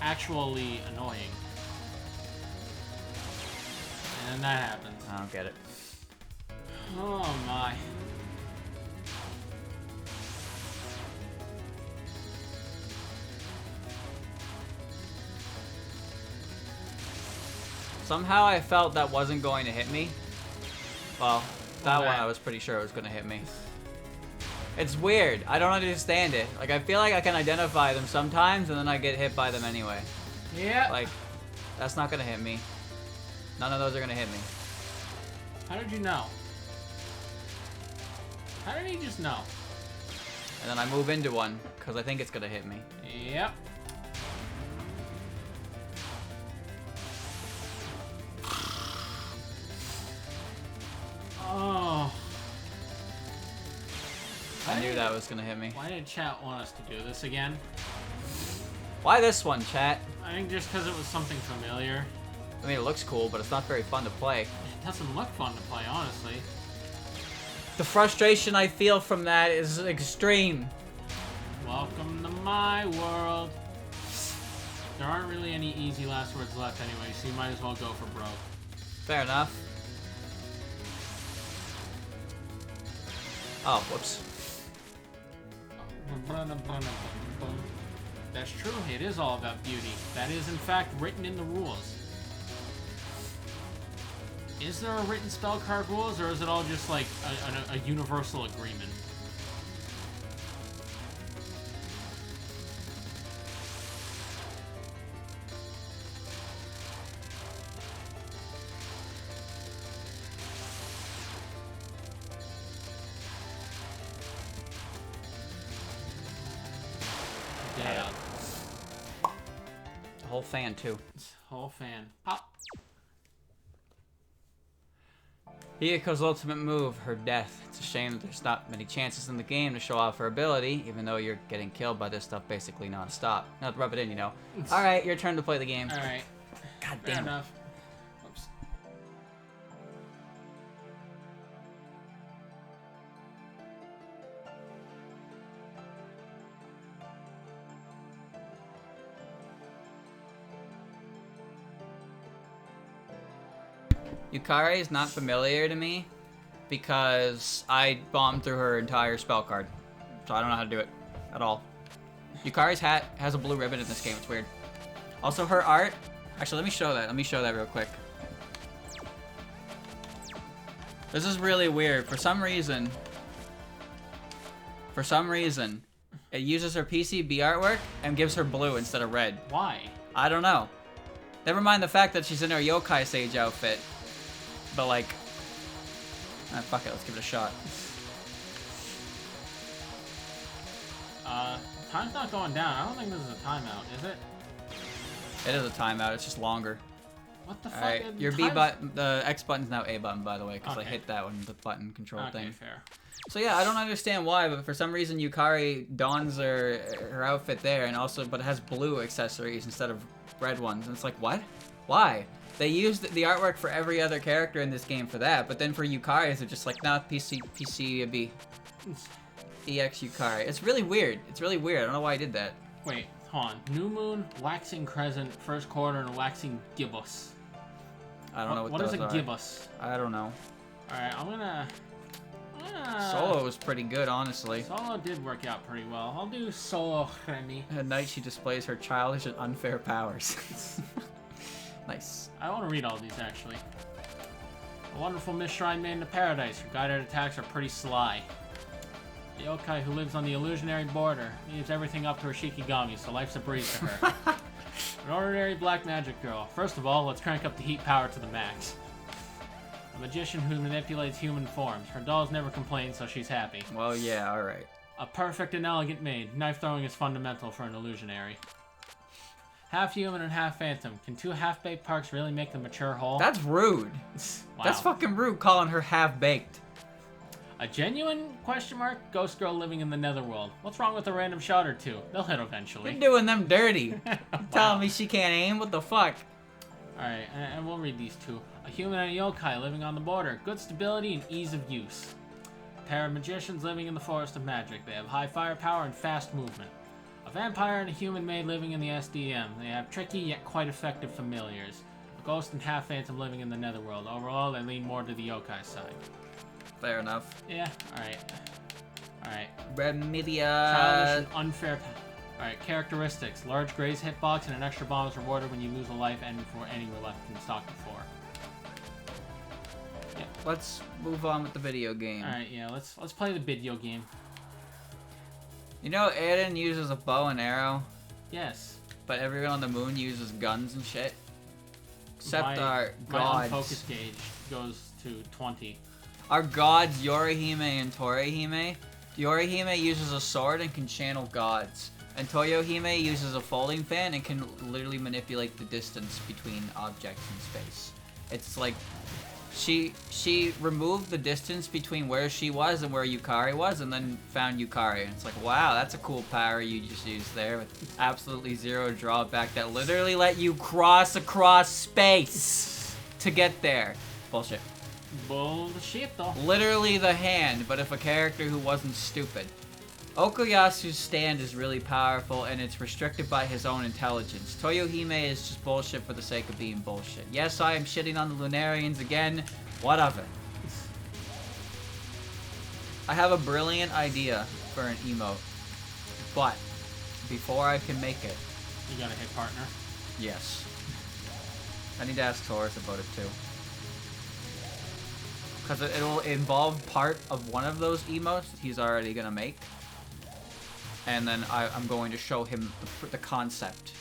actually annoying. And then that happens. I don't get it. Oh my. Somehow I felt that wasn't going to hit me. Well, that Okay. one I was pretty sure it was going to hit me. It's weird. I don't understand it. Like, I feel like I can identify them sometimes, and then I get hit by them anyway. Yeah. Like, that's not going to hit me. None of those are going to hit me. How did you know? How did he just know? And then I move into one, because I think it's going to hit me. Yep. Oh. I knew that was going to hit me. Why did chat want us to do this again? Why this one, chat? I think just because it was something familiar. I mean, it looks cool, but it's not very fun to play. It doesn't look fun to play, honestly. The frustration I feel from that is extreme. Welcome to my world. There aren't really any easy last words left anyway, so you might as well go for broke. Fair enough. Oh, whoops. That's true, it is all about beauty. That is, in fact, written in the rules. Is there a written spell card rules, or is it all just like a universal agreement? whole fan, too. It's a whole fan. Pop. Hiko's ultimate move, her death. It's a shame that there's not many chances in the game to show off her ability, even though you're getting killed by this stuff basically non-stop. Not to rub it in, you know. Alright, your turn to play the game. Alright. God Fair damn it. enough. Oops. Yukari is not familiar to me because I bombed through her entire spell card. So I don't know how to do it at all. Yukari's hat has a blue ribbon in this game. It's weird. Also, her art... Actually, let me show that. Let me show that real quick. This is really weird. For some reason, it uses her PCB artwork and gives her blue instead of red. Why? I don't know. Never mind the fact that she's in her Yokai Sage outfit. But like... fuck it, let's give it a shot. Time's not going down. I don't think this is a timeout, is it? It is a timeout, it's just longer. What the fuck? Alright, your B button, the X button's now A button, by the way, because I Okay. hit that one, the button control Okay, thing. fair. So yeah, I don't understand why, but for some reason Yukari dons her outfit there, and also, but it has blue accessories instead of red ones, and it's like, what? Why? They used the artwork for every other character in this game for that, but then for Yukari, they're just like, nah, PCB. EX Yukari. It's really weird. It's really weird. I don't know why I did that. Wait, hold on. New moon, waxing crescent, first quarter, and a waxing gibbous. I don't know what What those is a are. gibbous? I don't know. Alright, I'm gonna... Solo was pretty good, honestly. Solo did work out pretty well. I'll do Solo Remy. At night, she displays her childish and unfair powers. Nice. I want to read all these, actually. A wonderful Miss Shrine Maiden of Paradise. Her guided attacks are pretty sly. The yokai who lives on the illusionary border leaves everything up to her Shikigami, so life's a breeze to her. An ordinary black magic girl. First of all, let's crank up the heat power to the max. A magician who manipulates human forms. Her dolls never complain, so she's happy. Well, yeah, alright. A perfect and elegant maid. Knife throwing is fundamental for an illusionary. Half human and half phantom. Can two half-baked parks really make the mature whole? That's rude. Wow. That's fucking rude calling her half-baked. A genuine question mark ghost girl living in the netherworld. What's wrong with a random shot or two? They'll hit eventually. You're doing them dirty. Wow. Telling me she can't aim? What the fuck? Alright, and we'll read these two. A human and a yokai living on the border. Good stability and ease of use. A pair of magicians living in the forest of magic. They have high firepower and fast movement. A vampire and a human maid living in the SDM. They have tricky yet quite effective familiars. A ghost and half phantom living in the netherworld. Overall, they lean more to the yokai side. Fair enough. Yeah, alright. Alright. Remedia. Childish and unfair. Alright, characteristics. Large graze hitbox and an extra bomb is rewarded when you lose a life and before any were left in stock before. Yeah. Let's move on with the video game. Alright, yeah, let's play the video game. You know, Aiden uses a bow and arrow, Yes. but everyone on the moon uses guns and shit. Except my, our My gods. unfocus gauge goes to 20. Our gods, Yorihime and Torihime. Yorihime uses a sword and can channel gods. And Toyohime uses a folding fan and can literally manipulate the distance between objects in space. It's like she removed the distance between where she was and where Yukari was and then found Yukari. And it's like, wow, that's a cool power you just used there with absolutely zero drawback that literally let you cross across space to get there. Bullshit. Bullshit, though. Literally the hand, but if a character who wasn't stupid. Okuyasu's stand is really powerful, and it's restricted by his own intelligence. Toyohime is just bullshit for the sake of being bullshit. Yes, I am shitting on the Lunarians again. What of it? I have a brilliant idea for an emote, but before I can make it... You gotta hit partner. Yes. I need to ask Taurus about it too. Because it'll involve part of one of those emotes that he's already gonna make. And then I'm going to show him the concept.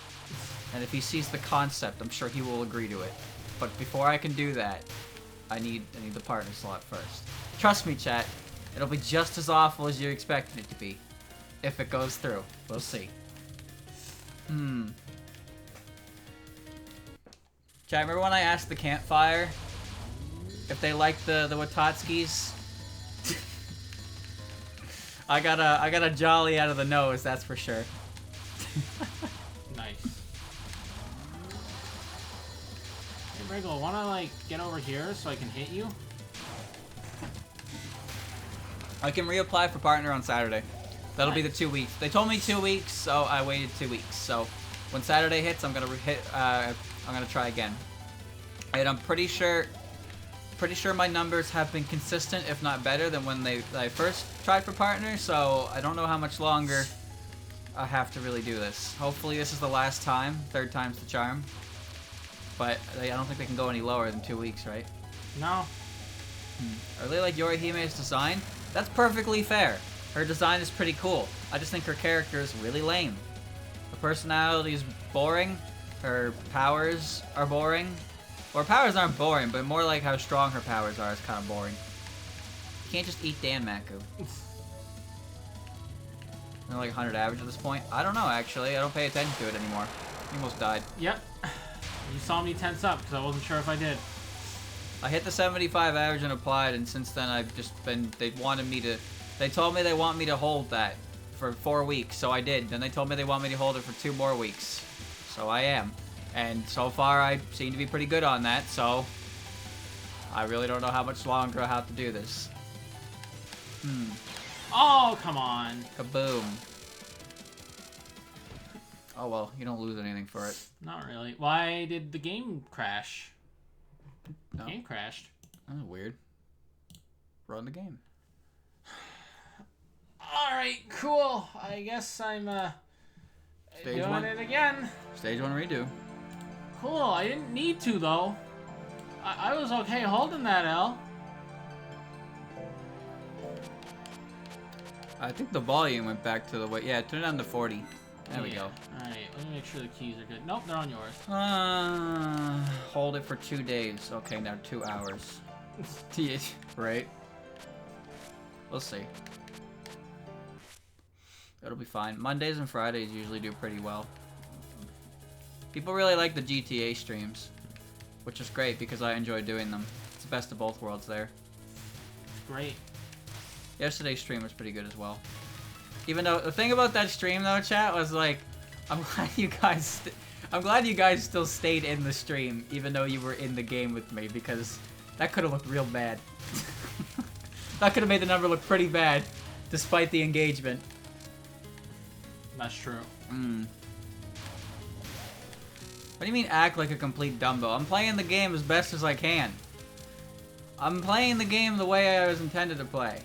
And if he sees the concept, I'm sure he will agree to it. But before I can do that, I need the partner slot first. Trust me, chat. It'll be just as awful as you're expecting it to be. If it goes through. We'll see. Chat, remember when I asked the campfire if they liked the Watatskis? I got a jolly out of the nose, that's for sure. Nice. Hey, Wriggle, wanna, like, get over here so I can hit you? I can reapply for partner on Saturday. That'll be the Nice. 2 weeks. They told me 2 weeks, so I waited 2 weeks. So when Saturday hits, I'm gonna I'm gonna try again. And I'm pretty sure my numbers have been consistent, if not better, than when I first tried for partner. So I don't know how much longer I have to really do this. Hopefully this is the last time. 3rd time's the charm. But I don't think they can go any lower than 2 weeks, right? No. I really like Yorihime's design. That's perfectly fair. Her design is pretty cool. I just think her character is really lame. Her personality is boring. Her powers are boring. Well, her powers aren't boring, but more like how strong her powers are is kind of boring. You can't just eat Dan Maku. They're like 100 average at this point. I don't know, actually. I don't pay attention to it anymore. He almost died. Yep. You saw me tense up because I wasn't sure if I did. I hit the 75 average and applied, and since then I've just been, they told me they want me to hold that for 4 weeks, so I did. Then they told me they want me to hold it for 2 more weeks. So I am. And so far I seem to be pretty good on that, so I really don't know how much longer I have to do this. Oh, come on. Kaboom. Oh well, you don't lose anything for it. Not really. Why did the game crash? The No. game crashed. Oh, weird. Run the game. Alright, cool. I guess I'm Stage doing 1. it again. Stage 1 redo. Cool, I didn't need to though. I was okay holding that L. I think the volume went back to the way. Yeah, turn it down to 40. There we go. Alright, let me make sure the keys are good. Nope, they're on yours. Hold it for 2 days. Okay, now 2 hours. Right? We'll see. It'll be fine. Mondays and Fridays usually do pretty well. People really like the GTA streams, which is great because I enjoy doing them. It's the best of both worlds there. Great. Yesterday's stream was pretty good as well. Even though the thing about that stream though, chat, was like, I'm glad you guys still stayed in the stream even though you were in the game with me, because that could have looked real bad. That could have made the number look pretty bad despite the engagement. That's true. What do you mean act like a complete Dumbo? I'm playing the game as best as I can. I'm playing the game the way I was intended to play.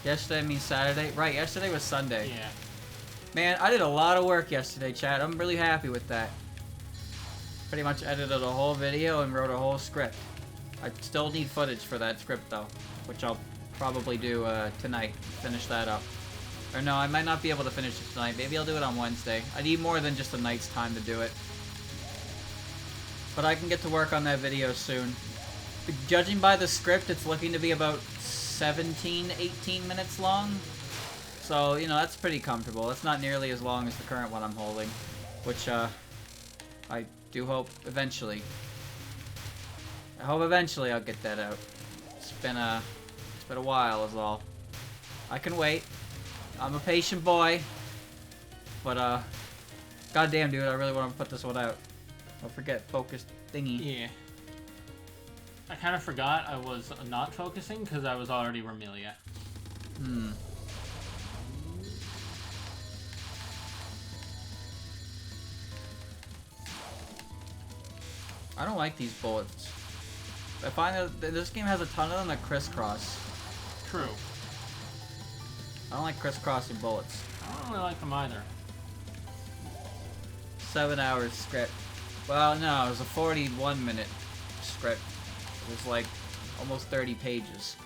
Yesterday means Saturday? Right, yesterday was Sunday. Yeah. Man, I did a lot of work yesterday, chat. I'm really happy with that. Pretty much edited a whole video and wrote a whole script. I still need footage for that script though, which I'll probably do tonight. Finish that up. Or no, I might not be able to finish it tonight. Maybe I'll do it on Wednesday. I need more than just a night's time to do it. But I can get to work on that video soon. Judging by the script, it's looking to be about 17, 18 minutes long. So, you know, that's pretty comfortable. That's not nearly as long as the current one I'm holding. Which, I do hope eventually. I hope eventually I'll get that out. It's been a while is all. I can wait. I'm a patient boy. But, goddamn, dude, I really want to put this one out. Don't forget, focus thingy. Yeah. I kind of forgot I was not focusing because I was already Remelia. I don't like these bullets. I find that this game has a ton of them that crisscross. True. I don't like crisscrossing bullets. I don't really like them either. 7 hours script. Well, no, it was a 41-minute script. It was like almost 30 pages.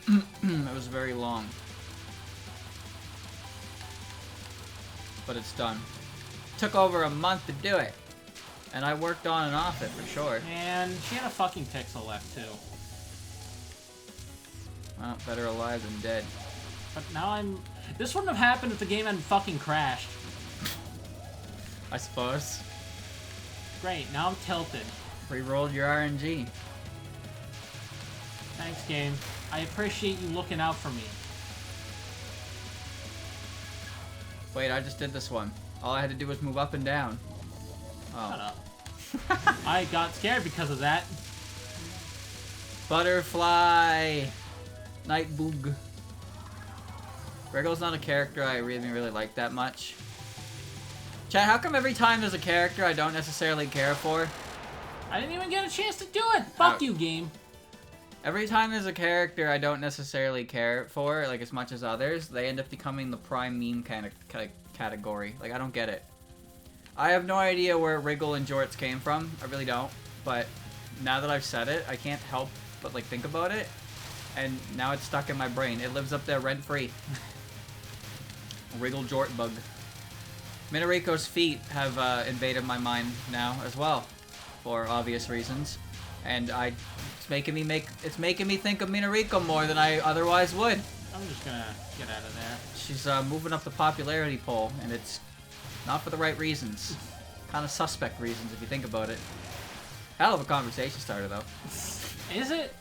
It was very long. But it's done. Took over a month to do it. And I worked on and off it for sure. And she had a fucking pixel left too. Well, better alive than dead. But now I'm... This wouldn't have happened if the game hadn't fucking crashed. I suppose. Great, now I'm tilted. Rerolled your RNG. Thanks, game. I appreciate you looking out for me. Wait, I just did this one. All I had to do was move up and down. Oh. Shut up. I got scared because of that. Butterfly! Night Boog. Wriggle's not a character I really like that much. Chat, how come every time there's a character I don't necessarily care for? I didn't even get a chance to do it! Fuck you, game. Every time there's a character I don't necessarily care for, like as much as others, they end up becoming the prime meme kind of category. Like, I don't get it. I have no idea where Wriggle and Jorts came from. I really don't. But now that I've said it, I can't help but like think about it. And now it's stuck in my brain. It lives up there rent-free. Wriggle Jort bug. Minariko's feet have invaded my mind now as well, for obvious reasons. And it's making me think of Minariko more than I otherwise would. I'm just gonna get out of there. She's moving up the popularity poll, and it's not for the right reasons. Kind of suspect reasons if you think about it. Hell of a conversation starter, though. Is it?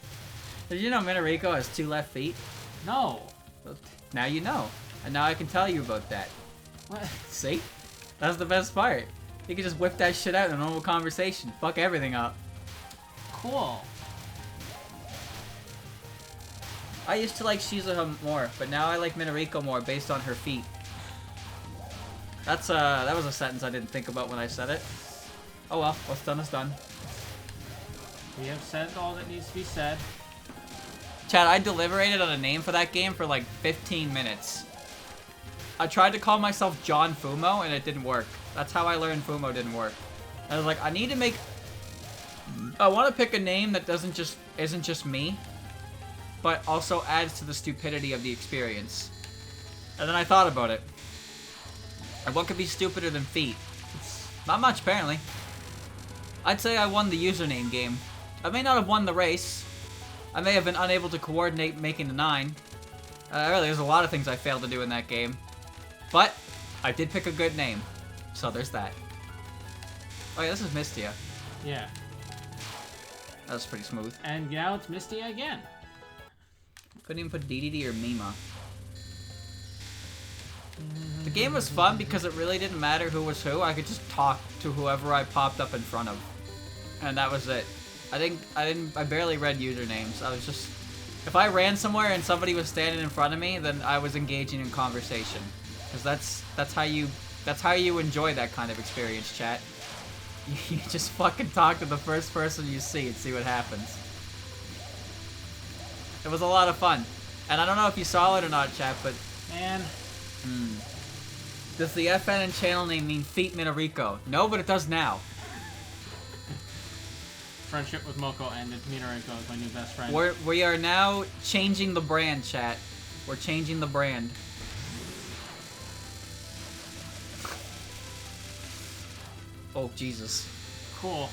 Did you know Minariko has 2 left feet? No. Well, now you know. And now I can tell you about that. What? See? That's the best part. You can just whip that shit out in a normal conversation. Fuck everything up. Cool. I used to like Shizuha more, but now I like Minariko more based on her feet. That was a sentence I didn't think about when I said it. Oh well, what's done is done. We have said all that needs to be said. Chad, I deliberated on a name for that game for like 15 minutes. I tried to call myself John Fumo and it didn't work. That's how I learned Fumo didn't work. I was like, I want to pick a name that isn't just me, but also adds to the stupidity of the experience. And then I thought about it. And what could be stupider than feet? Not much, apparently. I'd say I won the username game. I may not have won the race. I may have been unable to coordinate making the 9. Really, there's a lot of things I failed to do in that game. But I did pick a good name. So there's that. Oh yeah, this is Mistia. Yeah. That was pretty smooth. And now it's Misty again. Couldn't even put DDD or Mima. The game was fun because it really didn't matter who was who. I could just talk to whoever I popped up in front of. And that was it. I barely read usernames. I was just, if I ran somewhere and somebody was standing in front of me, then I was engaging in conversation. Because that's how you enjoy that kind of experience, chat. You just fucking talk to the first person you see and see what happens. It was a lot of fun. And I don't know if you saw it or not, chat, but... Man. Does the FN and channel name mean Feet Minariko? No, but it does now. Friendship with Moko ended. Minariko is my new best friend. We are now changing the brand, chat. We're changing the brand. Oh, Jesus. Cool.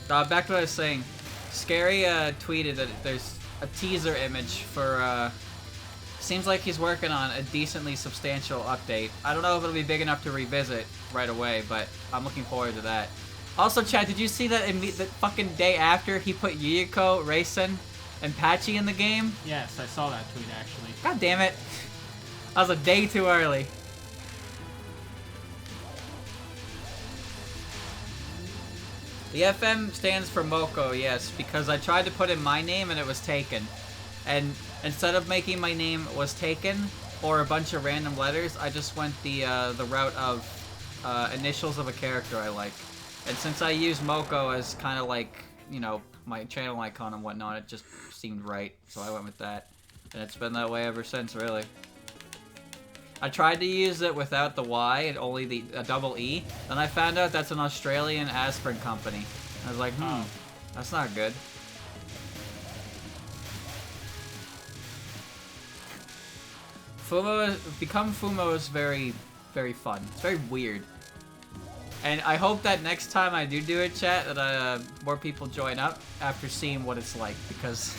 Back to what I was saying. Scary tweeted that there's a teaser image for, seems like he's working on a decently substantial update. I don't know if it'll be big enough to revisit right away, but I'm looking forward to that. Also, Chad, did you see that the fucking day after he put Yuyuko, Raisin, and Patchy in the game? Yes, I saw that tweet, actually. God damn it. I was a day too early. The FM stands for Moko, yes, because I tried to put in my name and it was taken. And instead of making my name was taken, or a bunch of random letters, I just went the route of initials of a character I like. And since I use Moko as kind of like, you know, my channel icon and whatnot, it just seemed right, so I went with that. And it's been that way ever since, really. I tried to use it without the Y and only a double E. Then I found out that's an Australian aspirin company. I was like, that's not good. Become Fumo is very, very fun. It's very weird. And I hope that next time I do it, chat, that more people join up after seeing what it's like, because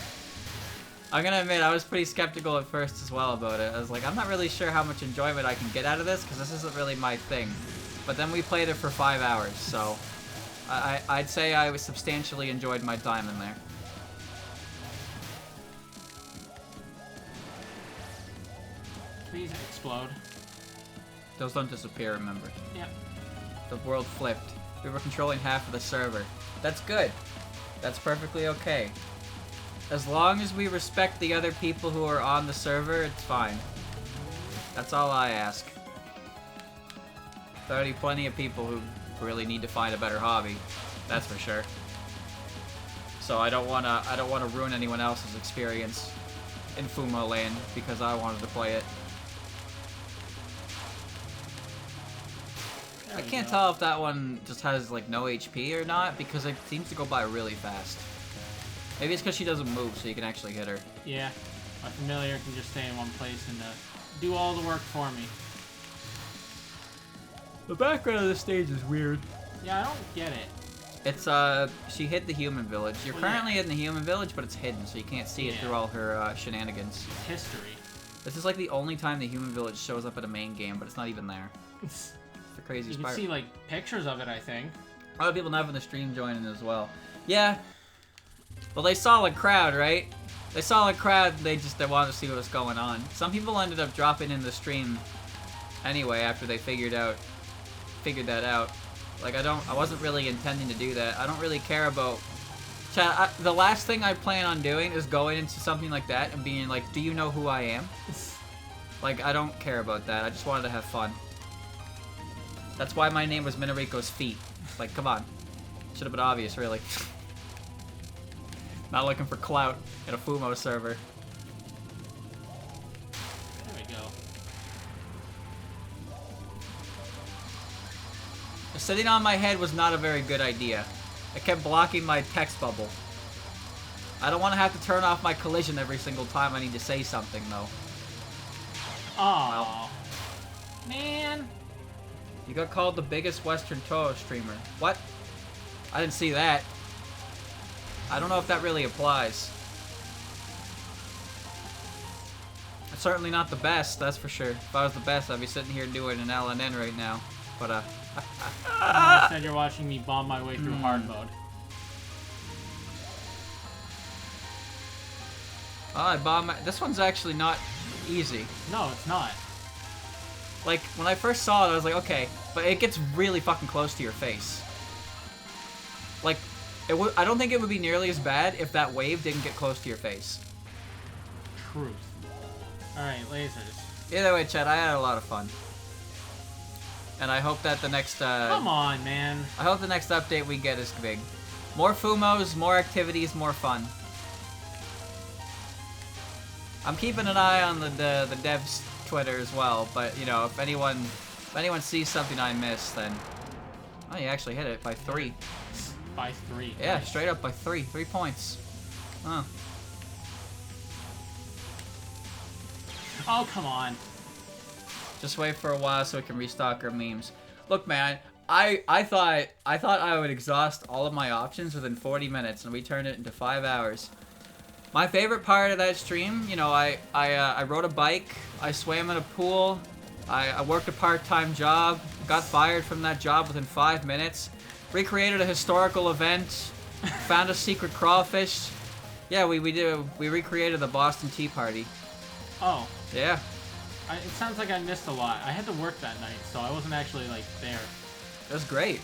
I'm gonna admit, I was pretty skeptical at first as well about it. I was like, I'm not really sure how much enjoyment I can get out of this, because this isn't really my thing. but then we played it for 5 hours, so I'd say I was substantially enjoyed my time in there. Please explode. Those don't disappear, remember. Yep. The world flipped. We were controlling half of the server. That's good. That's perfectly okay. As long as we respect the other people who are on the server, it's fine. That's all I ask. There are already plenty of people who really need to find a better hobby. That's for sure. So I don't wanna ruin anyone else's experience in Fumo Land because I wanted to play it. I can't tell if that one just has like no HP or not because it seems to go by really fast. Maybe it's because she doesn't move, so you can actually hit her. Yeah, my familiar can just stay in one place and do all the work for me. The background of this stage is weird. Yeah, I don't get it. It's she hid the human village. You're currently in the human village, but it's hidden, so you can't see it through all her shenanigans. It's history. This is like the only time the human village shows up at a main game, but it's not even there. It's the craziest You can part. see like pictures of it, I think. A lot of people now in the stream joining as well. Yeah. Well, they saw a crowd, right? They saw a crowd. They wanted to see what was going on. Some people ended up dropping in the stream anyway after they figured that out. Like I wasn't really intending to do that. I don't really care about. Chat, the last thing I plan on doing is going into something like that and being like, "Do you know who I am?" Like I don't care about that. I just wanted to have fun. That's why my name was Minariko's Feet. Like, come on. Should have been obvious, really. Not looking for clout in a Fumo server. There we go. Sitting on my head was not a very good idea. It kept blocking my text bubble. I don't want to have to turn off my collision every single time I need to say something, though. Aww. Man. You got called the biggest Western Touhou streamer. What? I didn't see that. I don't know if that really applies. It's certainly not the best, that's for sure. If I was the best, I'd be sitting here doing an LNN right now. But, Instead, you're watching me bomb my way through hard mode. Oh, I bombed this one's actually not easy. No, it's not. Like, when I first saw it, I was like, okay, but it gets really fucking close to your face. Like, I don't think it would be nearly as bad if that wave didn't get close to your face. Truth. Alright, lasers. Either way, Chad, I had a lot of fun. And I hope that the next, Come on, man. I hope the next update we get is big. More Fumos, more activities, more fun. I'm keeping an eye on the devs' Twitter as well, but, you know, if anyone sees something I missed, then... Oh, you actually hit it by 3. By 3. Yeah, Nice. straight up by 3. 3 points. Huh. Oh, come on. Just wait for a while so we can restock our memes. Look, man, I thought I would exhaust all of my options within 40 minutes, and we turned it into 5 hours. My favorite part of that stream, you know, I rode a bike, I swam in a pool, I worked a part-time job, got fired from that job within 5 minutes, recreated a historical event, found a secret crawfish. Yeah, we recreated the Boston Tea Party. Oh. Yeah. It sounds like I missed a lot. I had to work that night, so I wasn't actually, like, there. It was great. It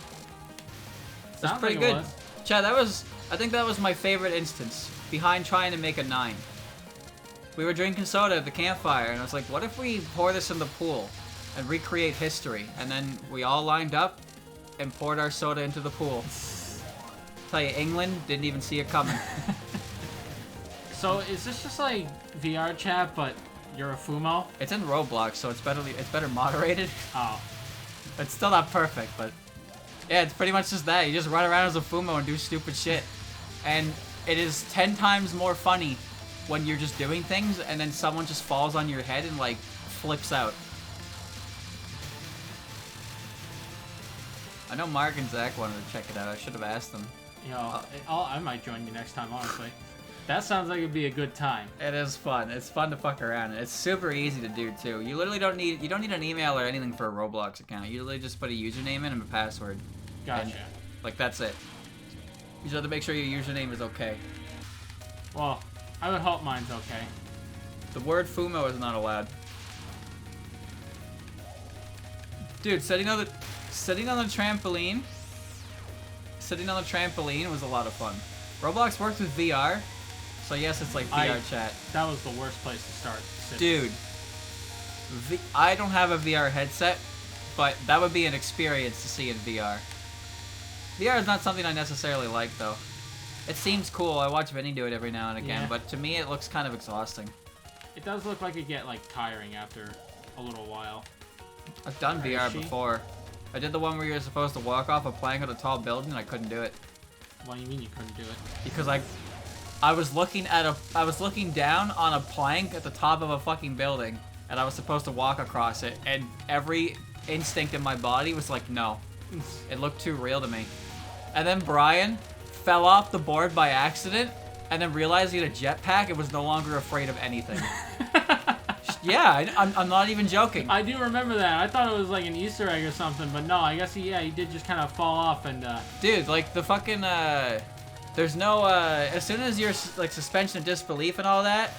was Sounds pretty like good. it was. Chad, I think that was my favorite instance, behind trying to make a 9. We were drinking soda at the campfire, and I was like, what if we pour this in the pool and recreate history? And then we all lined up and poured our soda into the pool. Tell you, England didn't even see it coming. So, is this just, like, VR chat, but you're a Fumo? It's in Roblox, so it's better moderated. Oh. It's still not perfect, but... Yeah, it's pretty much just that. You just run around as a Fumo and do stupid shit. And it is 10 times more funny when you're just doing things and then someone just falls on your head and, like, flips out. I know Mark and Zach wanted to check it out. I should have asked them. Yo, I might join you next time, honestly. That sounds like it'd be a good time. It is fun. It's fun to fuck around. It's super easy to do too. You literally don't need an email or anything for a Roblox account. You literally just put a username in and a password. Gotcha. And, like that's it. You just have to make sure your username is okay. Well, I would hope mine's okay. The word Fumo is not allowed. Dude, sitting on the trampoline. Sitting on the trampoline was a lot of fun. Roblox works with VR, so yes, it's like VR chat. That was the worst place to start. Dude, I don't have a VR headset, but that would be an experience to see in VR. VR is not something I necessarily like, though. It seems cool. I watch Vinny do it every now and again, but to me, it looks kind of exhausting. It does look like it get like tiring after a little while. I've done VR before. I did the one where you were supposed to walk off a plank on a tall building, and I couldn't do it. What do you mean you couldn't do it? Because I was looking down on a plank at the top of a fucking building, and I was supposed to walk across it, and every instinct in my body was like, no. It looked too real to me. And then Brian fell off the board by accident, and then realized he had a jetpack and was no longer afraid of anything. Yeah, I'm not even joking. I do remember that. I thought it was like an Easter egg or something, but no, I guess he did just kind of fall off and... Dude, like the fucking, there's no, as soon as you're, like, suspension of disbelief and all that,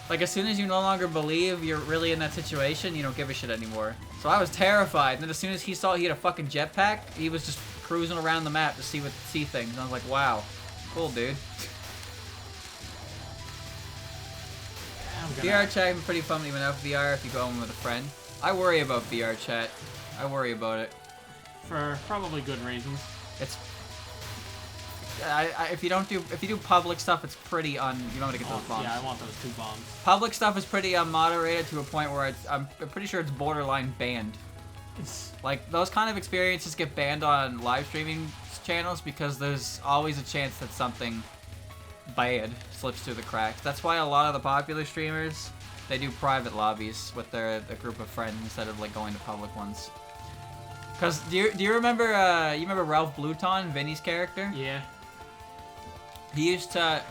like, as soon as you no longer believe you're really in that situation, you don't give a shit anymore. So I was terrified, and then as soon as he saw he had a fucking jetpack, he was just cruising around the map to see things, and I was like, wow, cool, dude. VR chat is pretty fun even without VR if you go in with a friend. I worry about VR chat. I worry about it. For probably good reasons. It's... if you do public stuff, it's pretty you want to get those bombs. Yeah, I want those 2 bombs. Public stuff is pretty unmoderated to a point where I'm pretty sure it's borderline banned. Like, those kind of experiences get banned on live streaming channels because there's always a chance that something bad slips through the cracks. That's why a lot of the popular streamers, they do private lobbies with a group of friends instead of like going to public ones. Cause do you remember Ralph Bluton, Vinny's character? Yeah. He used to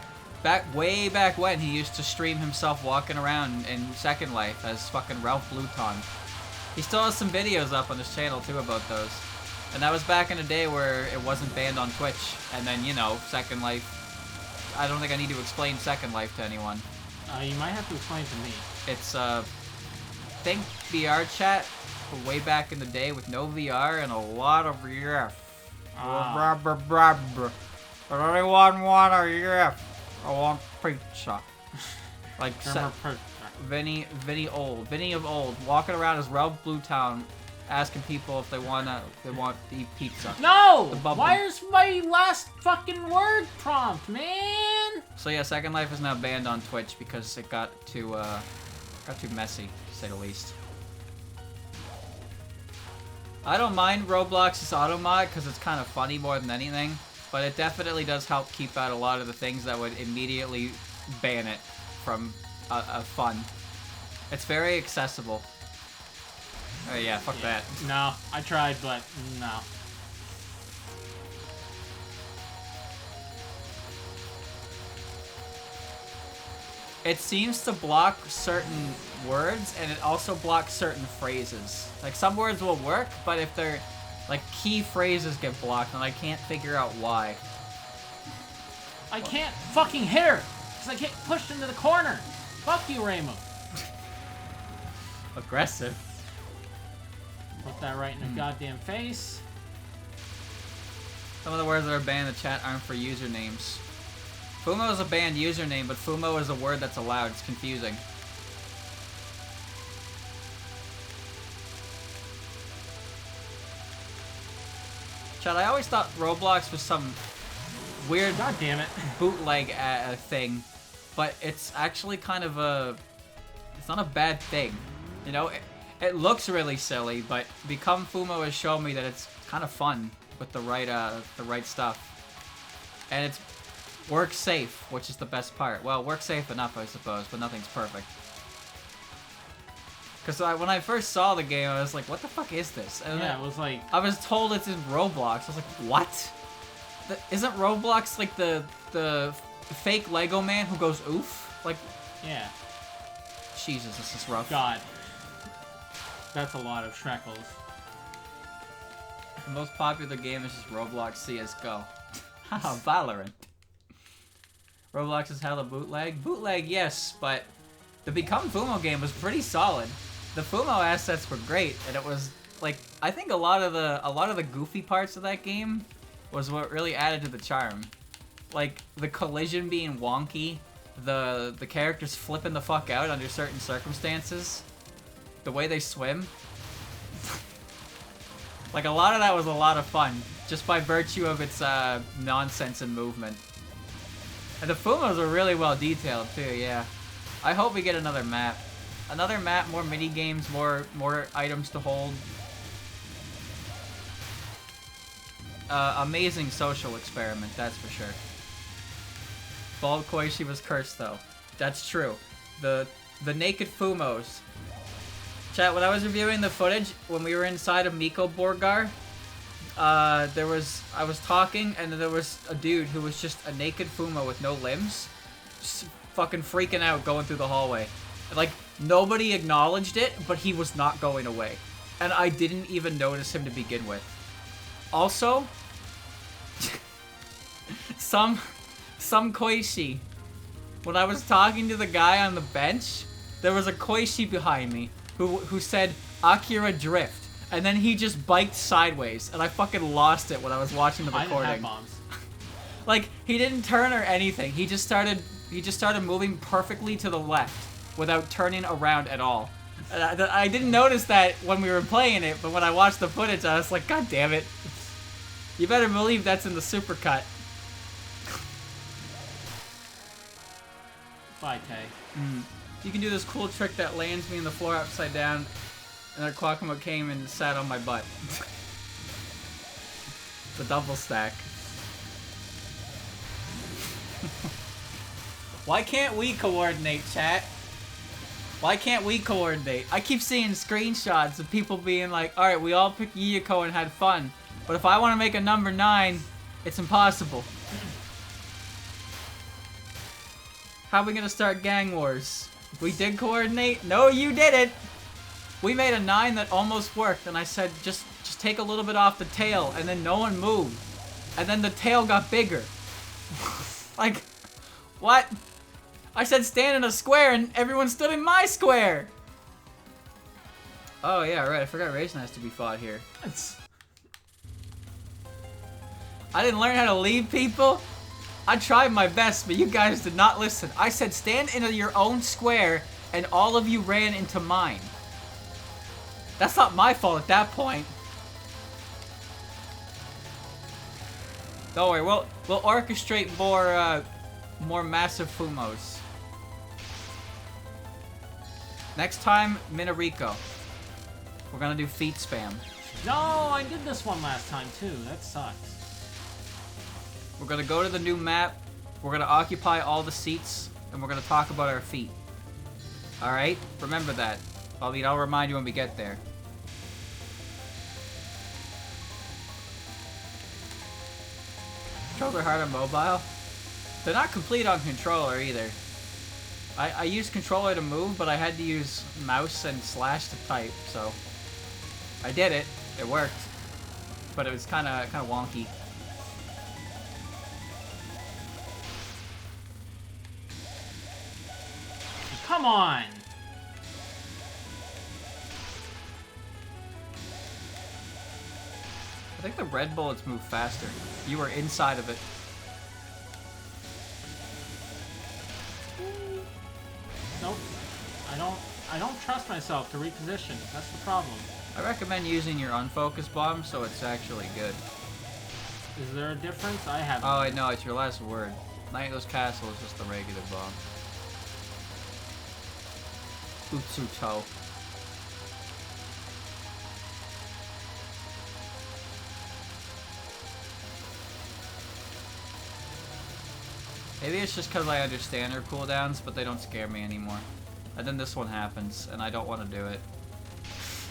way back when he used to stream himself walking around in Second Life as fucking Ralph Bluton. He still has some videos up on his channel too about those. And that was back in a day where it wasn't banned on Twitch. And then, you know, Second Life, I don't think I need to explain Second Life to anyone. You might have to explain to me. It's, think VR chat way back in the day with no VR and a lot of VF. But anyone want a VF? I want pizza. Like, Vinny of old, walking around as Ralph Bluetown, asking people if they want to eat pizza. No! Where's my last fucking word prompt, man? So yeah, Second Life is now banned on Twitch because it got too messy, to say the least. I don't mind Roblox's auto mod because it's kind of funny more than anything, but it definitely does help keep out a lot of the things that would immediately ban it from fun. It's very accessible. Oh yeah, fuck that. No, I tried, but no. It seems to block certain words, and it also blocks certain phrases. Like, some words will work, but if they're, like, key phrases get blocked, and I can't figure out why. I can't fucking hit her, because I get pushed into the corner. Fuck you, Raymond. Aggressive. Put that right in the goddamn face. Some of the words that are banned in the chat aren't for usernames. Fumo is a banned username, but Fumo is a word that's allowed. It's confusing. Chat, I always thought Roblox was some weird God damn it. bootleg thing, but it's actually kind of it's not a bad thing. You know, it looks really silly, but Become Fumo has shown me that it's kind of fun with the right stuff. And it's works safe, which is the best part. Well, works safe enough, I suppose, but nothing's perfect. Because when I first saw the game, I was like, what the fuck is this? And yeah, it was like... I was told it's in Roblox. I was like, what? Isn't Roblox like the fake Lego man who goes oof? Like, Yeah. Jesus, this is rough. God. That's a lot of Shrekels. The most popular game is just Roblox CSGO. Haha, Valorant. Roblox is hella bootleg. Bootleg, yes, but the Become Fumo game was pretty solid. The Fumo assets were great, and it was like I think a lot of the goofy parts of that game was what really added to the charm. Like the collision being wonky, the characters flipping the fuck out under certain circumstances, the way they swim. Like a lot of that was a lot of fun, just by virtue of its nonsense and movement. And the Fumos are really well detailed too, yeah. I hope we get another map. Another map, more mini games, more items to hold. Amazing social experiment, that's for sure. Bald Koishi was cursed though. That's true. The naked Fumos. Chat, when I was reviewing the footage, when we were inside of Miko Borgar, I was talking, and there was a dude who was just a naked Fumo with no limbs, just fucking freaking out going through the hallway. Like, nobody acknowledged it, but he was not going away. And I didn't even notice him to begin with. Also, some Koishi. When I was talking to the guy on the bench, there was a Koishi behind me who said, Akira Drift. And then he just biked sideways, and I fucking lost it when I was watching the recording. I didn't have bombs. Like, he didn't turn or anything. He just started moving perfectly to the left without turning around at all. And I didn't notice that when we were playing it, but when I watched the footage, I was like, God damn it. You better believe that's in the supercut. Bye, Tay. You can do this cool trick that lands me in the floor upside down, and then Quackamo came and sat on my butt. The double stack. Why can't we coordinate, chat? Why can't we coordinate? I keep seeing screenshots of people being like, alright, we all picked Yuyuko and had fun, but if I want to make a number 9, it's impossible. How are we gonna start gang wars? We did coordinate? No, you didn't! We made a 9 that almost worked, and I said, just take a little bit off the tail, and then no one moved. And then the tail got bigger. Like, what? I said stand in a square, and everyone stood in my square! Oh yeah, right, I forgot Raisin has to be fought here. I didn't learn how to lead people? I tried my best, but you guys did not listen. I said stand in your own square, and all of you ran into mine. That's not my fault at that point. Don't worry, we'll orchestrate more massive Fumos. Next time, Minariko. We're gonna do feet spam. No, I did this one last time too. That sucks. We're gonna go to the new map, we're gonna occupy all the seats, and we're gonna talk about our feet. Alright? Remember that. I'll remind you when we get there. Controller hard on mobile? They're not complete on controller either. I used controller to move, but I had to use mouse and slash to type, so I did it. It worked. But it was kinda wonky. Come on! I think the red bullets move faster. You were inside of it. Nope. I don't trust myself to reposition. That's the problem. I recommend using your unfocused bomb, so it's actually good. Is there a difference? I haven't. Oh, I know, it's your last word. Nightless Castle is just the regular bomb. Utsuto. Maybe it's just because I understand her cooldowns, but they don't scare me anymore. And then this one happens, and I don't want to do it.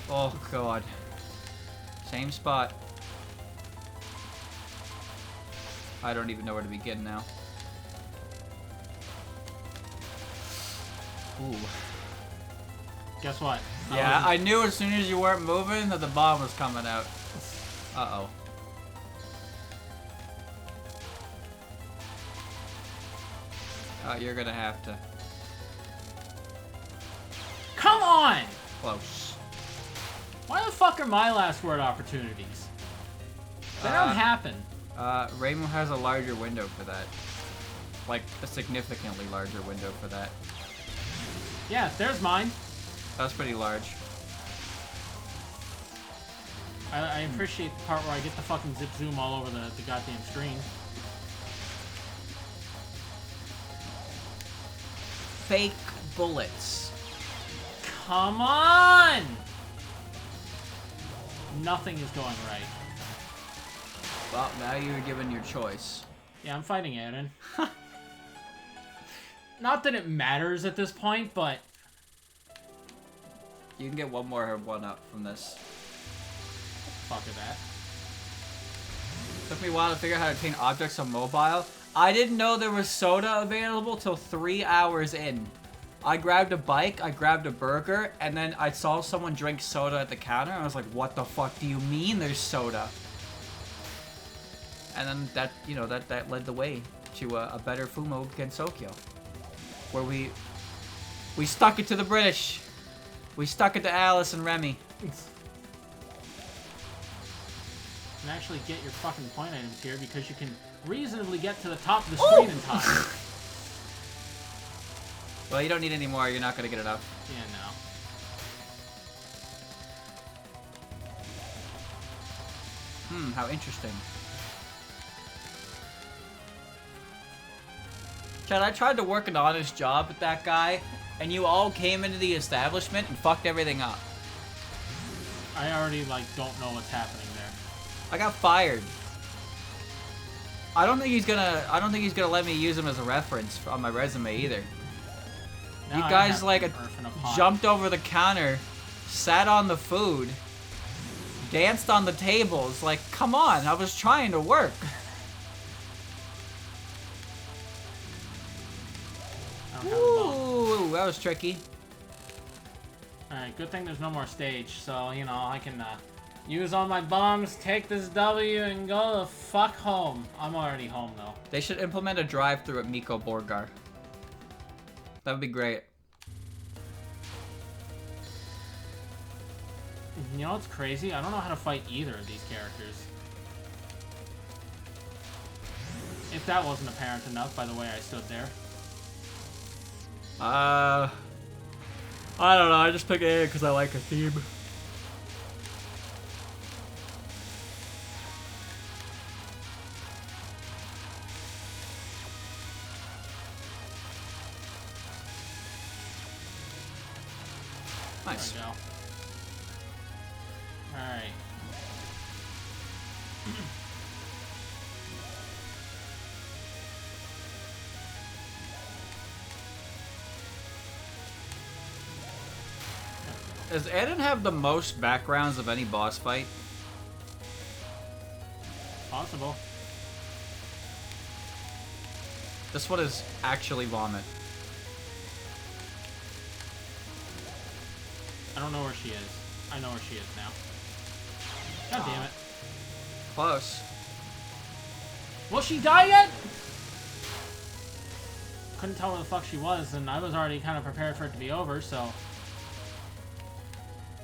Oh god. Same spot. I don't even know where to begin now. Ooh. Guess what? Yeah, I knew as soon as you weren't moving that the bomb was coming out. Uh-oh. You're gonna have to. Come on! Close. Why the fuck are my last word opportunities? They don't happen. Raymond has a larger window for that. Like, a significantly larger window for that. Yeah, there's mine. That's pretty large. I appreciate the part where I get the fucking zip zoom all over the goddamn screen. Fake bullets. Come on! Nothing is going right. Well, now you're given your choice. Yeah, I'm fighting Aaron. Not that it matters at this point, but... You can get one more one-up from this. Fuck is that? Took me a while to figure out how to obtain objects on mobile. I didn't know there was soda available till 3 hours in. I grabbed a bike, I grabbed a burger, and then I saw someone drink soda at the counter, and I was like, what the fuck do you mean there's soda? And then that, you know, that led the way to a better Fumo Gensokyo. Where we stuck it to the British. We stuck it to Alice and Remy. And actually get your fucking point items here because you can reasonably get to the top of the screen in time. Well, you don't need any more. You're not going to get enough. Yeah, no. How interesting. Chad, I tried to work an honest job with that guy, and you all came into the establishment and fucked everything up. I already, like, don't know what's happening there. I got fired. I don't think he's gonna let me use him as a reference on my resume either. Now You I guys have like to earth in a pot. jumped over the counter, sat on the food, danced on the tables. Like, come on, I was trying to work. I don't have a bomb. Ooh, that was tricky. Alright, good thing there's no more stage, so, you know, I can use all my bombs, take this W, and go the fuck home. I'm already home, though. They should implement a drive-thru at Miko Borgar. That would be great. You know what's crazy? I don't know how to fight either of these characters. If that wasn't apparent enough by the way I stood there. I don't know. I just picked A because I like a theme. Nice. There we go. Alright. Does Eden have the most backgrounds of any boss fight? Possible. This one is actually vomit. I don't know where she is. I know where she is now. God damn it. Close. Will she die yet? Couldn't tell where the fuck she was, and I was already kind of prepared for it to be over, so...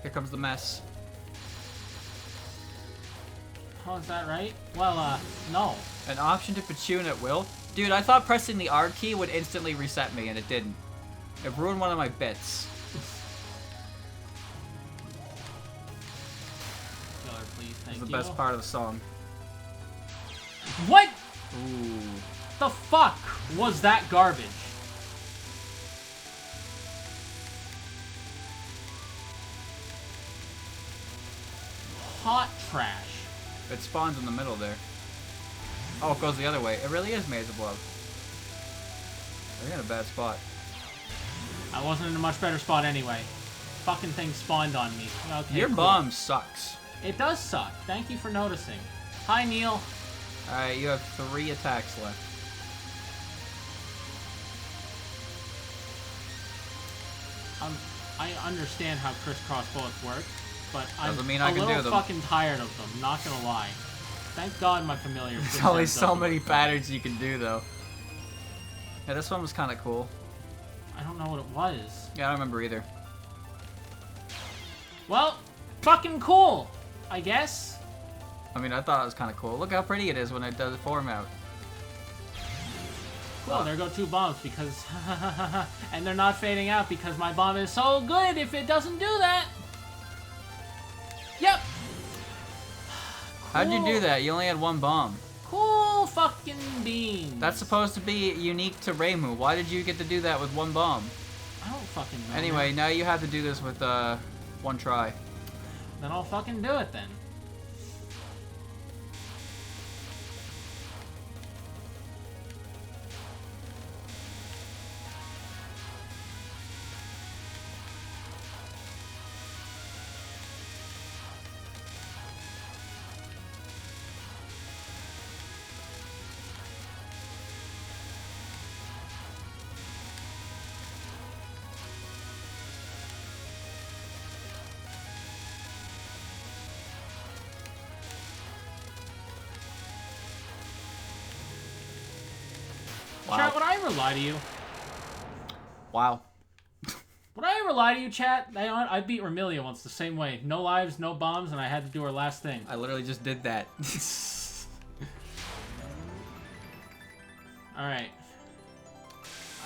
Here comes the mess. Oh, is that right? Well, no. An option to Pachune at will? Dude, I thought pressing the R key would instantly reset me, and it didn't. It ruined one of my bits. Killer, please, thank It's the you. best part of the song. What Ooh. the fuck was that garbage? Hot trash. It spawns in the middle there. Oh, it goes the other way. It really is Maze of Love. They're in a bad spot. I wasn't in a much better spot anyway. Fucking thing spawned on me. Okay, Your cool. bomb sucks. It does suck. Thank you for noticing. Hi, Neil. Alright, you have 3 attacks left. I understand how crisscross bullets work, but Doesn't I'm mean I a can little do them. fucking tired of them. Not gonna lie. Thank God my familiar. There's only so many patterns you can do, though. Yeah, this one was kind of cool. I don't know what it was. Yeah, I don't remember either. Well, fucking cool, I guess. I mean, I thought it was kind of cool. Look how pretty it is when it does form out. Well, there go 2 bombs because... and they're not fading out because my bomb is so good if it doesn't do that. Yep. How'd you do Cool. that? You only had 1 bomb. Cool fucking beans. That's supposed to be unique to Reimu. Why did you get to do that with 1 bomb? I don't fucking know. Anyway, man. now you have to do this with 1 try. Then I'll fucking do it then. Wow. Chat, would I ever lie to you? Wow. Would I ever lie to you, chat? I beat Remilia once the same way. No lives, no bombs, and I had to do her last thing. I literally just did that. Alright.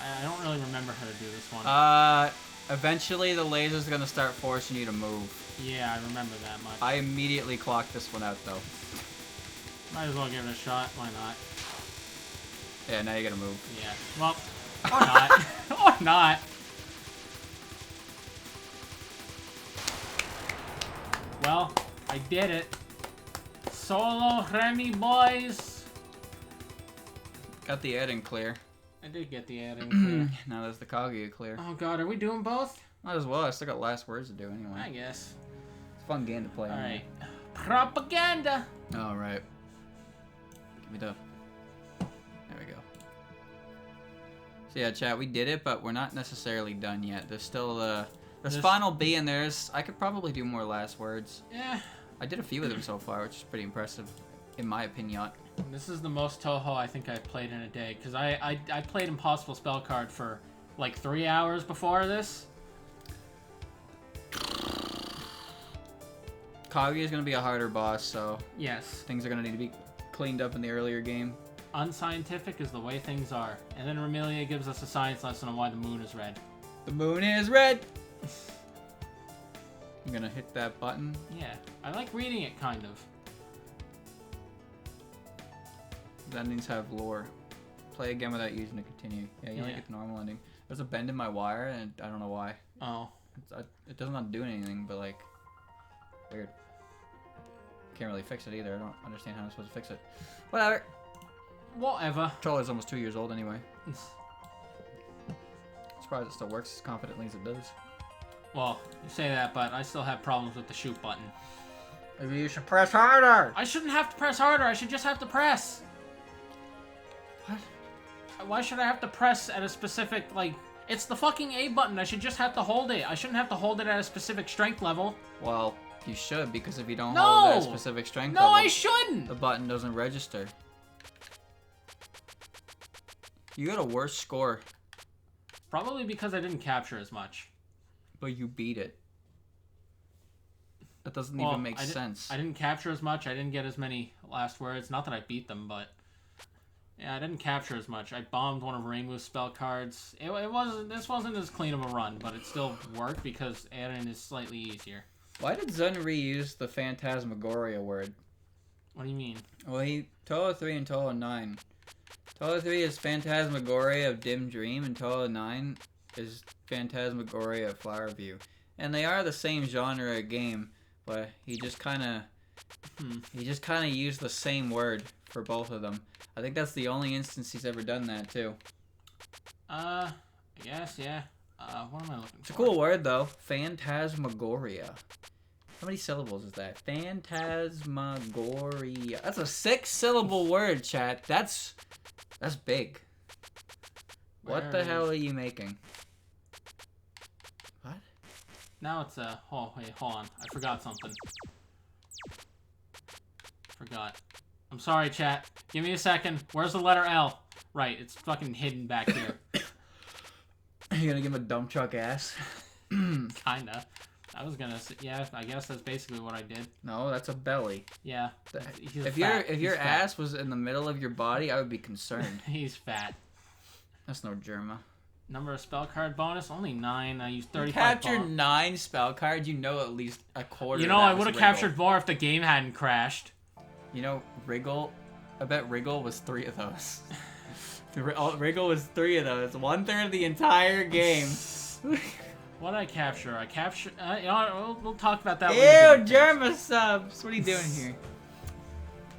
I don't really remember how to do this one. Eventually the laser's gonna start forcing you to move. Yeah, I remember that much. I immediately clocked this one out, though. Might as well give it a shot. Why not? Yeah, now you gotta move. Yeah. Well, or not. Or not. Well, I did it. Solo Remy boys. Got the add-in clear. I did get the adding clear. Now there's the Kaguya clear. Oh god, are we doing both? Might as well. I still got last words to do anyway. I guess. It's a fun game to play. Alright. Propaganda! Alright. Give me the... There we go. So yeah, chat, we did it, but we're not necessarily done yet. There's still there's final B and there's... I could probably do more last words. Yeah. I did a few of them so far, which is pretty impressive, in my opinion. This is the most Touhou I think I've played in a day, because I played Impossible Spell Card for like 3 hours before this. Kaguya is going to be a harder boss, so Yes. things are going to need to be cleaned up in the earlier game. Unscientific is the way things are. And then Remilia gives us a science lesson on why the moon is red. The moon is red! I'm going to hit that button. Yeah, I like reading it, kind of. The endings have lore. Play again without using to continue. Yeah, you only Yeah. get the normal ending. There's a bend in my wire, and I don't know why. Oh. It does not do anything, but like... Weird. Can't really fix it either. I don't understand how I'm supposed to fix it. Whatever. Whatever. Controller's almost 2 years old anyway. Surprised it still works as confidently as it does. Well, you say that, but I still have problems with the shoot button. Maybe you should press harder! I shouldn't have to press harder. I should just have to press. What? Why should I have to press at a specific, like... It's the fucking A button. I should just have to hold it. I shouldn't have to hold it at a specific strength level. Well, you should, because if you don't No! hold that specific strength No, level, I shouldn't! the button doesn't register. You got a worse score, Probably because I didn't capture as much. but you beat it. That doesn't Well, even make I sense. I didn't capture as much. I didn't get as many last words. Not that I beat them, but... Yeah, I didn't capture as much. I bombed one of Reimu's spell cards. This wasn't as clean of a run, but it still worked because add-in is slightly easier. Why did Zen reuse the Phantasmagoria word? What do you mean? Well, Touhou 3 and Touhou 9. Touhou 3 is Phantasmagoria of Dim Dream, and Touhou 9 is Phantasmagoria of Flower View. And they are the same genre of game, but he just kind of used the same word for both of them. I think that's the only instance he's ever done that too. I guess, yeah. What am I looking for? It's a cool word though. Phantasmagoria. How many syllables is that? Phantasmagoria. That's a 6-syllable word, chat. That's big. What the hell are you making? What? Now it's oh wait, hold on. I forgot something. Forgot. I'm sorry, chat. Give me a second. Where's the letter L? Right, it's fucking hidden back here. You gonna give him a dump truck ass? Kinda. I was gonna say, yeah, I guess that's basically what I did. No, that's a belly. Yeah. If your ass was in the middle of your body, I would be concerned. He's fat. That's no Germa. Number of spell card bonus, only 9. I used 35. Captured 9 spell cards. You know at least a quarter. You know, I would have captured more if the game hadn't crashed. You know, Wriggle. I bet Wriggle was 3 of those. Wriggle was 3 of those. 1/3 of the entire game. What did I capture? I captured. You know, we'll talk about that. Ew, Germa subs. What are you doing here?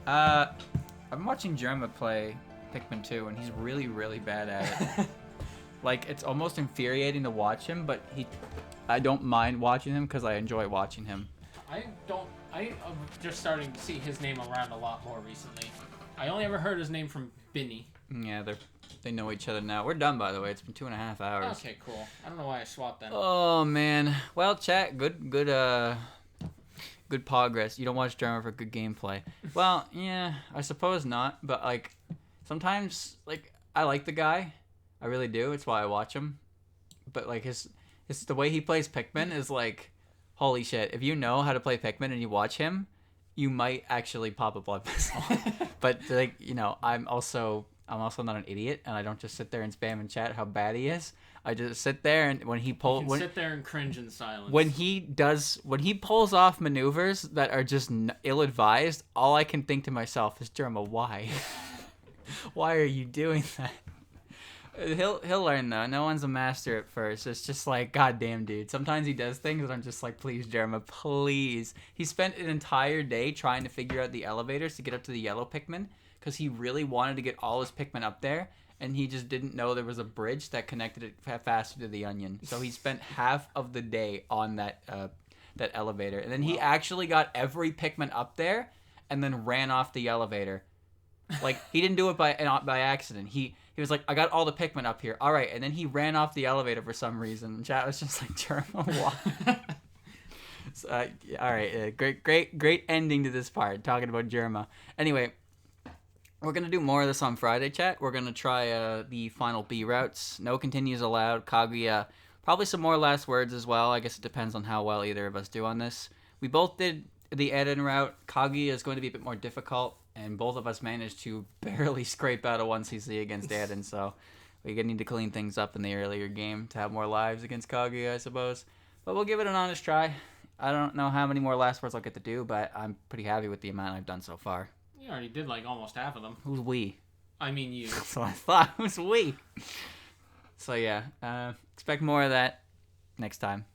I'm watching Germa play Pikmin 2, and he's really, really bad at it. Like, it's almost infuriating to watch him, but I don't mind watching him because I enjoy watching him. I'm just starting to see his name around a lot more recently. I only ever heard his name from Binny. Yeah, they know each other now. We're done, by the way. It's been 2.5 hours. Okay, cool. I don't know why I swapped them. Oh man. Well, chat. Good progress. You don't watch Germa for good gameplay. Well, yeah, I suppose not. But like, sometimes like I like the guy. I really do. It's why I watch him. But like the way he plays Pikmin is like, holy shit. If you know how to play Pikmin and you watch him, you might actually pop a blood vessel. But like, you know, I'm also not an idiot, and I don't just sit there and spam in chat how bad he is. I just sit there, and when he sit there and cringe in silence. When he pulls off maneuvers that are just ill-advised, all I can think to myself is, Germa, why? Why are you doing that? He'll learn though. No one's a master at first. It's just like, goddamn, dude. Sometimes he does things that I'm just like, please, Germa, please. He spent an entire day trying to figure out the elevators to get up to the yellow Pikmin because he really wanted to get all his Pikmin up there, and he just didn't know there was a bridge that connected it faster to the onion. So he spent half of the day on that elevator, and then he actually got every Pikmin up there, and then ran off the elevator. Like, he didn't do it by accident. He was like, I got all the Pikmin up here. All right. And then he ran off the elevator for some reason. Chat was just like, Germa, why? So, all right. Great ending to this part, talking about Germa. Anyway, we're going to do more of this on Friday, chat. We're going to try the final B routes. No continues allowed. Kaguya, probably some more last words as well. I guess it depends on how well either of us do on this. We both did the Eden route. Kaguya is going to be a bit more difficult, and both of us managed to barely scrape out a 1cc against Eden, so we need to clean things up in the earlier game to have more lives against Kaguya, I suppose. But we'll give it an honest try. I don't know how many more last words I'll get to do, but I'm pretty happy with the amount I've done so far. You already did like almost half of them. Who's we? I mean you. So I thought, who's we? So yeah, expect more of that next time.